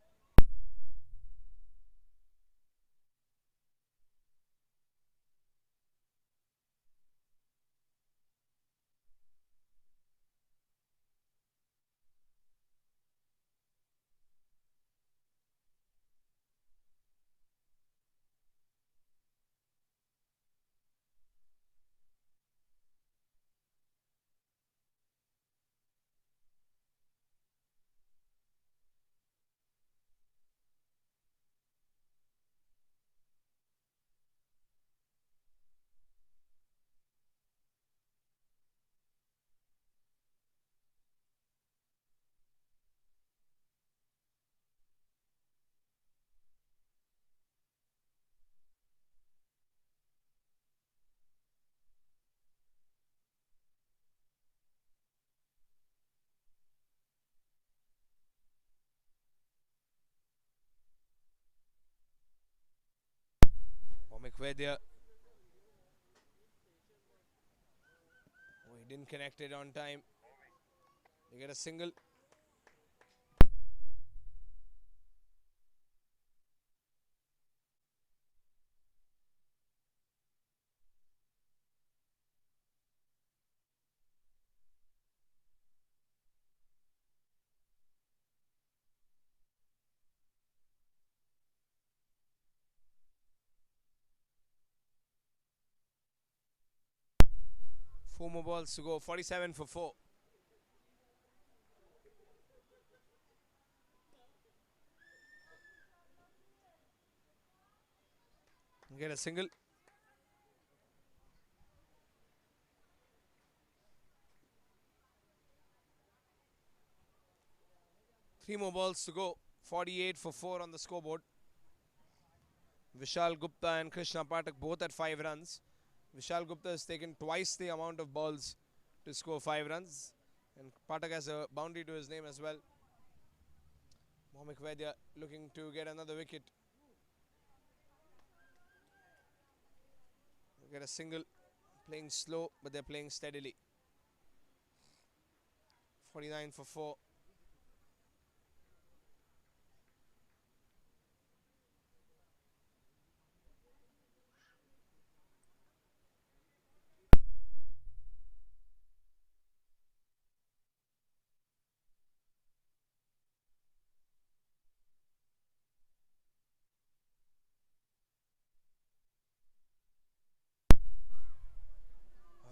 Vedya. Oh, he didn't connect it on time. They get a single. Four more balls to go. 47 for 4. Get a single. Three more balls to go. 48 for 4 on the scoreboard. Vishal Gupta and Krishna Patak both at 5 runs. Vishal Gupta has taken twice the amount of balls to score 5 runs. And Patak has a boundary to his name as well. Mohammed Vedya looking to get another wicket. Get a single. Playing slow, but they're playing steadily. 49 for 4.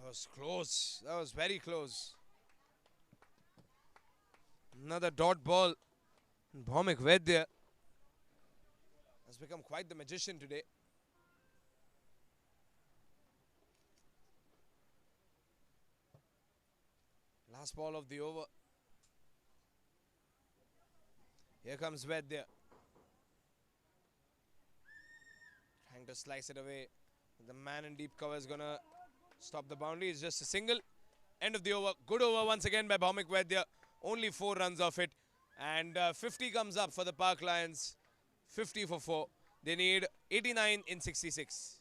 That was close. That was very close. Another dot ball. Bhomik Vedya has become quite the magician today. Last ball of the over. Here comes Vedya. Trying to slice it away. The man in deep cover is going to stop the boundary. It's just a single. End of the over. Good over once again by Bhomik Vedya. Only 4 runs off it. And 50 comes up for the Pak Lions. 50 for 4. They need 89 in 66.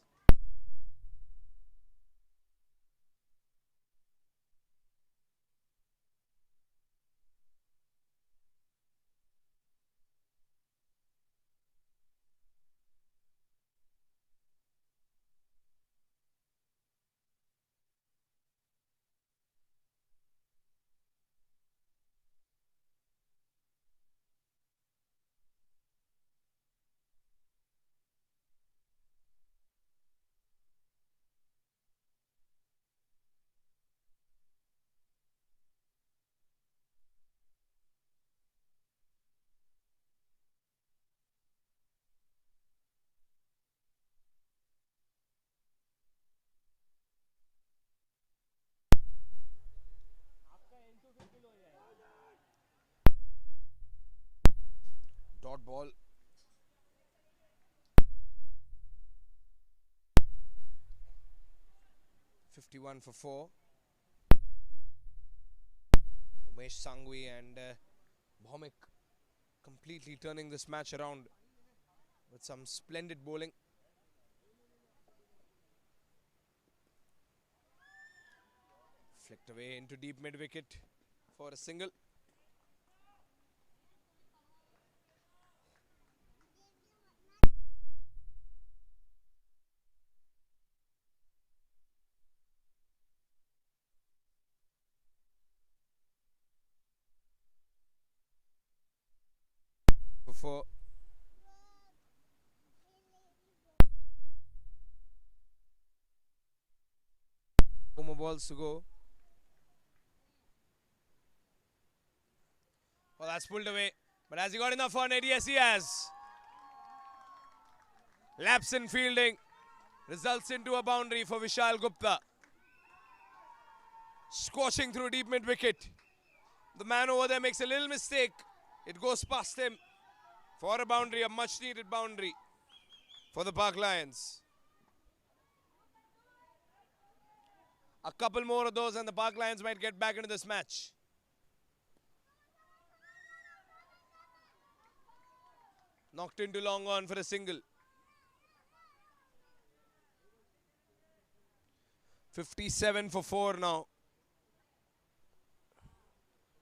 Dot ball. (51 for 4). Umesh Sangvi and Bhomik completely turning this match around with some splendid bowling. Flicked away into deep mid wicket for a single. For 4 more balls to go. Well, that's pulled away. But has he got enough on it? Yes, he has. Lapse in fielding results into a boundary for Vishal Gupta. Squashing through deep mid wicket. The man over there makes a little mistake. It goes past him for a boundary, a much needed boundary for the Park Lions. A couple more of those and the Park Lions might get back into this match. Knocked into long on for a single. 57 for 4 now.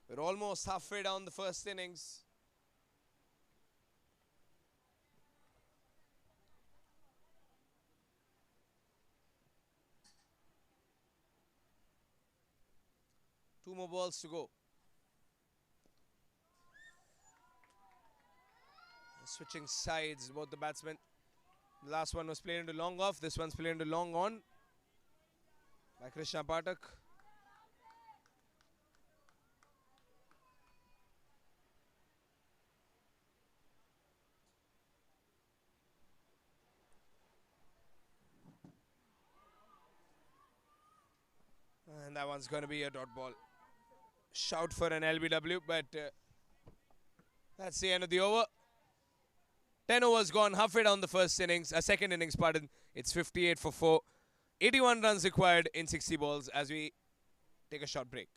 We're almost halfway down the first innings. Two more balls to go. Switching sides, both the batsmen. The last one was played into long off. This one's played into long on by Krishna Pathak. And that one's going to be a dot ball. Shout for an LBW, but that's the end of the over. 10 overs gone, halfway down the first innings, second innings, pardon. It's 58 for 4. 81 runs required in 60 balls as we take a short break.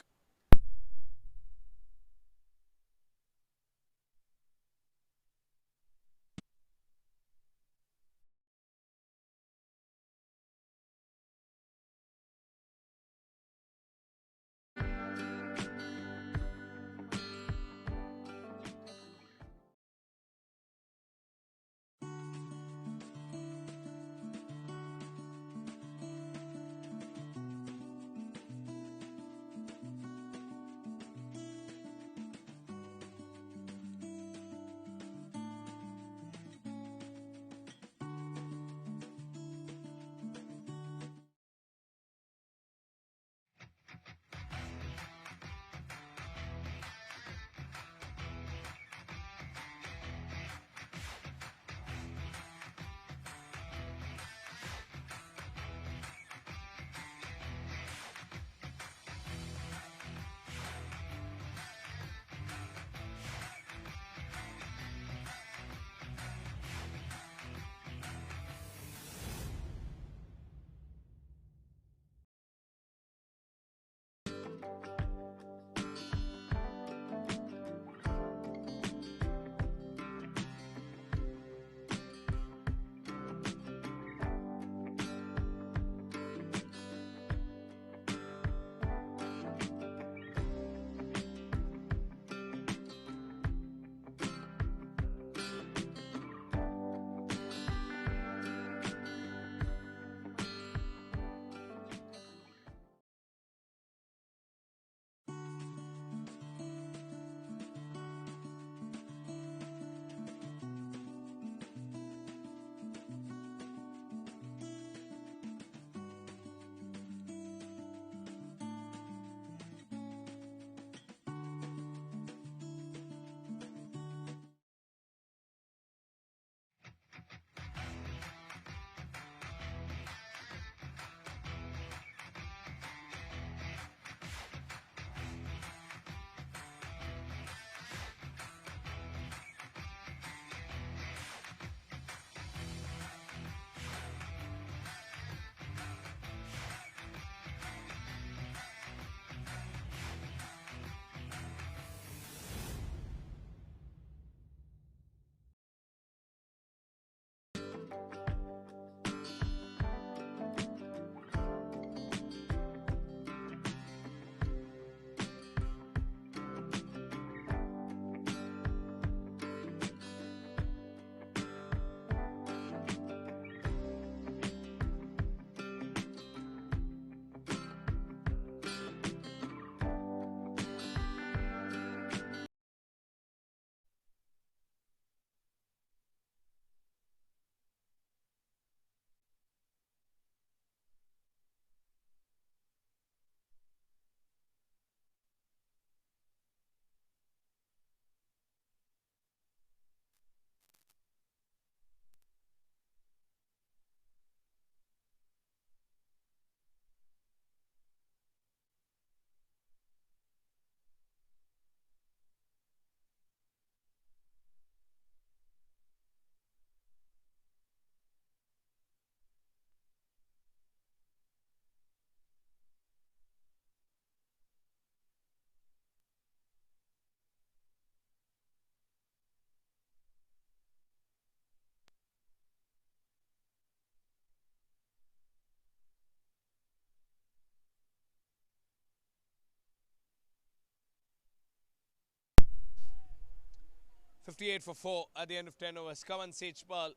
58 for 4 at the end of 10 overs. Kaman Sechpal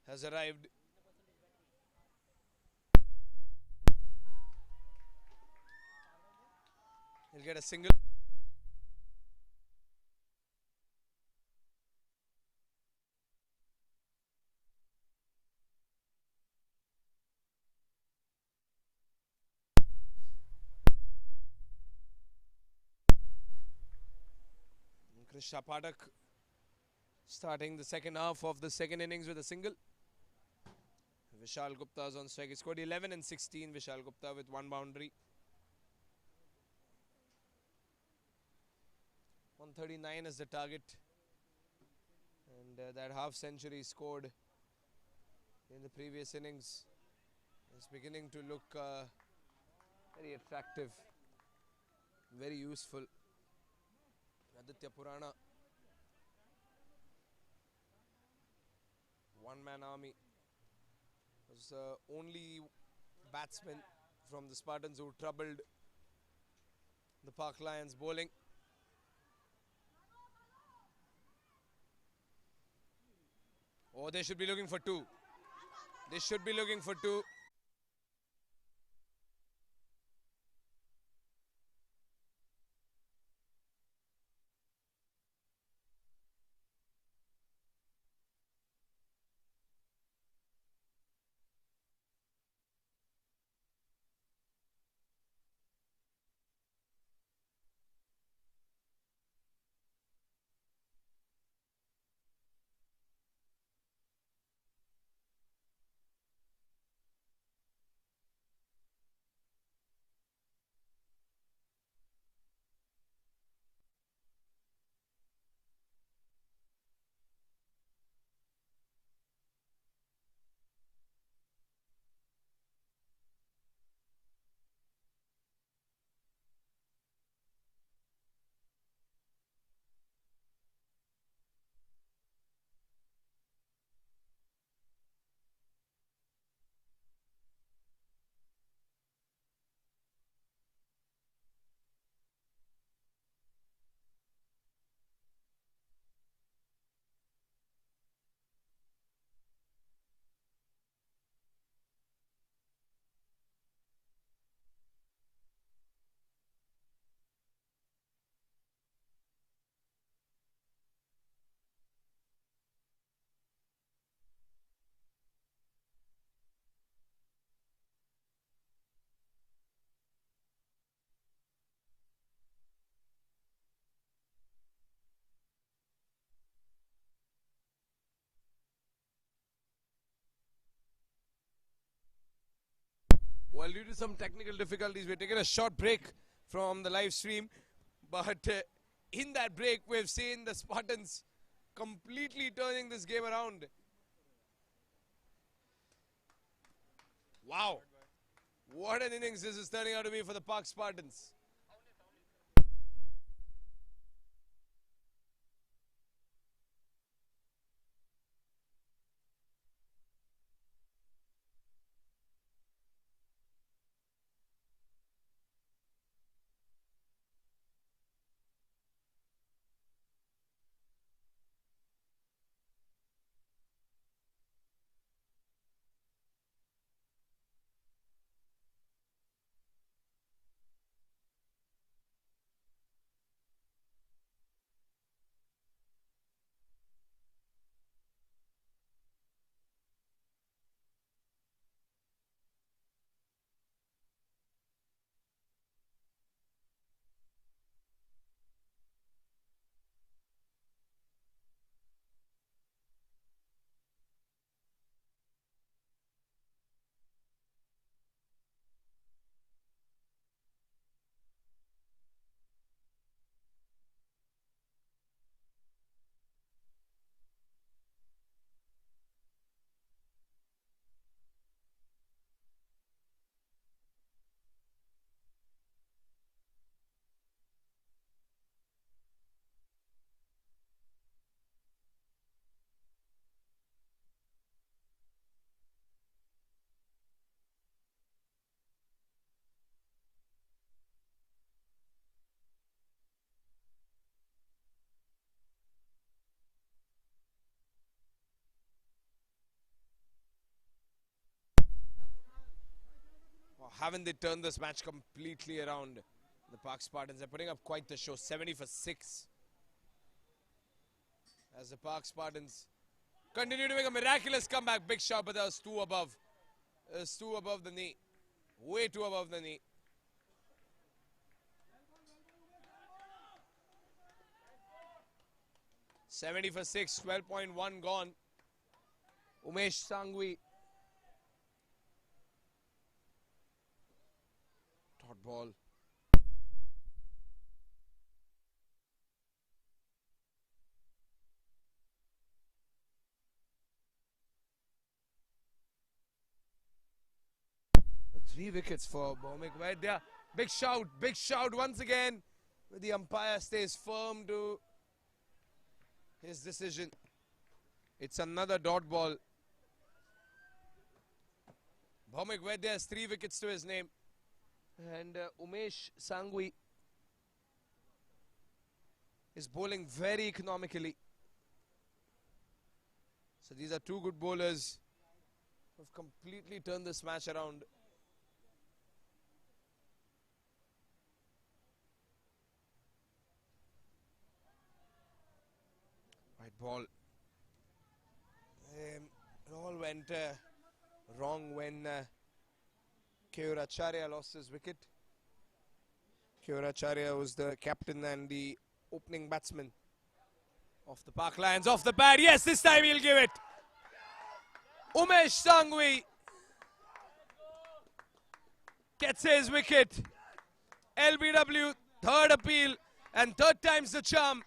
has arrived. He'll get a single. Krisha Padak starting the second half of the second innings with a single. Vishal Gupta is on strike. He scored 11 and 16. Vishal Gupta with one boundary. 139 is the target. And that half century scored in the previous innings is beginning to look very attractive, very useful. Aditya Purana, one-man army, was the only batsman from the Spartans who troubled the Park Lions bowling. Oh, they should be looking for two. They should be looking for two. Well, due to some technical difficulties, we're taking a short break from the live stream. But in that break, we've seen the Spartans completely turning this game around. Wow. What an innings this is turning out to be for the Park Spartans. haven't they turned this match completely around? The Park Spartans are putting up quite the show, 70 for 6. As the Park Spartans continue to make a miraculous comeback. Big shot, but that was two above. It was two above the knee. Way too above the knee. $70 for 6, 12.1 gone. Umesh Sangvi. Dot ball. Three wickets for Bhawmik Vaidya. Big shout once again. But the umpire stays firm to his decision. It's another dot ball. Bhawmik Vaidya has 3 wickets to his name. And Umesh Sangvi is bowling very economically. So these are two good bowlers who have completely turned this match around. Right ball. It all went wrong when Keuracharya lost his wicket. Keuracharya was the captain and the opening batsman of the Park Lions. Off the pad, yes, this time he'll give it. Umesh Sangvi gets his wicket. LBW, third appeal, and third time's the charm.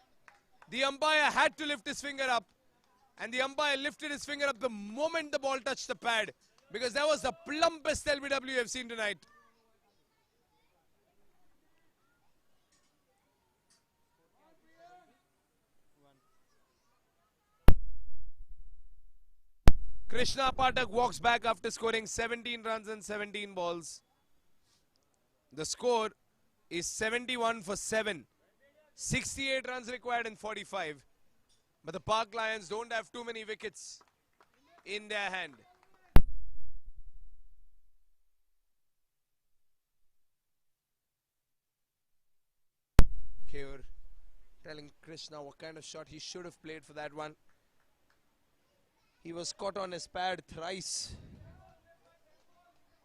The umpire had to lift his finger up, and the umpire lifted his finger up the moment the ball touched the pad, because that was the plumpest LBW I've seen tonight. Krishna Pathak walks back after scoring 17 runs and 17 balls. The score is 71 for 7. 68 runs required in 45. But the Park Lions don't have too many wickets in their hand. Keur telling Krishna what kind of shot he should have played for that one. He was caught on his pad thrice.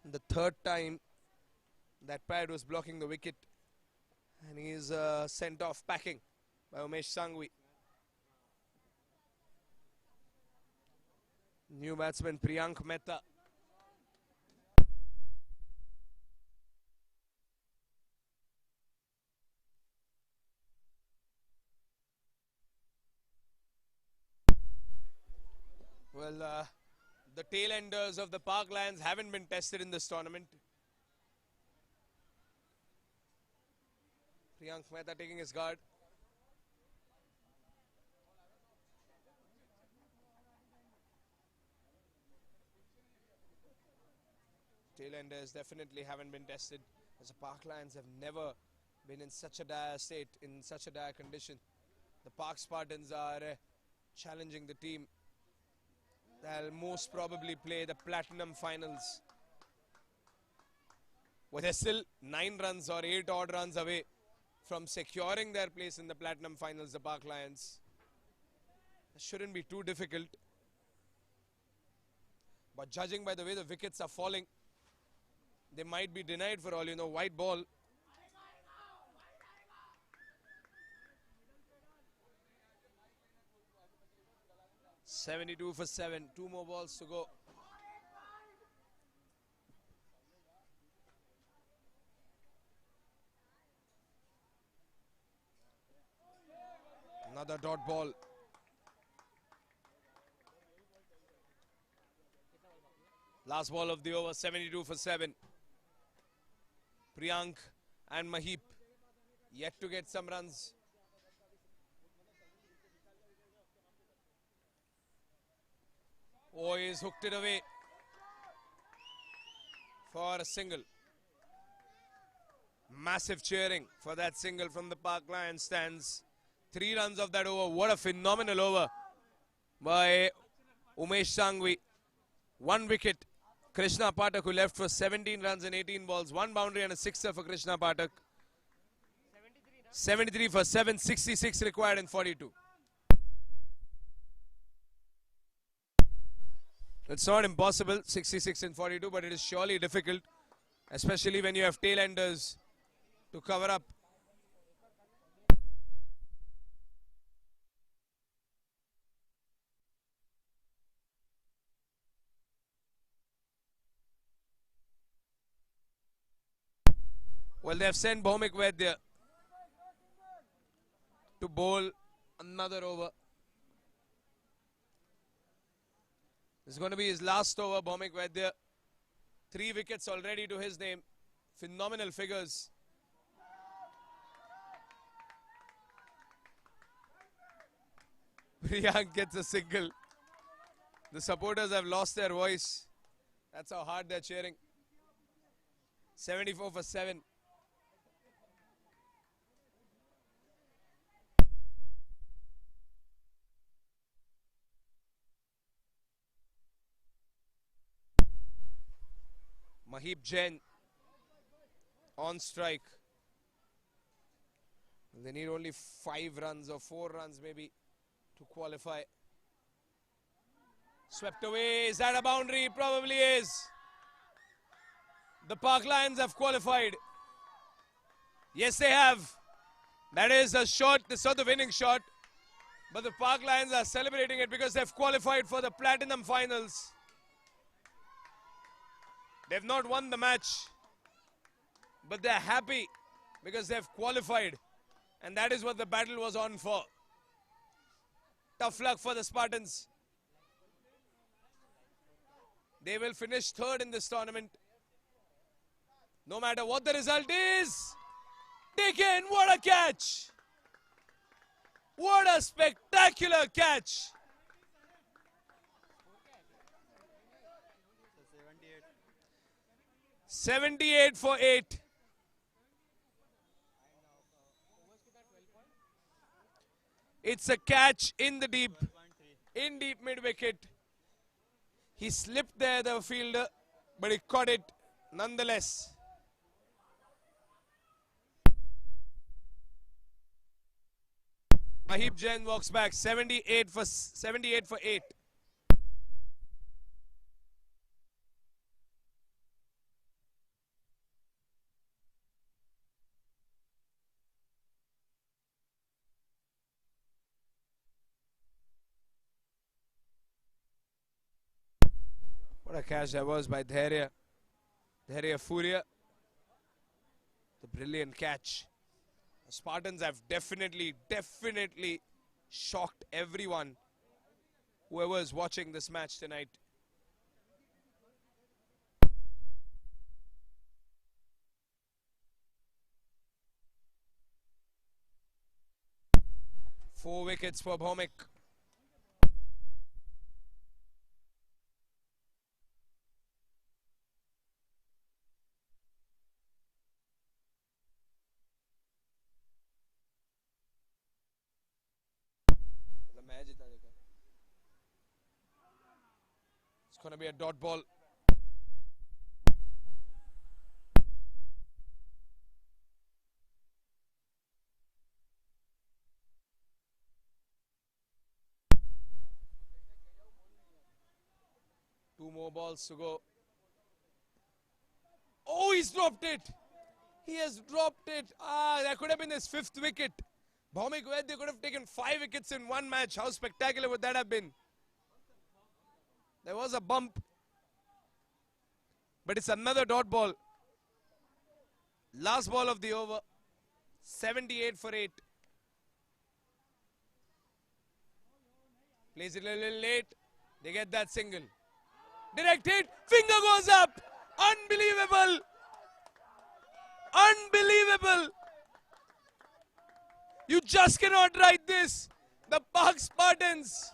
The third time that pad was blocking the wicket. And he is sent off packing by Umesh Sangvi. New batsman Priyank Mehta. Well, the tail enders of the Park Lions haven't been tested in this tournament. Priyank Mehta taking his guard. Tail enders definitely haven't been tested, as the Park Lions have never been in such a dire state, in such a dire condition. The Park Spartans are challenging the team. They'll most probably play the Platinum Finals, where they're still 9 runs or 8 odd runs away from securing their place in the Platinum Finals, the Park Lions. It shouldn't be too difficult. But judging by the way the wickets are falling, they might be denied for all you know. White ball. $72 for 7. 2 more balls to go. Another dot ball. Last ball of the over, 72 for 7. Priyank and Mahip yet to get some runs. Oh, he's hooked it away for a single. Massive cheering for that single from the Park Lions stands. 3 runs of that over. What a phenomenal over by Umesh Sangvi. 1 wicket Krishna Pathak, who left for 17 runs and 18 balls. 1 boundary and a sixer for Krishna Pathak. 73 for 7, 66 required in 42. It's not impossible, 66 in 42, but it is surely difficult, especially when you have tail-enders to cover up. Well, they have sent Bhaumik Vaidya to bowl another over. This is going to be his last over, Bhaumik Vaidya. 3 wickets already to his name. Phenomenal figures. Priyank gets a single. The supporters have lost their voice. That's how hard they're cheering. 74 for 7. Mahib Jain on strike. They need only 5 runs or 4 runs maybe to qualify. Swept away. Is that a boundary? It probably is. The Park Lions have qualified. Yes, they have. That is a shot, the sort of winning shot. But the Park Lions are celebrating it because they've qualified for the Platinum Finals. They've not won the match, but they're happy because they've qualified. And that is what the battle was on for. Tough luck for the Spartans. They will finish 3rd in this tournament. No matter what the result is. Take in, what a catch! What a spectacular catch! 78 for 8. It's a catch in the deep mid-wicket. He slipped there, the fielder, but he caught it nonetheless. Mahib Jain walks back, 78 for 8. What a catch that was by Dhairya Furia. The brilliant catch. The Spartans have definitely shocked everyone, whoever is watching this match tonight. Four wickets for Bhaumik. It's going to be a dot ball. Two more balls to go. Oh, he's dropped it. He has dropped it. That could have been his 5th wicket. Bhaumik Vaidya could have taken 5 wickets in one match. How spectacular would that have been? There was a bump. But it's another dot ball. Last ball of the over. 78 for 8. Plays it a little late. They get that single. Direct hit. Finger goes up. Unbelievable. Unbelievable. You just cannot write this. The Park Spartans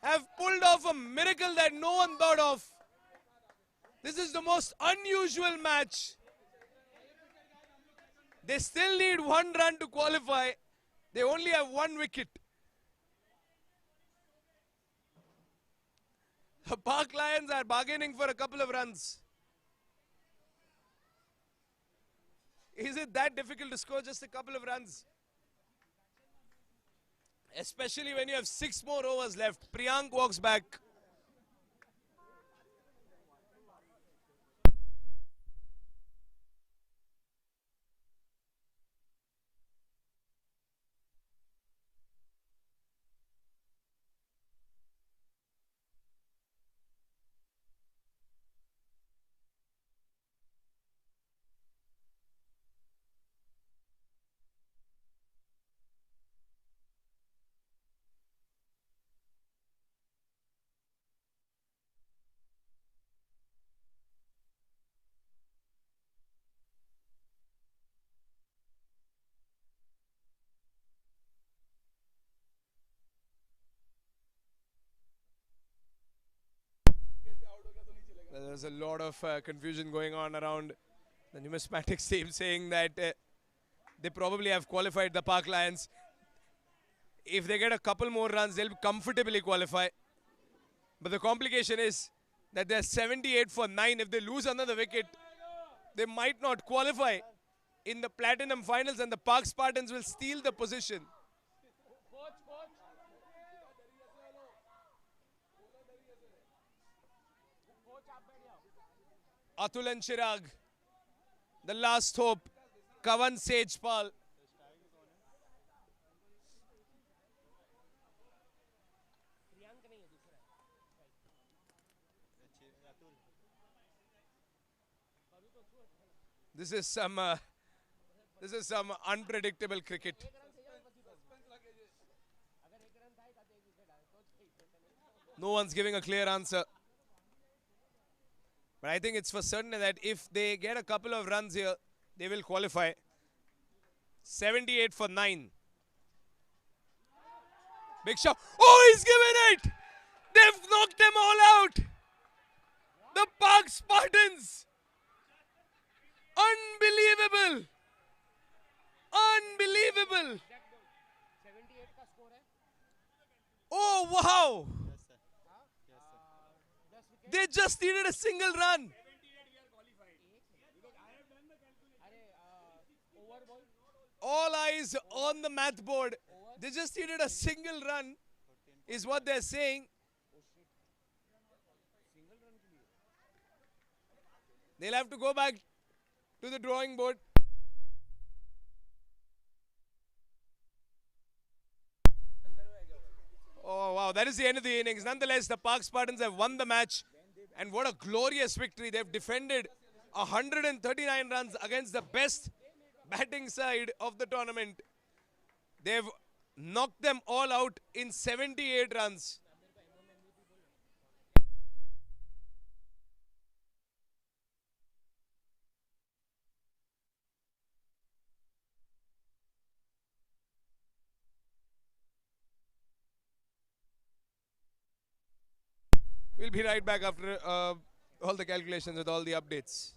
have pulled off a miracle that no one thought of. This is the most unusual match. They still need 1 run to qualify. They only have 1 wicket. The Park Lions are bargaining for a couple of runs. Is it that difficult to score just a couple of runs? Especially when you have 6 more overs left. Priyank walks back. There's a lot of confusion going on around the numismatics team saying that they probably have qualified the Park Lions. If they get a couple more runs, they'll comfortably qualify. But the complication is that they're 78 for 9. If they lose another wicket, they might not qualify in the Platinum Finals and the Park Spartans will steal the position. Atul and Chirag, the last hope, Kavan Sejpal. This is some unpredictable cricket. No one's giving a clear answer. But I think it's for certain that if they get a couple of runs here, they will qualify. 78 for 9. Big shot. Oh, he's given it! They've knocked them all out! The Park Spartans! Unbelievable! Unbelievable! Oh, wow! They just needed a single run. All eyes on the math board. They just needed a single run, is what they're saying. They'll have to go back to the drawing board. Oh, wow. That is the end of the innings. Nonetheless, the Park Spartans have won the match. And what a glorious victory. They've defended 139 runs against the best batting side of the tournament. They've knocked them all out in 78 runs. We'll be right back after all the calculations with all the updates.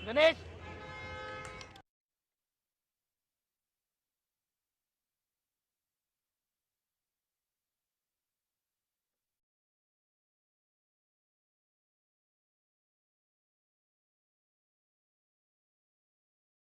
Ganesh.